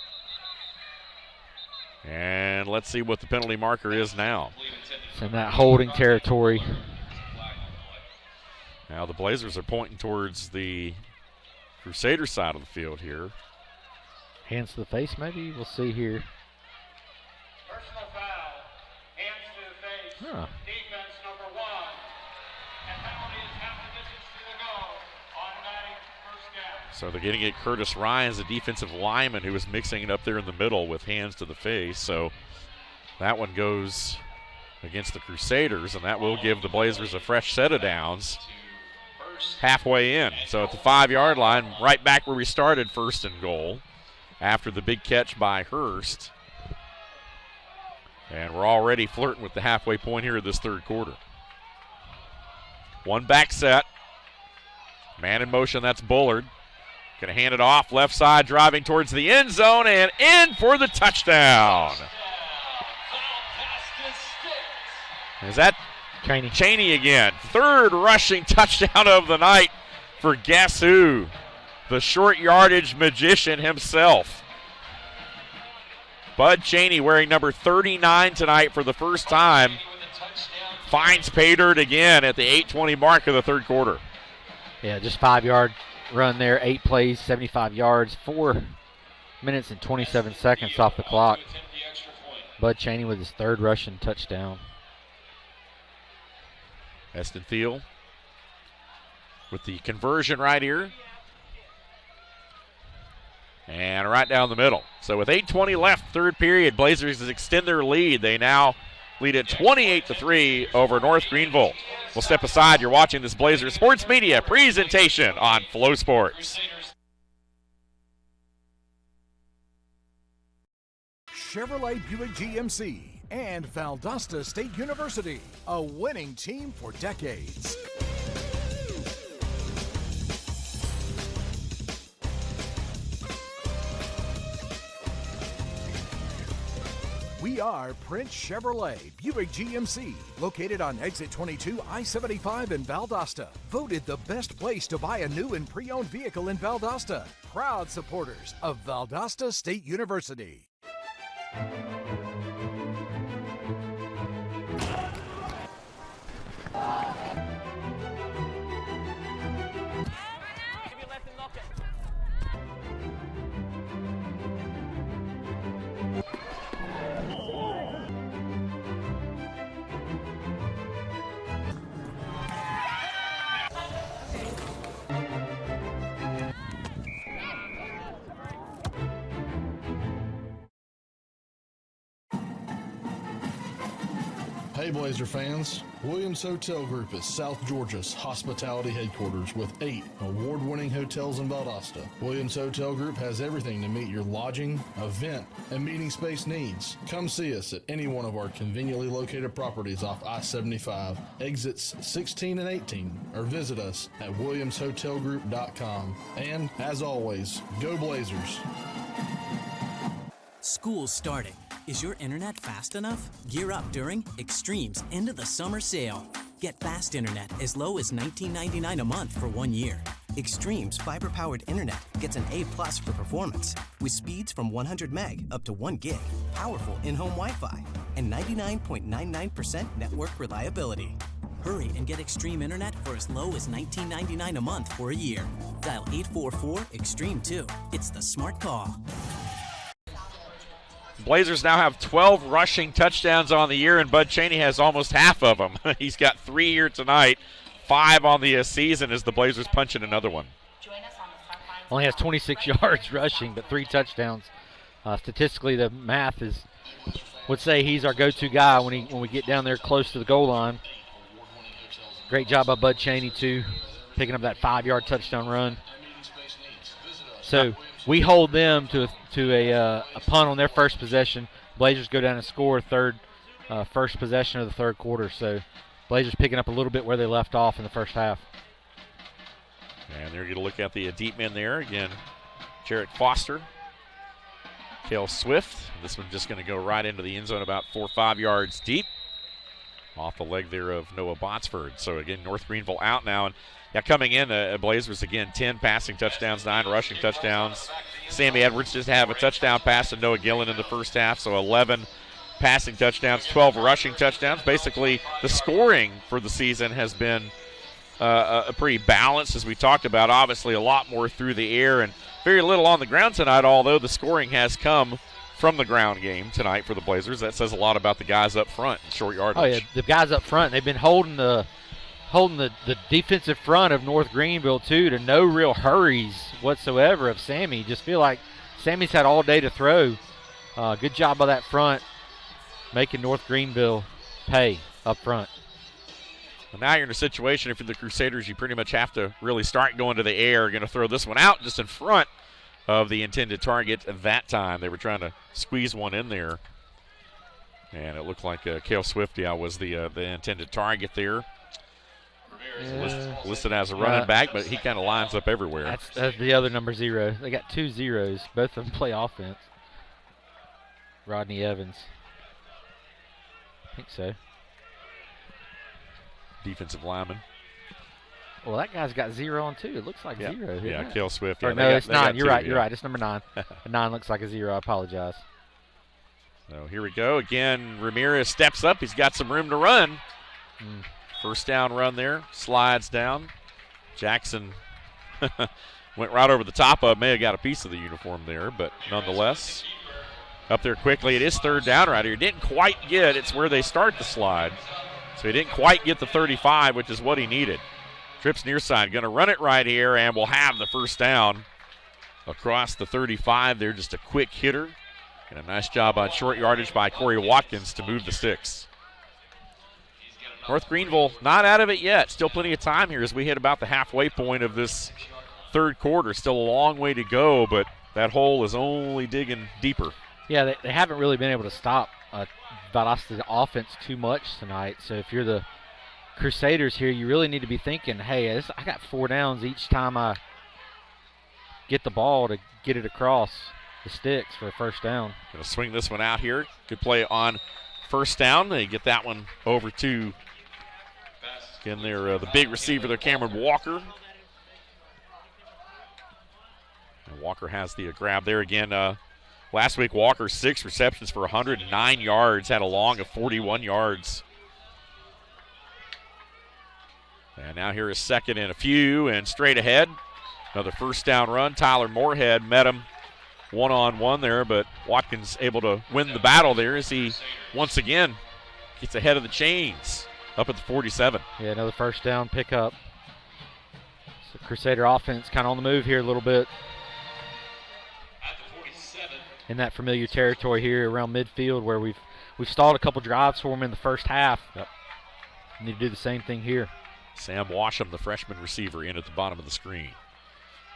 And let's see what the penalty marker is now. It's in that holding territory. Now the Blazers are pointing towards the Crusader side of the field here. Hands to the face, maybe? We'll see here. Personal foul, hands to the face, defense number 1, and penalty is half the distance to the goal, automatic first down. So they're getting it Curtis Ryan's, the defensive lineman, who was mixing it up there in the middle with hands to the face. So that one goes against the Crusaders, and that will give the Blazers a fresh set of downs halfway in. So at the 5-yard line, right back where we started, 1st and goal after the big catch by Hurst. And we're already flirting with the halfway point here of this 3rd quarter. One back set. Man in motion, that's Bullard. Going to hand it off, left side, driving towards the end zone, and in for the touchdown. Is that Cheney again? 3rd rushing touchdown of the night for guess who? The short yardage magician himself. Bud Cheney, wearing number 39 tonight for the first time, finds pay dirt again at the 8:20 mark of the 3rd quarter. Yeah, just 5-yard run there, 8 plays, 75 yards, 4 minutes and 27 seconds off the clock. Bud Cheney with his third rushing touchdown. Eston Thiel with the conversion right here. And right down the middle. So with 8:20 left, third period, Blazers extend their lead. They now lead at 28-3 over North Greenville. We'll step aside. You're watching this Blazer Sports Media presentation on Flow Sports. Chevrolet Buick GMC and Valdosta State University, a winning team for decades. We are Prince Chevrolet Buick GMC, located on exit 22 I-75 in Valdosta. Voted the best place to buy a new and pre-owned vehicle in Valdosta. Proud supporters of Valdosta State University. Hey Blazer fans, Williams Hotel Group is South Georgia's hospitality headquarters with 8 award-winning hotels in Valdosta. Williams Hotel Group has everything to meet your lodging, event, and meeting space needs. Come see us at any one of our conveniently located properties off I-75, exits 16 and 18, or visit us at williamshotelgroup.com. And as always, go Blazers! School's starting. Is your internet fast enough? Gear up during Extreme's End of the Summer Sale. Get fast internet as low as $19.99 a month for 1 year. Extreme's fiber-powered internet gets an A+ for performance, with speeds from 100 meg up to 1 gig, powerful in-home Wi-Fi, and 99.99% network reliability. Hurry and get Extreme internet for as low as $19.99 a month for a year. Dial 844-EXTREME2. It's the smart call. Blazers now have 12 rushing touchdowns on the year, and Bud Cheney has almost half of them. He's got 3 here tonight, 5 on the season as the Blazers punch in another one. Only has 26 yards rushing, but 3 touchdowns. Statistically, the math would say he's our go-to guy when we get down there close to the goal line. Great job by Bud Cheney, too, picking up that 5-yard touchdown run. So we hold them to a punt on their first possession. Blazers go down and score first possession of the third quarter. So Blazers picking up a little bit where they left off in the first half. And they're going to look at the deep men there. Again, Jarrett Foster, Cale Swift. This one's just going to go right into the end zone about 4 or 5 yards deep. Off the leg there of Noah Botsford. So again, North Greenville out now. And yeah, coming in, Blazers again, 10 passing touchdowns, 9 rushing touchdowns. Sammy Edwards just have a touchdown pass to Noah Gillen in the first half, so 11 passing touchdowns, 12 rushing touchdowns. Basically, the scoring for the season has been a pretty balanced, as we talked about. Obviously, a lot more through the air and very little on the ground tonight, although the scoring has come from the ground game tonight for the Blazers. That says a lot about the guys up front in short yardage. Oh, yeah, the guys up front, they've been holding the defensive front of North Greenville, too, to no real hurries whatsoever of Sammy. Just feel like Sammy's had all day to throw. Good job by that front, making North Greenville pay up front. Well, now you're in a situation, if you're the Crusaders, you pretty much have to really start going to the air. Going to throw this one out just in front of the intended target at that time. They were trying to squeeze one in there. And it looked like Cale Swift was the intended target there. Listed as a running back, but he kind of lines up everywhere. That's the other number 0. They got 2 zeros. Both of them play offense. Rodney Evans. I think so. Defensive lineman. Well, that guy's got 0 on 2. It looks like 0. Yeah, Cale Swift. Or no, it's 9. You're right. You're right. It's number 9. 9 looks like a 0. I apologize. So here we go. Again, Ramirez steps up. He's got some room to run. First down run there. Slides down. Jackson Went right over the top of, may have got a piece of the uniform there, but nonetheless, up there quickly. It is third down right here. Didn't quite get, it's where they start the slide. So he didn't quite get the 35, which is what he needed. Trips near side, going to run it right here, and we'll have the first down across the 35 there. Just a quick hitter. And a nice job on short yardage by Corey Watkins to move the sticks. North Greenville not out of it yet. Still plenty of time here as we hit about the halfway point of this third quarter. Still a long way to go, but that hole is only digging deeper. Yeah, they haven't really been able to stop Valdosta's offense too much tonight. So if you're the Crusaders here, you really need to be thinking, hey, I got 4 downs each time I get the ball to get it across the sticks for a first down. Going to swing this one out here. Good play on first down. They get that one over to, again, the big receiver there, Cameron Walker. And Walker has the grab there again. Last week, Walker 6 receptions for 109 yards, had a long of 41 yards. And now here is second and a few, and straight ahead. Another first down run. Tyler Moorhead met him one-on-one there, but Watkins able to win the battle there as he once again gets ahead of the chains up at the 47. Yeah, another first down pickup. So Crusader offense kind of on the move here a little bit. In that familiar territory here around midfield where we've stalled a couple drives for them in the first half. Yep. Need to do the same thing here. Sam Washam, the freshman receiver, in at the bottom of the screen.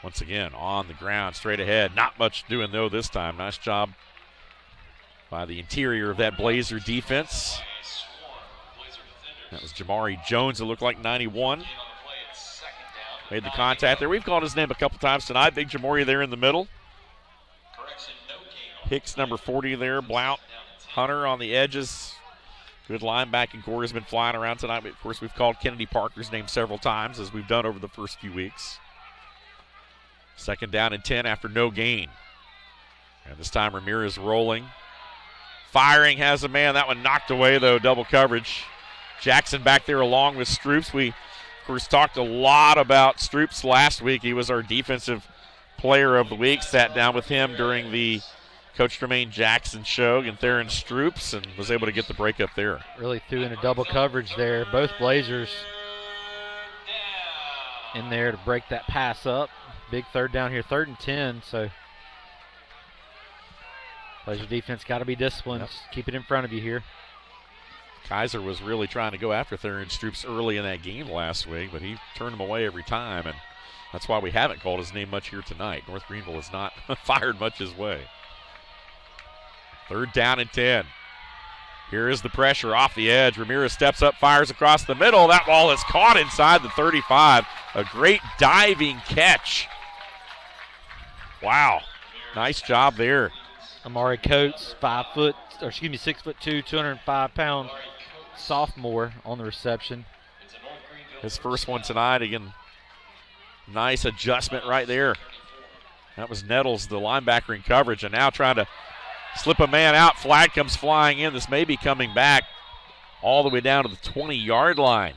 Once again, on the ground, straight ahead. Not much doing, though, this time. Nice job by the interior of that Blazer defense. That was Jamari Jones, it looked like 91. Made the contact there. We've called his name a couple times tonight. Big Jamari there in the middle. Hicks, number 40 there. Blount, Hunter on the edges. Good linebacking core has been flying around tonight. Of course, we've called Kennedy Parker's name several times, as we've done over the first few weeks. Second down and 10 after no gain. And this time Ramirez rolling. Firing, has a man. That one knocked away, though, double coverage. Jackson back there along with Stroops. We, of course, talked a lot about Stroops last week. He was our defensive player of the week. Sat down with him during the Coach Tremaine Jackson show, and Theron Stroops, and was able to get the break up there. Really threw in a double coverage there. Both Blazers in there to break that pass up. Big third down here, 3rd and 10, so Blazer defense got to be disciplined. Yep. Keep it in front of you here. Kaiser was really trying to go after Theron Stroops early in that game last week, but he turned him away every time, and that's why we haven't called his name much here tonight. North Greenville has not fired much his way. 3rd down and 10. Here is the pressure off the edge. Ramirez steps up, fires across the middle. That ball is caught inside the 35. A great diving catch. Wow. Nice job there. Amari Coates, 6'2", 205-pound sophomore on the reception. His first one tonight. Again, nice adjustment right there. That was Nettles, the linebacker in coverage, and now trying to slip a man out. Flag comes flying in. This may be coming back all the way down to the 20-yard line.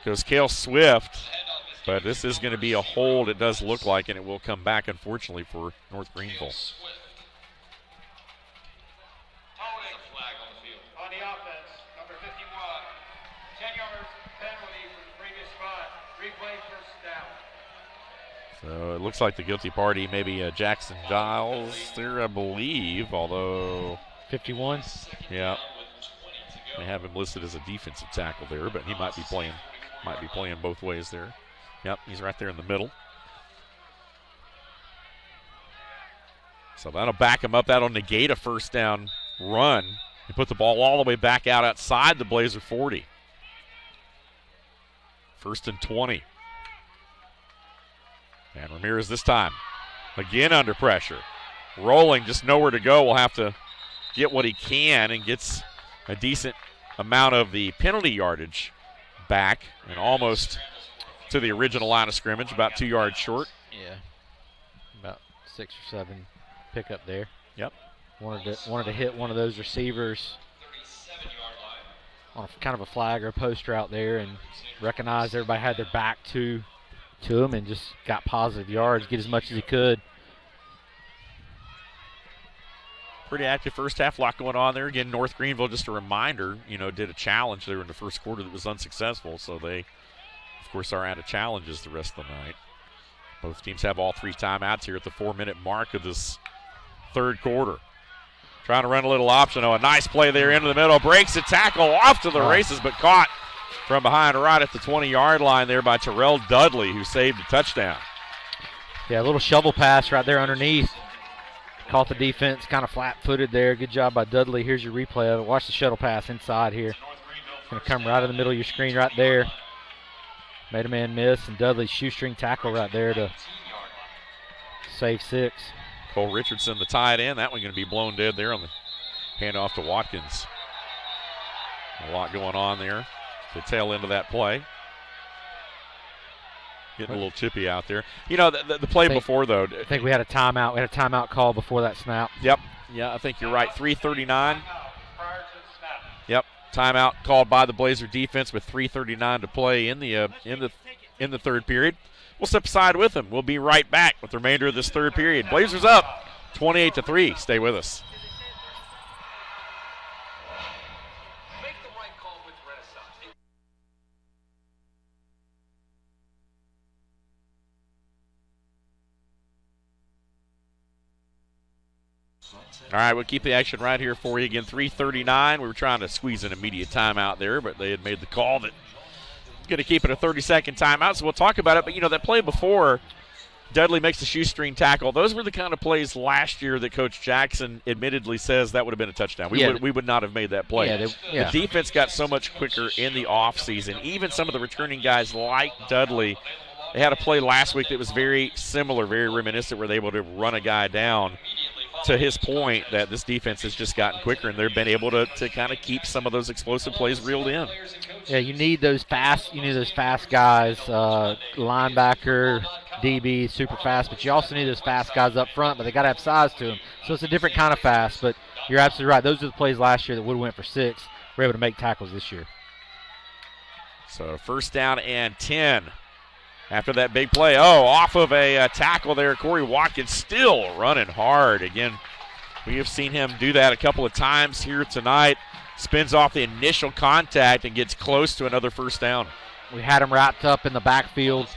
Goes Cale Swift, but this is going to be a hold, it does look like, and it will come back, unfortunately, for North Greenville. On the offense, number 51, 10 yards penalty from the previous spot. Replay first down. So it looks like the guilty party, maybe Jackson Giles there, I believe, although 51. Yeah. They have him listed as a defensive tackle there, but he might be playing both ways there. Yep, he's right there in the middle. So that'll back him up. That'll negate a first down run. He put the ball all the way back out outside the Blazer 40. 1st and 20. And Ramirez this time, again under pressure. Rolling, just nowhere to go. Will have to get what he can, and gets a decent amount of the penalty yardage back, and almost to the original line of scrimmage, about 2 yards short. Yeah, about 6 or 7 pickup there. Yep. Wanted to hit one of those receivers on kind of a flag or a post route there, and recognized everybody had their back to to him and just got positive yards, get as much as he could. Pretty active first half, a lot going on there. Again, North Greenville, just a reminder, did a challenge there in the first quarter that was unsuccessful, so they, of course, are out of challenges the rest of the night. Both teams have all 3 timeouts here at the 4-minute mark of this third quarter. Trying to run a little option. A nice play there into the middle. Breaks a tackle off to the races, but caught from behind right at the 20-yard line there by Terrell Dudley, who saved a touchdown. Yeah, a little shovel pass right there underneath. Caught the defense kind of flat-footed there. Good job by Dudley. Here's your replay of it. Watch the shuttle pass inside here. It's going to come right in the middle of your screen right there. Made a man miss, and Dudley's shoestring tackle right there to save 6. Cole Richardson, the tight end. That one going to be blown dead there on the handoff to Watkins. A lot going on there. The tail end of that play. Getting a little chippy out there. The play before, though. I think we had a timeout. We had a timeout call before that snap. Yep. Yeah, I think you're right. 3:39. Yep. Timeout called by the Blazer defense with 3:39 to play in the third period. We'll step aside with them. We'll be right back with the remainder of this third period. Blazers up 28-3. Stay with us. All right, we'll keep the action right here for you. Again, 3:39. We were trying to squeeze an immediate timeout there, but they had made the call that going to keep it a 30-second timeout, so we'll talk about it. But, that play before, Dudley makes the shoestring tackle. Those were the kind of plays last year that Coach Jackson admittedly says that would have been a touchdown. We would not have made that play. The defense got so much quicker in the offseason. Even some of the returning guys like Dudley, they had a play last week that was very similar, very reminiscent, where they were able to run a guy down. To his point, that this defense has just gotten quicker, and they've been able to kind of keep some of those explosive plays reeled in. Yeah, you need those fast guys, linebacker, DB, super fast, but you also need those fast guys up front, but they got to have size to them. So it's a different kind of fast, but you're absolutely right. Those are the plays last year that would have went for 6. We're able to make tackles this year. So first down and 10. After that big play, off of a tackle there, Corey Watkins still running hard. Again, we have seen him do that a couple of times here tonight. Spins off the initial contact and gets close to another first down. We had him wrapped up in the backfield,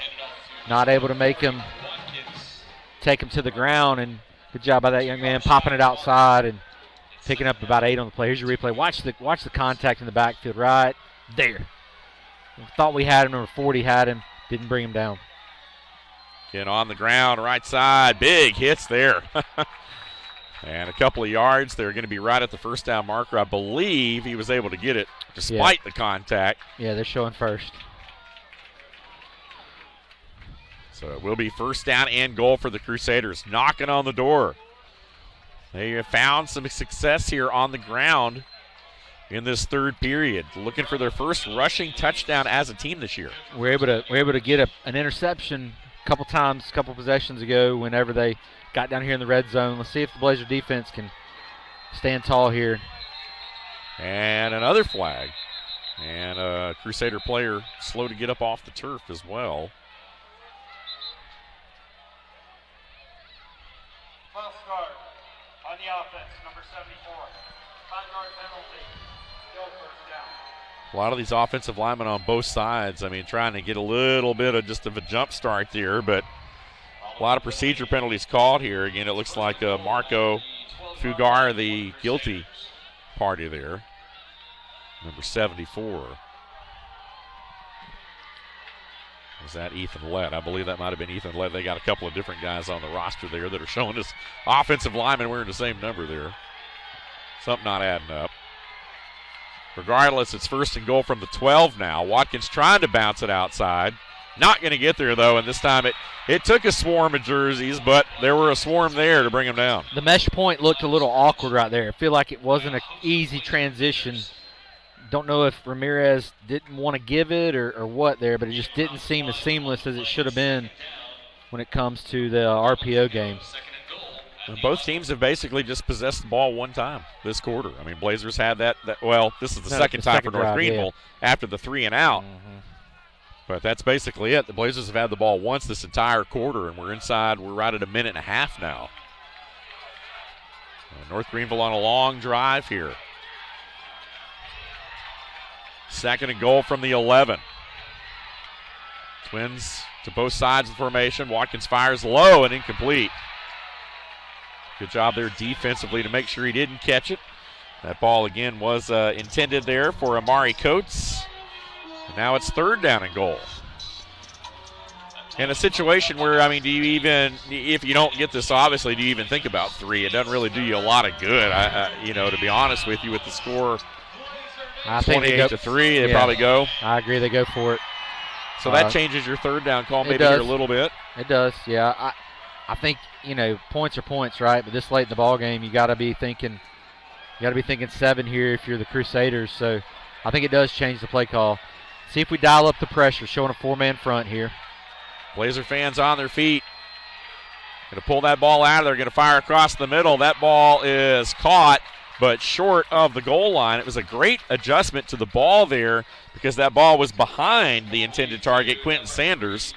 not able to make him take him to the ground, and good job by that young man popping it outside and picking up about 8 on the play. Here's your replay. Watch the contact in the backfield right there. We thought we had him, number 40 had him. Didn't bring him down. Again, on the ground, right side. Big hits there. And a couple of yards. They're going to be right at the first down marker. I believe he was able to get it despite the contact. Yeah, they're showing first. So it will be first down and goal for the Crusaders. Knocking on the door. They have found some success here on the ground in this third period, looking for their first rushing touchdown as a team this year. We're able to get an interception a couple times, a couple possessions ago whenever they got down here in the red zone. Let's see if the Blazer defense can stand tall here. And another flag. And a Crusader player slow to get up off the turf as well. False start on the offense, number 74. 5-yard penalty. A lot of these offensive linemen on both sides, trying to get a little bit of just of a jump start there, but a lot of procedure penalties called here. Again, it looks like Marco Fugar, the guilty party there, number 74. Was that Ethan Lett? I believe that might have been Ethan Lett. They got a couple of different guys on the roster there that are showing us offensive linemen wearing the same number there. Something not adding up. Regardless, it's first and goal from the 12 now. Watkins trying to bounce it outside. Not going to get there, though, and this time it took a swarm of jerseys, but there were a swarm there to bring him down. The mesh point looked a little awkward right there. I feel like it wasn't an easy transition. Don't know if Ramirez didn't want to give it or what there, but it just didn't seem as seamless as it should have been when it comes to the RPO game. And both teams have basically just possessed the ball one time this quarter. Blazers had that this is the second time for North Greenville after the 3 and out. But that's basically it. The Blazers have had the ball once this entire quarter, and we're inside. We're right at a minute and a half now. North Greenville on a long drive here. 2nd and goal from the 11. Twins to both sides of the formation. Watkins fires low and incomplete. Good job there defensively to make sure he didn't catch it. That ball again was intended there for Amari Coates. And now it's 3rd down and goal. In a situation where, I mean, do you even, if you don't get this, obviously, do you even think about 3? It doesn't really do you a lot of good. To be honest with you, with the score, I think 28-3, they probably go. I agree, they go for it. So that changes your 3rd down call maybe here a little bit. It does, yeah. I think, points are points, right? But this late in the ball game, you got to be thinking 7 here if you're the Crusaders. So I think it does change the play call. See if we dial up the pressure, showing a 4-man front here. Blazer fans on their feet. Going to pull that ball out. They're going to fire across the middle. That ball is caught, but short of the goal line. It was a great adjustment to the ball there because that ball was behind the intended target, Quentin Sanders.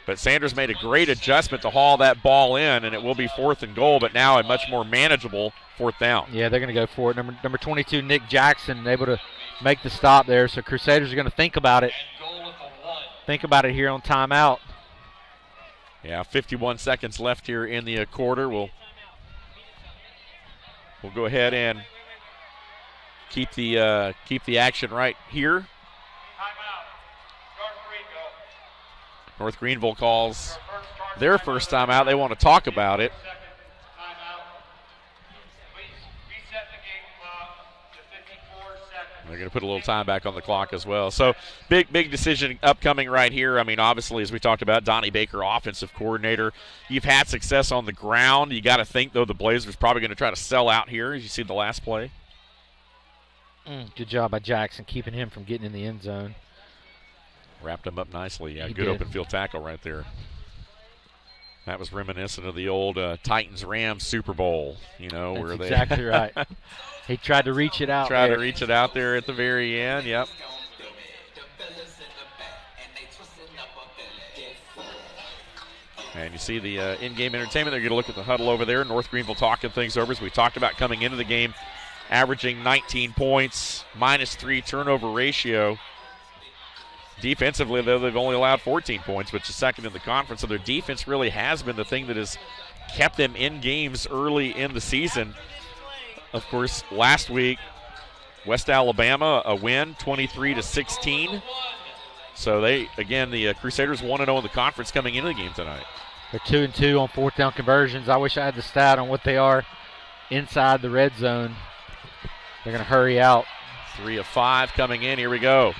But Sanders made a great adjustment to haul that ball in, and it will be 4th and goal, but now a much more manageable 4th down. Yeah, they're going to go for it. Number 22, Nick Jackson, able to make the stop there. So Crusaders are going to think about it. Think about it here on timeout. Yeah, 51 seconds left here in the quarter. We'll go ahead and keep the action right here. North Greenville calls their first timeout. They want to talk about it. They're going to put a little time back on the clock as well. So big decision upcoming right here. I mean, obviously, as we talked about, Donnie Baker, offensive coordinator. You've had success on the ground. You got to think, though, the Blazers probably going to try to sell out here, as you see the last play. Good job by Jackson, keeping him from getting in the end zone. Wrapped him up nicely. Yeah, He good did. open field tackle right there. That was reminiscent of the old Titans-Rams Super Bowl, That's where they exactly right. He tried to reach it out to reach it out there at the very end, yep. And you see the in-game entertainment. They're going to look at the huddle over there. North Greenville talking things over, as we talked about coming into the game, averaging 19 points, -3 turnover ratio. Defensively, though, they've only allowed 14 points, which is 2nd in the conference. So their defense really has been the thing that has kept them in games early in the season. Of course, last week, West Alabama, a win, 23-16. So the Crusaders 1-0 in the conference coming into the game tonight. They're 2-2 on 4th down conversions. I wish I had the stat on what they are inside the red zone. They're going to hurry out. 3 of 5 coming in. Here we go.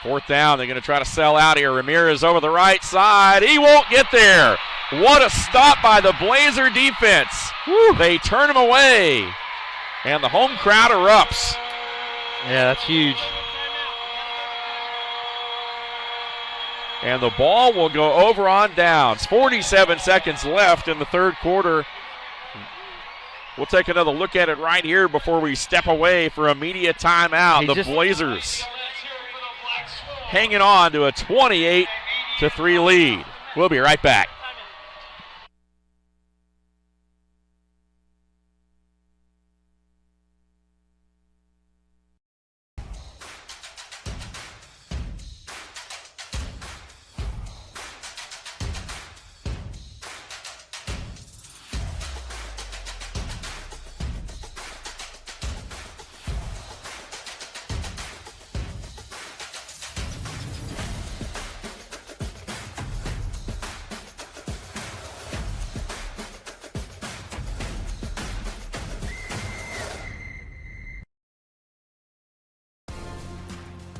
4th down. They're going to try to sell out here. Ramirez over the right side. He won't get there. What a stop by the Blazer defense. Woo. They turn him away, and the home crowd erupts. Yeah, that's huge. And the ball will go over on downs. 47 seconds left in the 3rd quarter. We'll take another look at it right here before we step away for a media timeout. The Blazers hanging on to a 28-3 lead. We'll be right back.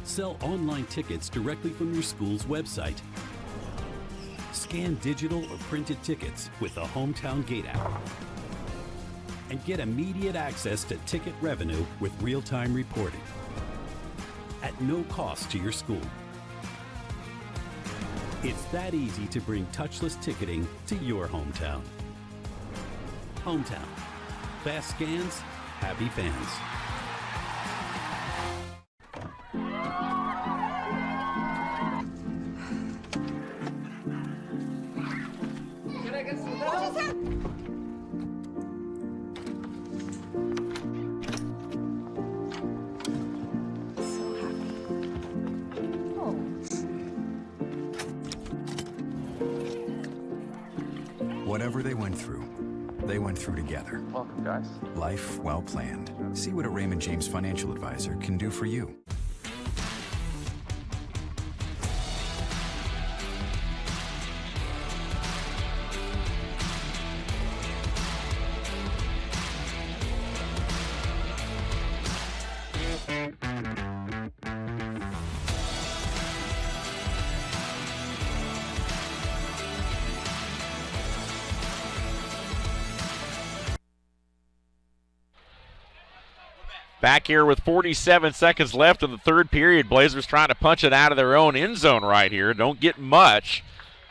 Sell online tickets directly from your school's website. Scan digital or printed tickets with the Hometown Gate app. And get immediate access to ticket revenue with real-time reporting at no cost to your school. It's that easy to bring touchless ticketing to your hometown. Hometown. Fast scans, happy fans. Whatever they went through together. Welcome, guys. Life well planned. See what a Raymond James financial advisor can do for you. Back here with 47 seconds left in the third period. Blazers trying to punch it out of their own end zone right here. Don't get much.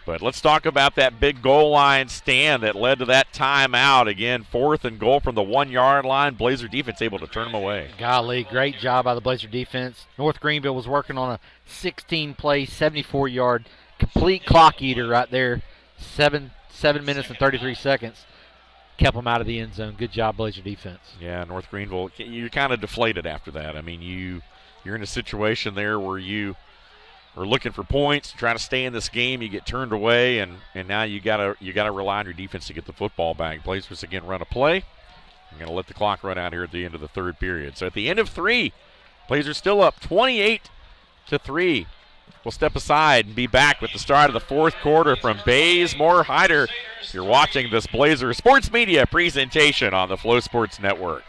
But let's talk about that big goal line stand that led to that timeout. Again, 4th and goal from the 1-yard line. Blazer defense able to turn them away. Golly, great job by the Blazer defense. North Greenville was working on a 16-play, 74-yard complete clock eater right there. 7 minutes and 33 seconds. Kept them out of the end zone. Good job, Blazer defense. Yeah, North Greenville, you're kind of deflated after that. I mean, you're in a situation there where you are looking for points, trying to stay in this game. You get turned away, and now you gotta rely on your defense to get the football back. Blazers again run a play. I'm going to let the clock run out here at the end of the third period. So at the end of 3, Blazers still up 28-3. We'll step aside and be back with the start of the fourth quarter from Bazemore Hyder. You're watching this Blazer Sports Media presentation on the Flow Sports Network.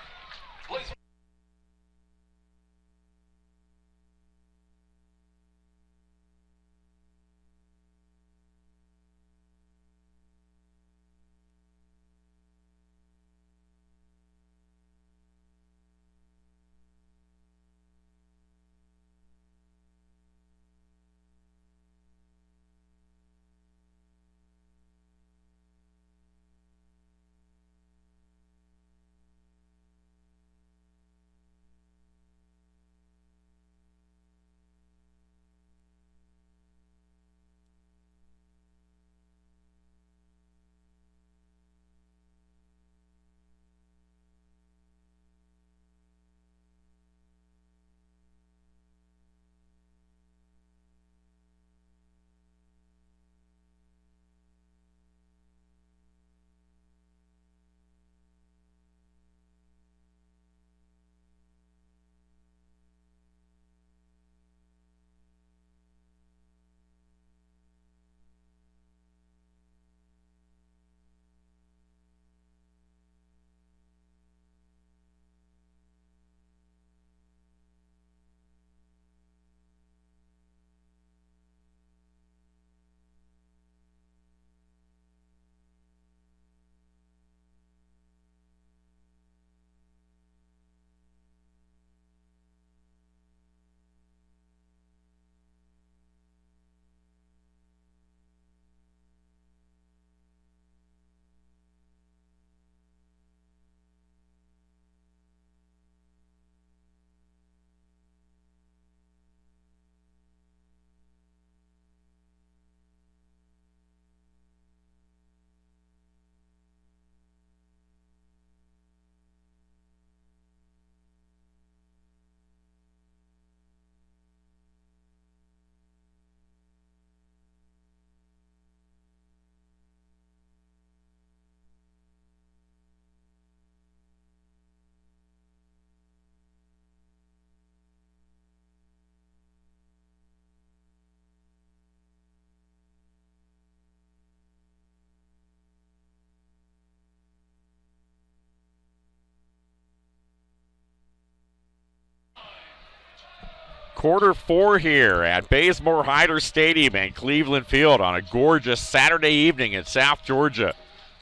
Quarter 4 here at Bazemore Hyder Stadium and Cleveland Field on a gorgeous Saturday evening in South Georgia.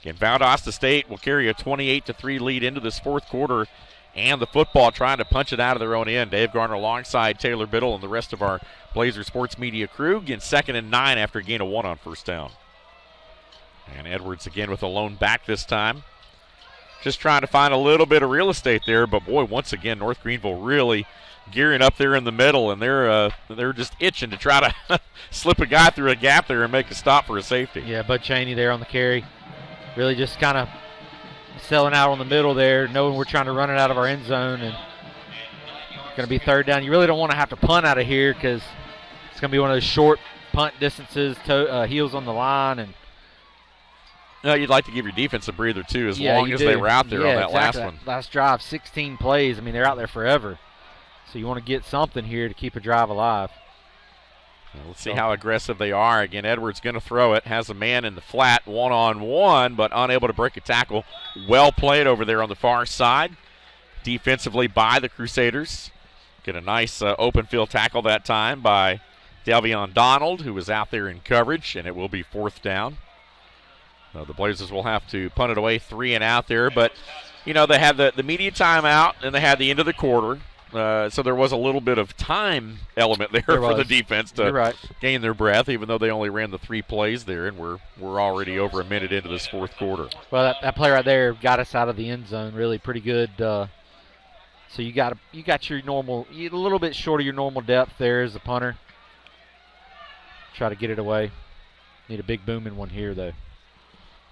Again, Valdosta State will carry a 28-3 lead into this fourth quarter, and the football trying to punch it out of their own end. Dave Garner alongside Taylor Biddle and the rest of our Blazer Sports Media crew. Again, 2nd and 9 after a gain of 1 on first down. And Edwards again with a lone back this time. Just trying to find a little bit of real estate there, but boy, once again, North Greenville really gearing up there in the middle, and they're just itching to try to slip a guy through a gap there and make a stop for a safety. Yeah, Bud Cheney there on the carry. Really just kind of selling out on the middle there, knowing we're trying to run it out of our end zone, and it's going to be 3rd down. You really don't want to have to punt out of here because it's going to be one of those short punt distances, heels on the line. And No, you'd like to give your defense a breather, too, as long as do. they were out there on that exactly. last one. Last drive, 16 plays. I mean, they're out there forever. So you want to get something here to keep a drive alive. Well, let's see how aggressive they are. Again, Edwards going to throw it. Has a man in the flat, one-on-one, but unable to break a tackle. Well played over there on the far side. Defensively by the Crusaders. Get a nice open field tackle that time by Delvion Donald, who was out there in coverage, and it will be 4th down. The Blazers will have to punt it away 3 and out there, but, you know, they had the media timeout and they had the end of the quarter. So there was a little bit of time element there for the defense to gain their breath, even though they only ran the 3 plays there, and we're already over a minute into this 4th quarter. Well, that play right there got us out of the end zone really pretty good. So you got your normal, a little bit short of your normal depth there as a punter. Try to get it away. Need a big booming one here, though.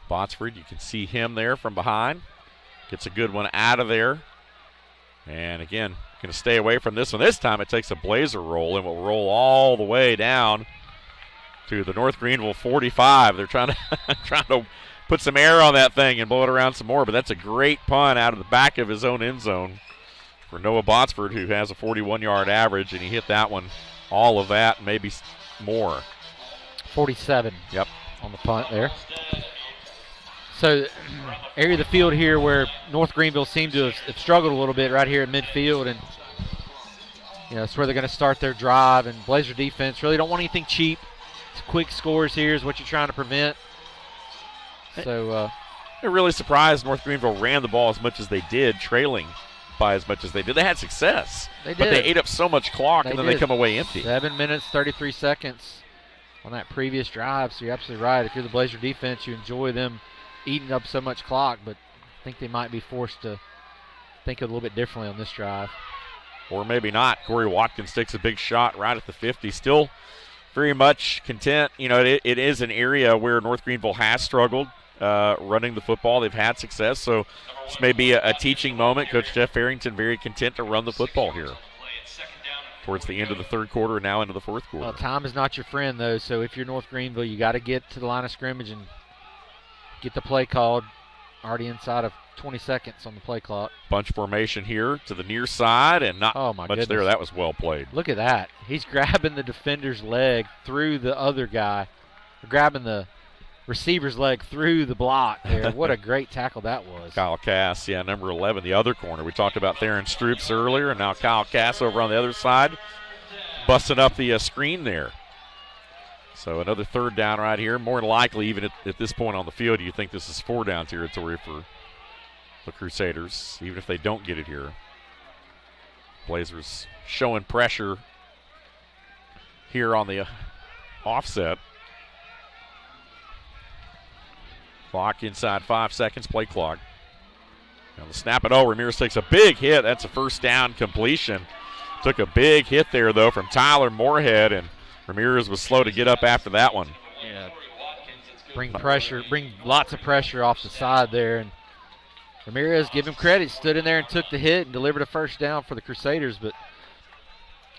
Botsford, you can see him there from behind. Gets a good one out of there. And again, going to stay away from this one. This time it takes a Blazer roll and will roll all the way down to the North Greenville 45. They're trying to put some air on that thing and blow it around some more, but that's a great punt out of the back of his own end zone for Noah Botsford, who has a 41-yard average, and he hit that one, all of that, maybe more. 47. Yep. On the punt there. So, area of the field here where North Greenville seemed to have struggled a little bit right here at midfield, and you know, that's where they're going to start their drive. And Blazer defense really don't want anything cheap. It's quick scores here is what you're trying to prevent. So, they're really surprised North Greenville ran the ball as much as they did, trailing by as much as they did. They had success, but they ate up so much clock, and then they come away empty. 7 minutes, 33 seconds on that previous drive. So you're absolutely right. If you're the Blazer defense, you enjoy them eating up so much clock, but I think they might be forced to think a little bit differently on this drive. Or maybe not. Corey Watkins takes a big shot right at the 50. Still very much content. You know, it is an area where North Greenville has struggled running the football. They've had success, so this may be a teaching moment. Coach Jeff Farrington very content to run the football here towards the end of the 3rd quarter and now into the 4th quarter. Well, time is not your friend, though, so if you're North Greenville, you got to get to the line of scrimmage and get the play called already inside of 20 seconds on the play clock. Bunch formation here to the near side, and not much there. That was well played. Look at that. He's grabbing the defender's leg through the other guy, grabbing the receiver's leg through the block there. What a great tackle that was. Kyle Cass, number 11, the other corner. We talked about Theron Stroups earlier, and now Kyle Cass over on the other side, busting up the screen there. So another 3rd down right here. More than likely, even at this point on the field, you think this is 4-down territory for the Crusaders, even if they don't get it here. Blazers showing pressure here on the offset. Clock inside 5 seconds, play clock. Now the snap it over. Ramirez takes a big hit. That's a 1st down completion. Took a big hit there, though, from Tyler Moorhead, and Ramirez was slow to get up after that one. Yeah. Bring lots of pressure off the side there. And Ramirez, give him credit, stood in there and took the hit and delivered a 1st down for the Crusaders. But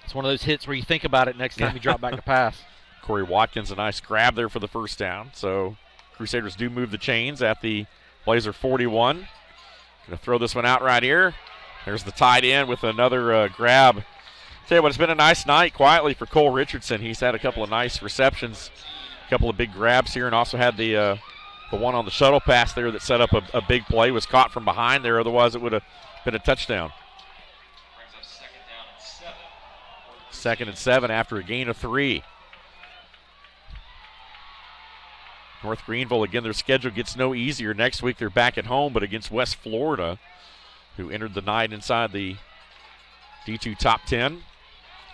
it's one of those hits where you think about it next time you drop back to pass. Corey Watkins, a nice grab there for the 1st down. So Crusaders do move the chains at the Blazer 41. Going to throw this one out right here. There's the tight end with another grab. Tell you what, it's been a nice night quietly for Cole Richardson. He's had a couple of nice receptions, a couple of big grabs here, and also had the one on the shuttle pass there that set up a big play. Was caught from behind there, otherwise it would have been a touchdown. Brings up 2nd down and 2nd 7. and 7 after a gain of 3. North Greenville, again, their schedule gets no easier. Next week they're back at home, but against West Florida, who entered the night inside the D2 top 10.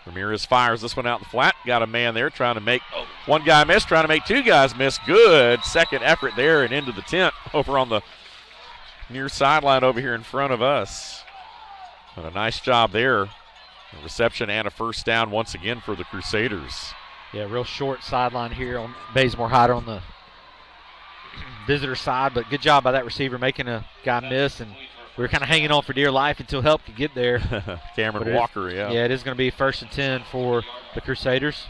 Ramirez fires this one out in the flat. Got a man there trying to make one guy miss, trying to make 2 guys miss. Good 2nd effort there and into the tent over on the near sideline over here in front of us. But a nice job there. A reception and a 1st down once again for the Crusaders. Yeah, real short sideline here on Bazemore Hyder on the visitor side, but good job by that receiver making a guy miss, and we were kind of hanging on for dear life until help could get there. Cameron Walker, yeah. Yeah, it is going to be 1st and 10 for the Crusaders.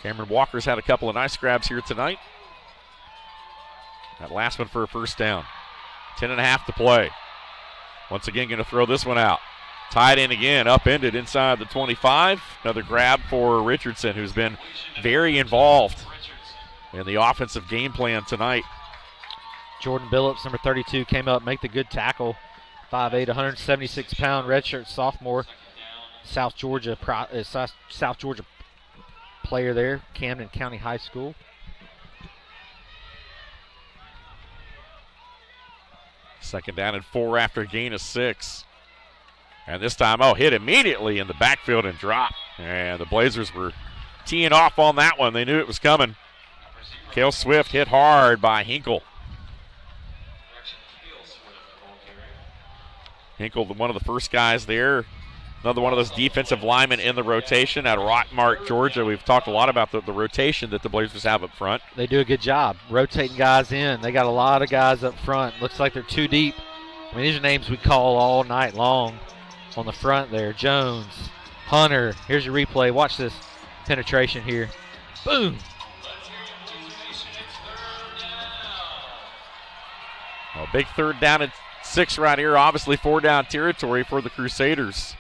Cameron Walker's had a couple of nice grabs here tonight. That last one for a first down. 10.5 to play. Once again, going to throw this one out. Tied in again, upended inside the 25. Another grab for Richardson, who's been very involved in the offensive game plan tonight. Jordan Billups, number 32, came up, make the good tackle. 5'8", 176-pound redshirt sophomore, South Georgia player there, Camden County High School. Second down and 4 after a gain of 6. And this time, hit immediately in the backfield and drop. And the Blazers were teeing off on that one. They knew it was coming. Cale Swift hit hard by Hinkle. Hinkle, one of the first guys there. Another one of those defensive linemen in the rotation at Rockmart, Georgia. We've talked a lot about the rotation that the Blazers have up front. They do a good job rotating guys in. They got a lot of guys up front. Looks like they're too deep. I mean, these are names we call all night long on the front there. Jones, Hunter. Here's your replay. Watch this penetration here. Boom. A big 3rd down and 6 right here. Obviously 4-down territory for the Crusaders.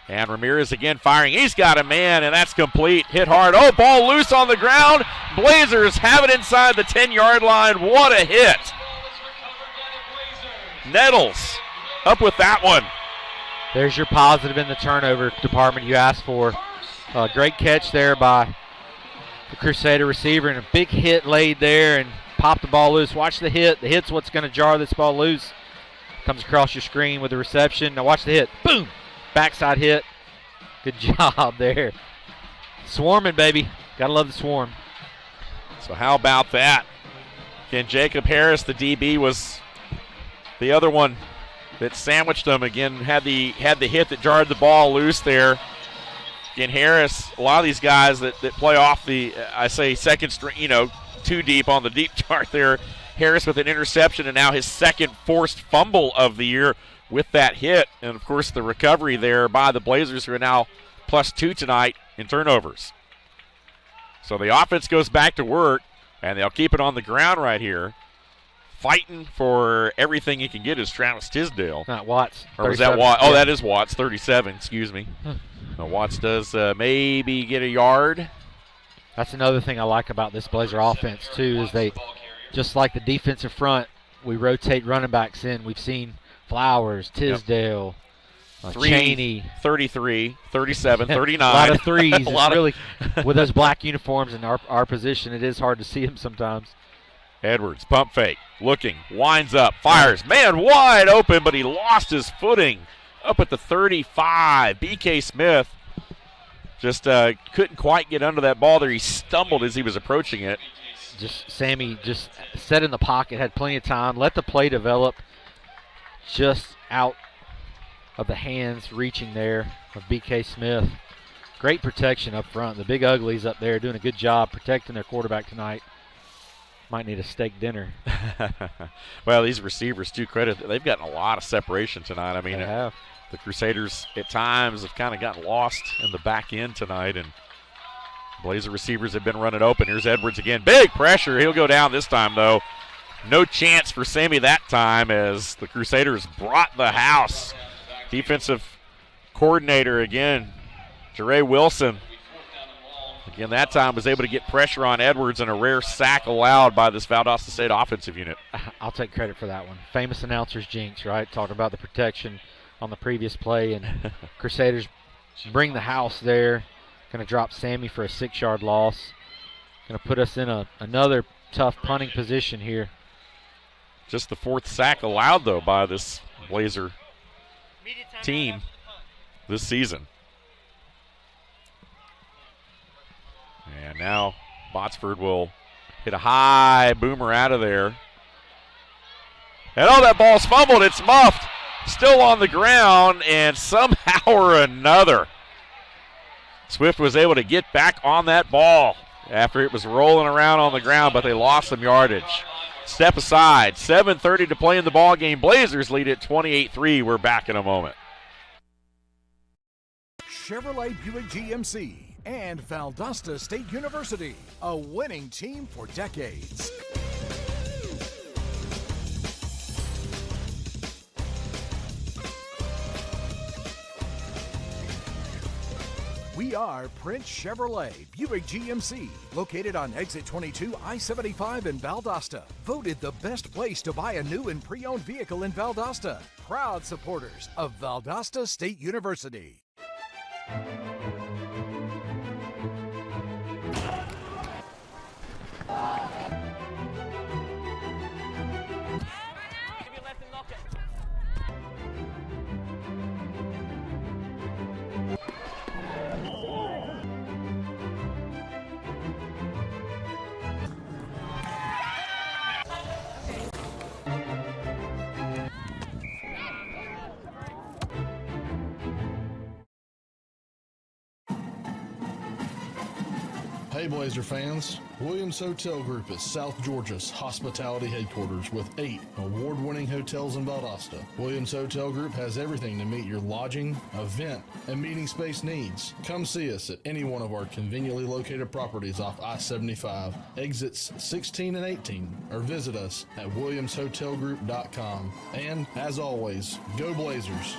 And Ramirez again firing. He's got a man, and that's complete. Hit hard. Ball loose on the ground. Blazers have it inside the 10-yard line. What a hit. Nettles up with that one. There's your positive in the turnover department you asked for. Great catch there by the Crusader receiver, and a big hit laid there and popped the ball loose. Watch the hit. The hit's what's going to jar this ball loose. Comes across your screen with the reception. Now watch the hit. Boom. Backside hit. Good job there. Swarming, baby. Got to love the swarm. So how about that? Again, Jacob Harris, the DB, was the other one that sandwiched them. Again, had the hit that jarred the ball loose there. Again, Harris, a lot of these guys that play off the, I say, second string, too deep on the deep chart there. Harris with an interception, and now his second forced fumble of the year with that hit. And, of course, the recovery there by the Blazers, who are now +2 tonight in turnovers. So the offense goes back to work, and they'll keep it on the ground right here. Fighting for everything he can get is Travis Tisdale. Not Watts. Or was that Watts? Oh, that is Watts, 37, excuse me. Now Watts does maybe get a yard. That's another thing I like about this Blazer offense, too, is they, just like the defensive front, we rotate running backs in. We've seen Flowers, Tisdale, Chaney. 33, 37, 39. A lot of threes. A lot really, with those black uniforms in our position, it is hard to see them sometimes. Edwards, pump fake, looking, winds up, fires. Man, wide open, but he lost his footing up at the 35. B.K. Smith just couldn't quite get under that ball there. He stumbled as he was approaching it. Sammy just sat in the pocket, had plenty of time, let the play develop just out of the hands reaching there of B.K. Smith. Great protection up front. The big uglies up there doing a good job protecting their quarterback tonight. Might need a steak dinner. Well, these receivers, to credit, they've gotten a lot of separation tonight. I mean, they have. The Crusaders at times have kind of gotten lost in the back end tonight, and Blazer receivers have been running open. Here's Edwards again. Big pressure. He'll go down this time, though. No chance for Sammy that time as the Crusaders brought the house. Defensive coordinator again, Jeray Wilson. Again, that time was able to get pressure on Edwards, and a rare sack allowed by this Valdosta State offensive unit. I'll take credit for that one. Famous announcer's jinx, right? Talking about the protection on the previous play, and Crusaders bring the house there. Going to drop Sammy for a 6-yard loss. Going to put us in another tough punting position here. Just the 4th sack allowed, though, by this Blazer team this season. And now Botsford will hit a high boomer out of there. And that ball's fumbled. It's muffed. Still on the ground, and somehow or another, Swift was able to get back on that ball after it was rolling around on the ground, but they lost some yardage. Step aside. 7:30 to play in the ball game. Blazers lead at 28-3. We're back in a moment. Chevrolet Buick GMC and Valdosta State University, a winning team for decades. We are Prince Chevrolet Buick GMC, located on exit 22 I-75 in Valdosta. Voted the best place to buy a new and pre-owned vehicle in Valdosta. Proud supporters of Valdosta State University. Hey Blazer fans, Williams Hotel Group is South Georgia's hospitality headquarters with 8 award-winning hotels in Valdosta. Williams Hotel Group has everything to meet your lodging, event, and meeting space needs. Come see us at any one of our conveniently located properties off I-75, exits 16 and 18, or visit us at williamshotelgroup.com. And as always, go Blazers!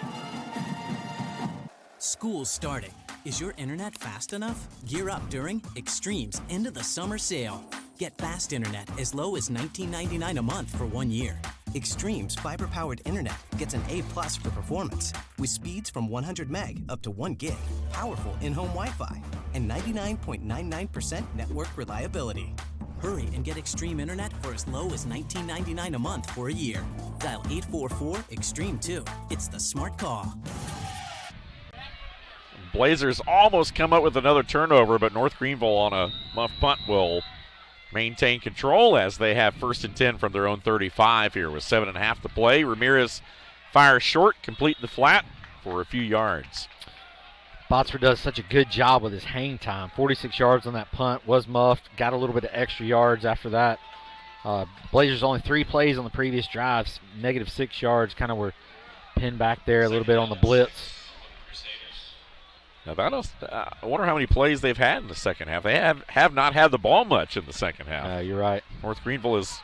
School's starting. Is your internet fast enough? Gear up during Extreme's end of the summer sale. Get fast internet as low as $19.99 a month for 1 year. Extreme's fiber-powered internet gets an A+ for performance, with speeds from 100 meg up to 1 gig, powerful in-home Wi-Fi, and 99.99% network reliability. Hurry and get Extreme internet for as low as $19.99 a month for a year. Dial 844-EXTREME2. It's the smart call. Blazers almost come up with another turnover, but North Greenville on a muff punt will maintain control as they have 1st and 10 from their own 35 here with 7.5 to play. Ramirez fires short, complete the flat for a few yards. Botsford does such a good job with his hang time. 46 yards on that punt, was muffed, got a little bit of extra yards after that. Blazers only 3 plays on the previous drives, -6 yards, kind of were pinned back there a little bit on the blitz. Now I wonder how many plays they've had in the second half. They have not had the ball much in the second half. You're right. North Greenville is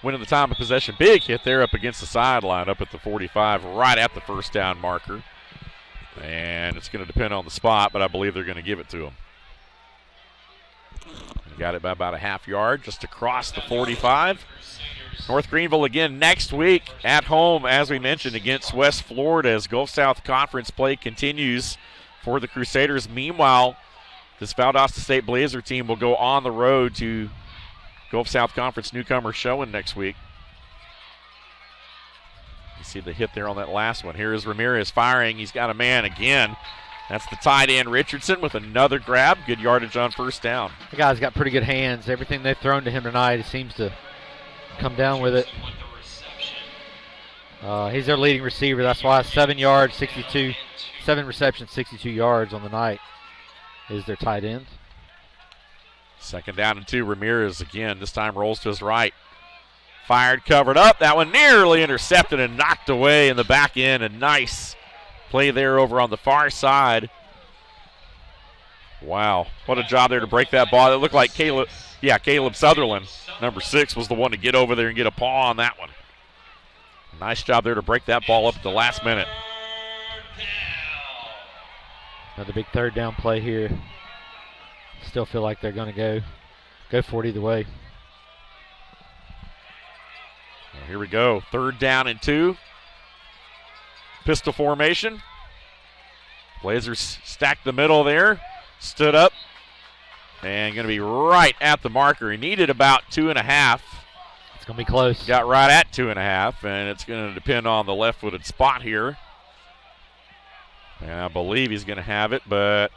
winning the time of possession. Big hit there up against the sideline up at the 45, right at the first down marker. And it's going to depend on the spot, but I believe they're going to give it to him. Got it by about a half yard, just across the 45. North Greenville again next week at home, as we mentioned, against West Florida as Gulf South Conference play continues for the Crusaders. Meanwhile, this Valdosta State Blazer team will go on the road to Gulf South Conference newcomer showing next week. You see the hit there on that last one. Here is Ramirez firing. He's got a man again. That's the tight end Richardson with another grab. Good yardage on first down. The guy's got pretty good hands. Everything they've thrown to him tonight, he seems to come down with it. He's their leading receiver. That's why 7 yards, 62. 7 receptions, 62 yards on the night is their tight end. 2nd down and 2. Ramirez again. This time rolls to his right. Fired, covered up. That one nearly intercepted and knocked away in the back end. A nice play there over on the far side. Wow. What a job there to break that ball. It looked like Caleb Sutherland, number 6, was the one to get over there and get a paw on that one. Nice job there to break that ball up at the last minute. Another big 3rd down play here. Still feel like they're going to go for it either way. Well, here we go. 3rd down and 2. Pistol formation. Blazers stacked the middle there. Stood up. And going to be right at the marker. He needed about 2.5. It's going to be close. Got right at 2.5, and it's going to depend on the left-footed spot here. And I believe he's going to have it, but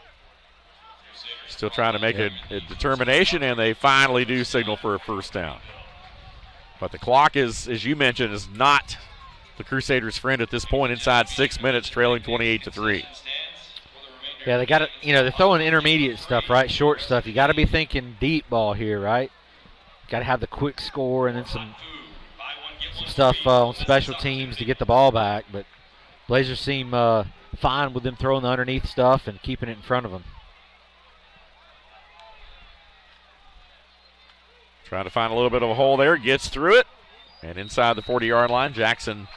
still trying to make a determination, and they finally do signal for a first down. But the clock is, as you mentioned, is not the Crusaders' friend at this point. Inside 6 minutes, trailing 28-3. Yeah, they got to, they're throwing intermediate stuff, right? Short stuff. You got to be thinking deep ball here, right? Got to have the quick score and then some stuff on special teams to get the ball back. But Blazers seem fine with them throwing the underneath stuff and keeping it in front of them. Trying to find a little bit of a hole there. Gets through it. And inside the 40-yard line, Jackson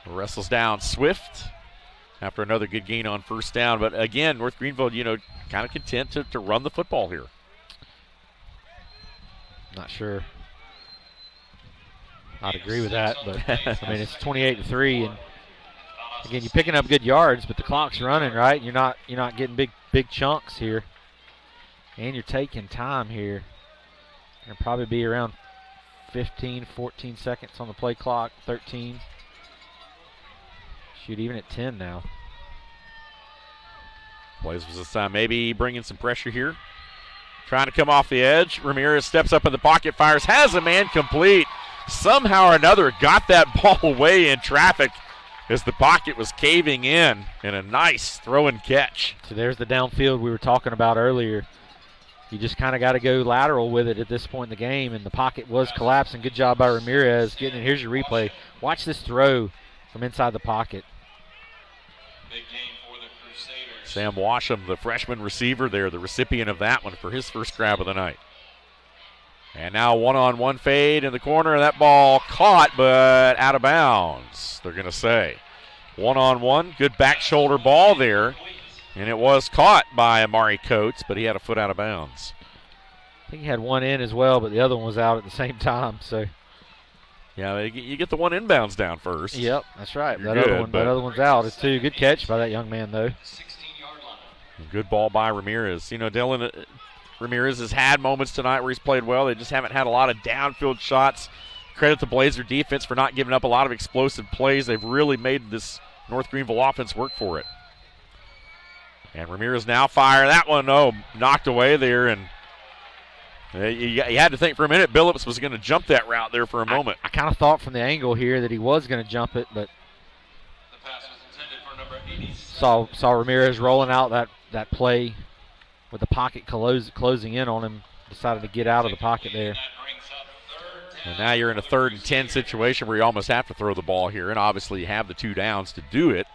wrestles down Swift. after another good gain on first down. But again, North Greenville, kind of content to run the football here. Not sure I'd agree with that, but I mean, it's 28-3, and again, you're picking up good yards, but the clock's running, right? You're not getting big chunks here, and you're taking time here. It'll probably be around 15, 14 seconds on the play clock, 13. Shoot, even at 10 now. Plays was this time maybe bringing some pressure here. Trying to come off the edge. Ramirez steps up in the pocket, fires, has a man complete. Somehow or another got that ball away in traffic as the pocket was caving in, and a nice throw and catch. So there's the downfield we were talking about earlier. You just kind of got to go lateral with it at this point in the game, and the pocket was collapsing. Good job by Ramirez getting it. Here's your replay. Watch this throw from inside the pocket. Big game for the Crusaders. Sam Washam, the freshman receiver there, the recipient of that one for his first grab of the night. And now one-on-one fade in the corner. That ball caught, but out of bounds, they're going to say. One-on-one, good back shoulder ball there. And it was caught by Amari Coates, but he had a foot out of bounds. I think he had one in as well, but the other one was out at the same time. So, yeah, you get the one inbounds down first. Yep, that's right. You're that good, other one's out. It's too. Good catch by that young man, though. 16-yard line. Good ball by Ramirez. Dylan Ramirez has had moments tonight where he's played well. They just haven't had a lot of downfield shots. Credit the Blazer defense for not giving up a lot of explosive plays. They've really made this North Greenville offense work for it. And Ramirez now fire. That one, knocked away there. And you had to think for a minute Billups was going to jump that route there for a moment. I kind of thought from the angle here that he was going to jump it, but The pass was intended for number 87. saw Ramirez rolling out that play with the pocket closing in on him. Decided to get out of the pocket there. And now you're in a 3rd and 10 situation where you almost have to throw the ball here. And obviously you have the 2 downs to do it.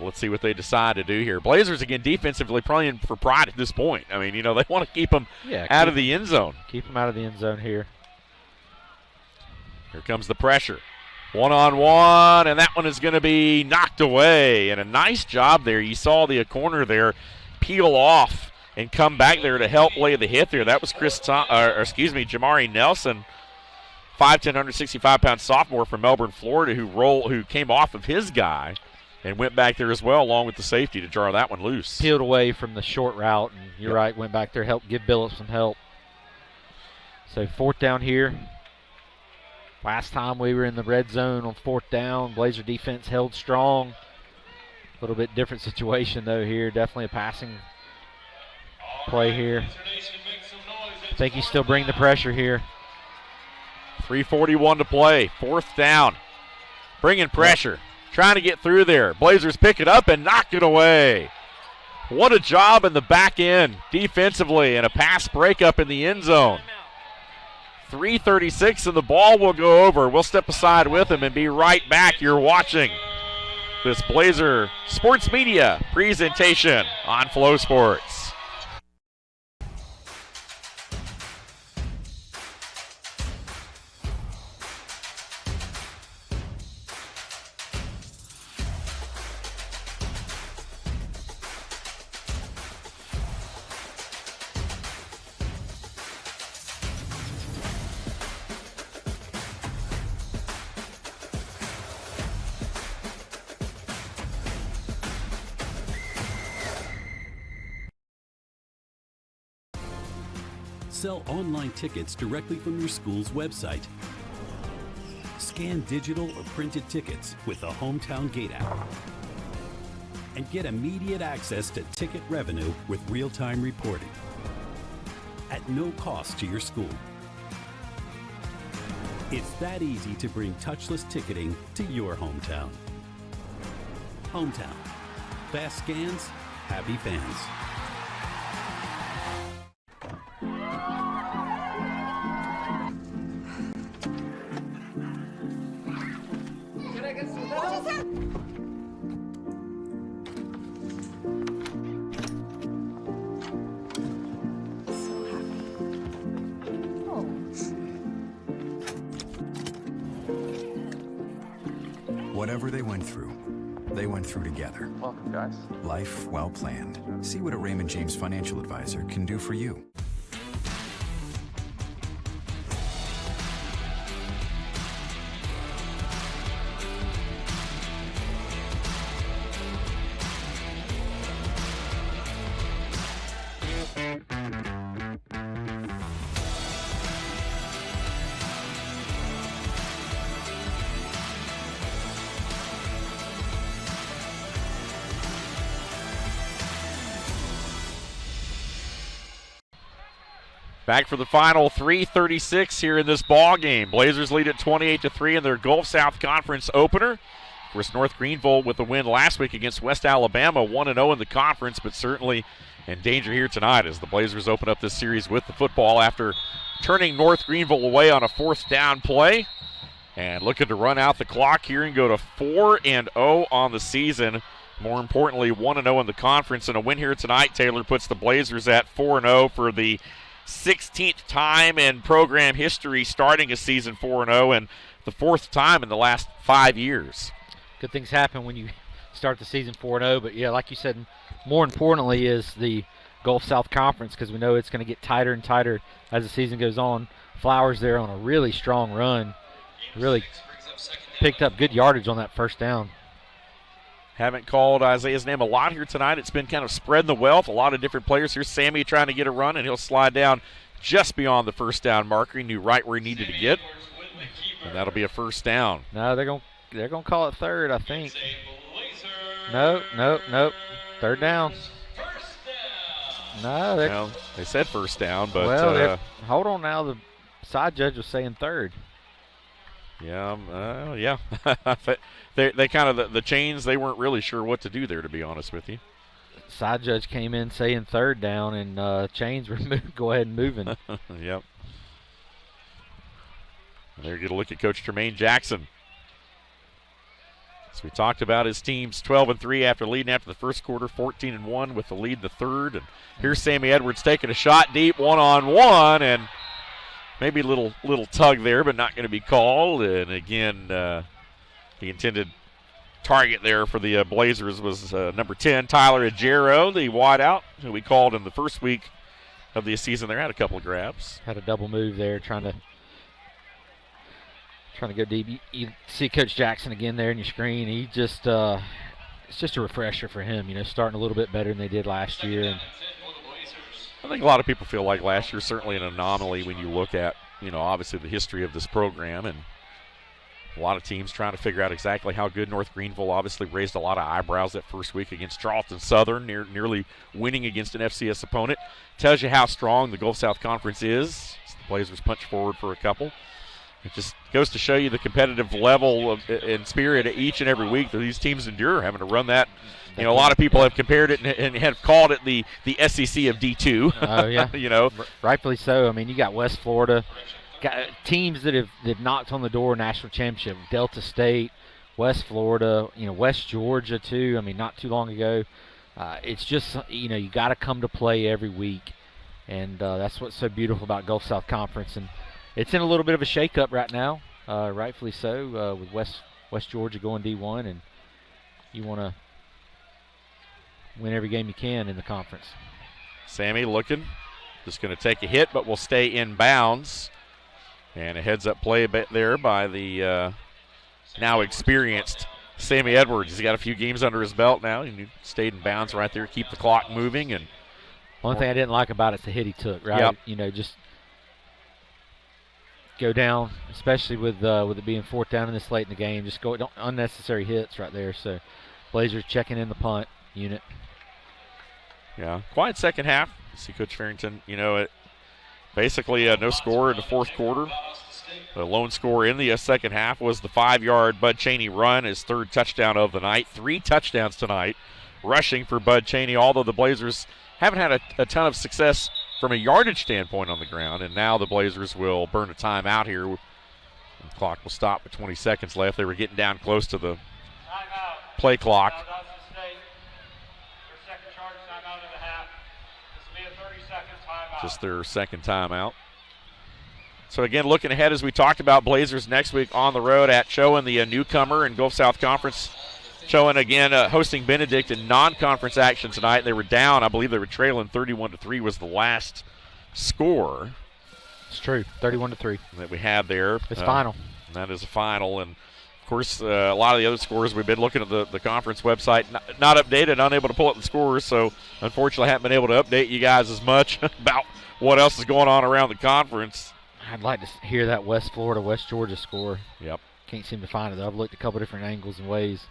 Let's see what they decide to do here. Blazers, again, defensively playing for pride at this point. I mean, they want to keep them out of the end zone. Keep them out of the end zone here. Here comes the pressure. One-on-one, and that one is going to be knocked away. And a nice job there. You saw the corner there peel off and come back there to help lay the hit there. That was Jamari Nelson, 5'10", 165-pound sophomore from Melbourne, Florida, who came off of his guy and went back there as well, along with the safety, to jar that one loose. Peeled away from the short route, and you're right, went back there, helped give Billups some help. So 4th down here. Last time we were in the red zone on 4th down, Blazer defense held strong. A little bit different situation, though, here. Definitely a passing play here. I think he's still bringing the pressure here. 3:41 to play, 4th down. Bringing pressure. Trying to get through there. Blazers pick it up and knock it away. What a job in the back end defensively, and a pass breakup in the end zone. 3:36 and the ball will go over. We'll step aside with him and be right back. You're watching this Blazer Sports Media presentation on Flow Sports. Sell online tickets directly from your school's website. Scan digital or printed tickets with the Hometown Gate app. And get immediate access to ticket revenue with real-time reporting at no cost to your school. It's that easy to bring touchless ticketing to your hometown. Hometown. Fast scans, happy fans. Whatever they went through, they went through together. Welcome, guys. Life well planned. See what a Raymond James financial advisor can do for you. Back for the final 3:36 here in this ball game. Blazers lead at 28-3 in their Gulf South Conference opener. Of course, North Greenville with the win last week against West Alabama, 1-0 in the conference, but certainly in danger here tonight as the Blazers open up this series with the football after turning North Greenville away on a 4th down play and looking to run out the clock here and go to 4-0 on the season. More importantly, 1-0 in the conference, and a win here tonight, Taylor, puts the Blazers at 4-0 for the 16th time in program history starting a season 4-0 and the 4th time in the last 5 years. Good things happen when you start the season 4-0, but yeah, like you said, more importantly is the Gulf South Conference, because we know it's going to get tighter and tighter as the season goes on. Flowers there on a really strong run, really picked up good yardage on that 1st down. Haven't called Isaiah's name a lot here tonight. It's been kind of spreading the wealth. A lot of different players. Here's Sammy trying to get a run, and he'll slide down just beyond the 1st down marker. He knew right where he needed to get, and that'll be a 1st down. No, they're gonna call it 3rd, I think. Nope. 3rd down. No, they said 1st down, but hold on now. The side judge was saying 3rd. Yeah. They kind of the chains. They weren't really sure what to do there, to be honest with you. Side judge came in saying 3rd down, and chains were go ahead and moving. Yep. They're going to look at Coach Tremaine Jackson. As we talked about, his team's 12-3 after leading after the 1st quarter, 14-1 with the lead in the 3rd. And here's Sammy Edwards taking a shot deep, 1-on-1, and maybe a little tug there, but not going to be called. And again, the intended target there for the Blazers was number 10, Tyler Ajero, the wideout, who we called in the 1st week of the season there. Had a couple of grabs. Had a double move there, trying to go deep. You see Coach Jackson again there in your screen. He just it's just a refresher for him, starting a little bit better than they did last year. And I think a lot of people feel like last year certainly an anomaly when you look at, obviously the history of this program, and a lot of teams trying to figure out exactly how good North Greenville obviously raised a lot of eyebrows that 1st week against Charleston Southern, nearly winning against an FCS opponent. Tells you how strong the Gulf South Conference is. The Blazers punch forward for a couple. It just goes to show you the competitive level and spirit each and every week that these teams endure, having to run that. A lot of people have compared it and have called it the SEC of D2. Oh, yeah. Rightfully so. I mean, you got West Florida, got teams that have knocked on the door national championship. Delta State, West Florida, West Georgia too. I mean, not too long ago. It's just, you got to come to play every week. And that's what's so beautiful about Gulf South Conference. And it's in a little bit of a shakeup right now, rightfully so, with West Georgia going D1, and you want to win every game you can in the conference. Sammy looking, just going to take a hit, but will stay in bounds. And a heads-up play there by the now experienced Sammy Edwards. He's got a few games under his belt now. He stayed in bounds right there, keep the clock moving. And one thing I didn't like about it's the hit he took, right? Yep. Just go down, especially with it being 4th down in this late in the game. Just don't unnecessary hits right there. So Blazers checking in the punt unit. Yeah, quiet second half. You see Coach Farrington, basically no score in the 4th quarter. The lone score in the second half was the 5-yard Bud Cheney run, his 3rd touchdown of the night. 3 touchdowns tonight rushing for Bud Cheney, although the Blazers haven't had a ton of success from a yardage standpoint on the ground, and now the Blazers will burn a timeout here. The clock will stop with 20 seconds left. They were getting down close to the play clock. Just their 2nd timeout. So again, looking ahead as we talked about, Blazers next week on the road at showing the newcomer in Gulf South Conference Showing again, hosting Benedict in non-conference action tonight. They were down. I believe they were trailing 31-3 was the last score. It's true, 31-3 that we had there. It's final. That is a final, and of course, a lot of the other scores we've been looking at the conference website, not updated, unable to pull up the scores. So unfortunately, haven't been able to update you guys as much about what else is going on around the conference. I'd like to hear that West Florida, West Georgia score. Yep. Can't seem to find it, though. I've looked a couple different angles and ways.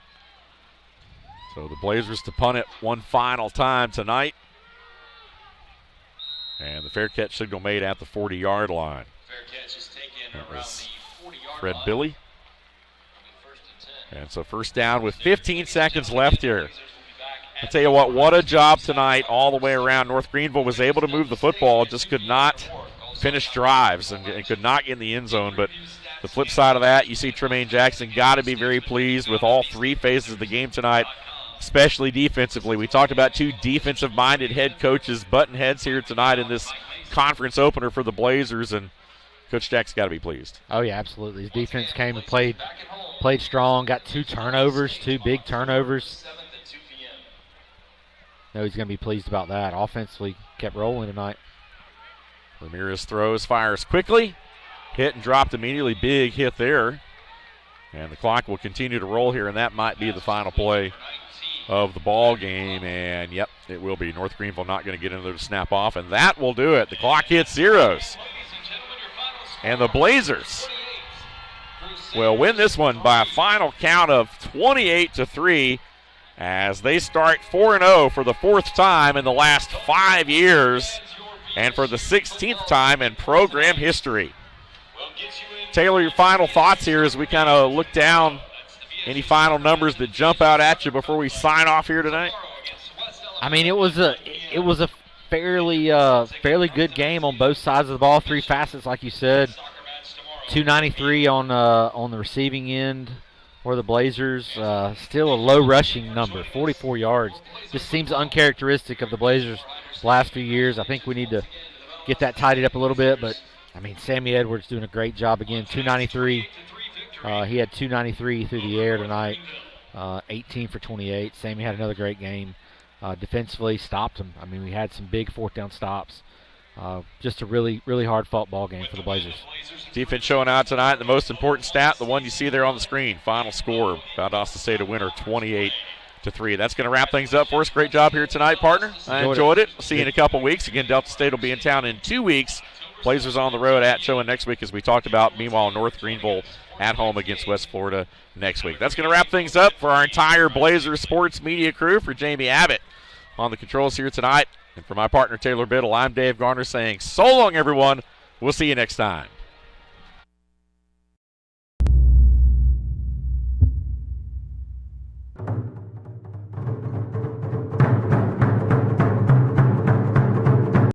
So the Blazers to punt it one final time tonight. And the fair catch signal made at the 40-yard line. Fair catch is taken That around was the 40-yard Fred line. Billy. And so first down with 15 seconds left here. I'll tell you what a job tonight all the way around. North Greenville was able to move the football, just could not finish drives and could not get in the end zone. But the flip side of that, you see Tremaine Jackson got to be very pleased with all three phases of the game tonight, especially defensively. We talked about two defensive-minded head coaches button heads here tonight in this conference opener for the Blazers, and Coach Jack's got to be pleased. Oh, yeah, absolutely. His defense came and played strong, got two big turnovers. No, he's going to be pleased about that. Offensively, kept rolling tonight. Ramirez throws, fires quickly. Hit and dropped immediately. Big hit there. And the clock will continue to roll here, and that might be the final play of the ball game. And, yep, it will be. North Greenville not going to get in there to snap off, and that will do it. The clock hits zeros. And the Blazers will win this one by a final count of 28-3 as they start 4-0 for the fourth time in the last 5 years and for the 16th time in program history. Taylor, your final thoughts here as we kind of look down. Any final numbers that jump out at you before we sign off here tonight? I mean, it was a fairly good game on both sides of the ball. Three facets, like you said. 293 on the receiving end for the Blazers. Still a low rushing number, 44 yards. Just seems uncharacteristic of the Blazers the last few years. I think we need to get that tidied up a little bit. But, I mean, Sammy Edwards doing a great job again. 293. He had 293 through the air tonight. 18 for 28. Sammy had another great game. Defensively stopped him. I mean, we had some big fourth down stops. Just a really, really hard fought ball game for the Blazers. Defense showing out tonight. The most important stat, the one you see there on the screen. Final score, Valdosta State a winner, 28-3. That's going to wrap things up for us. Great job here tonight, partner. I enjoyed it. See you in a couple weeks. Again, Delta State will be in town in 2 weeks. Blazers on the road at showing next week, as we talked about. Meanwhile, North Greenville at home against West Florida next week. That's going to wrap things up for our entire Blazer Sports Media crew. For Jamie Abbott on the controls here tonight, and for my partner Taylor Biddle, I'm Dave Garner saying so long, everyone. We'll see you next time.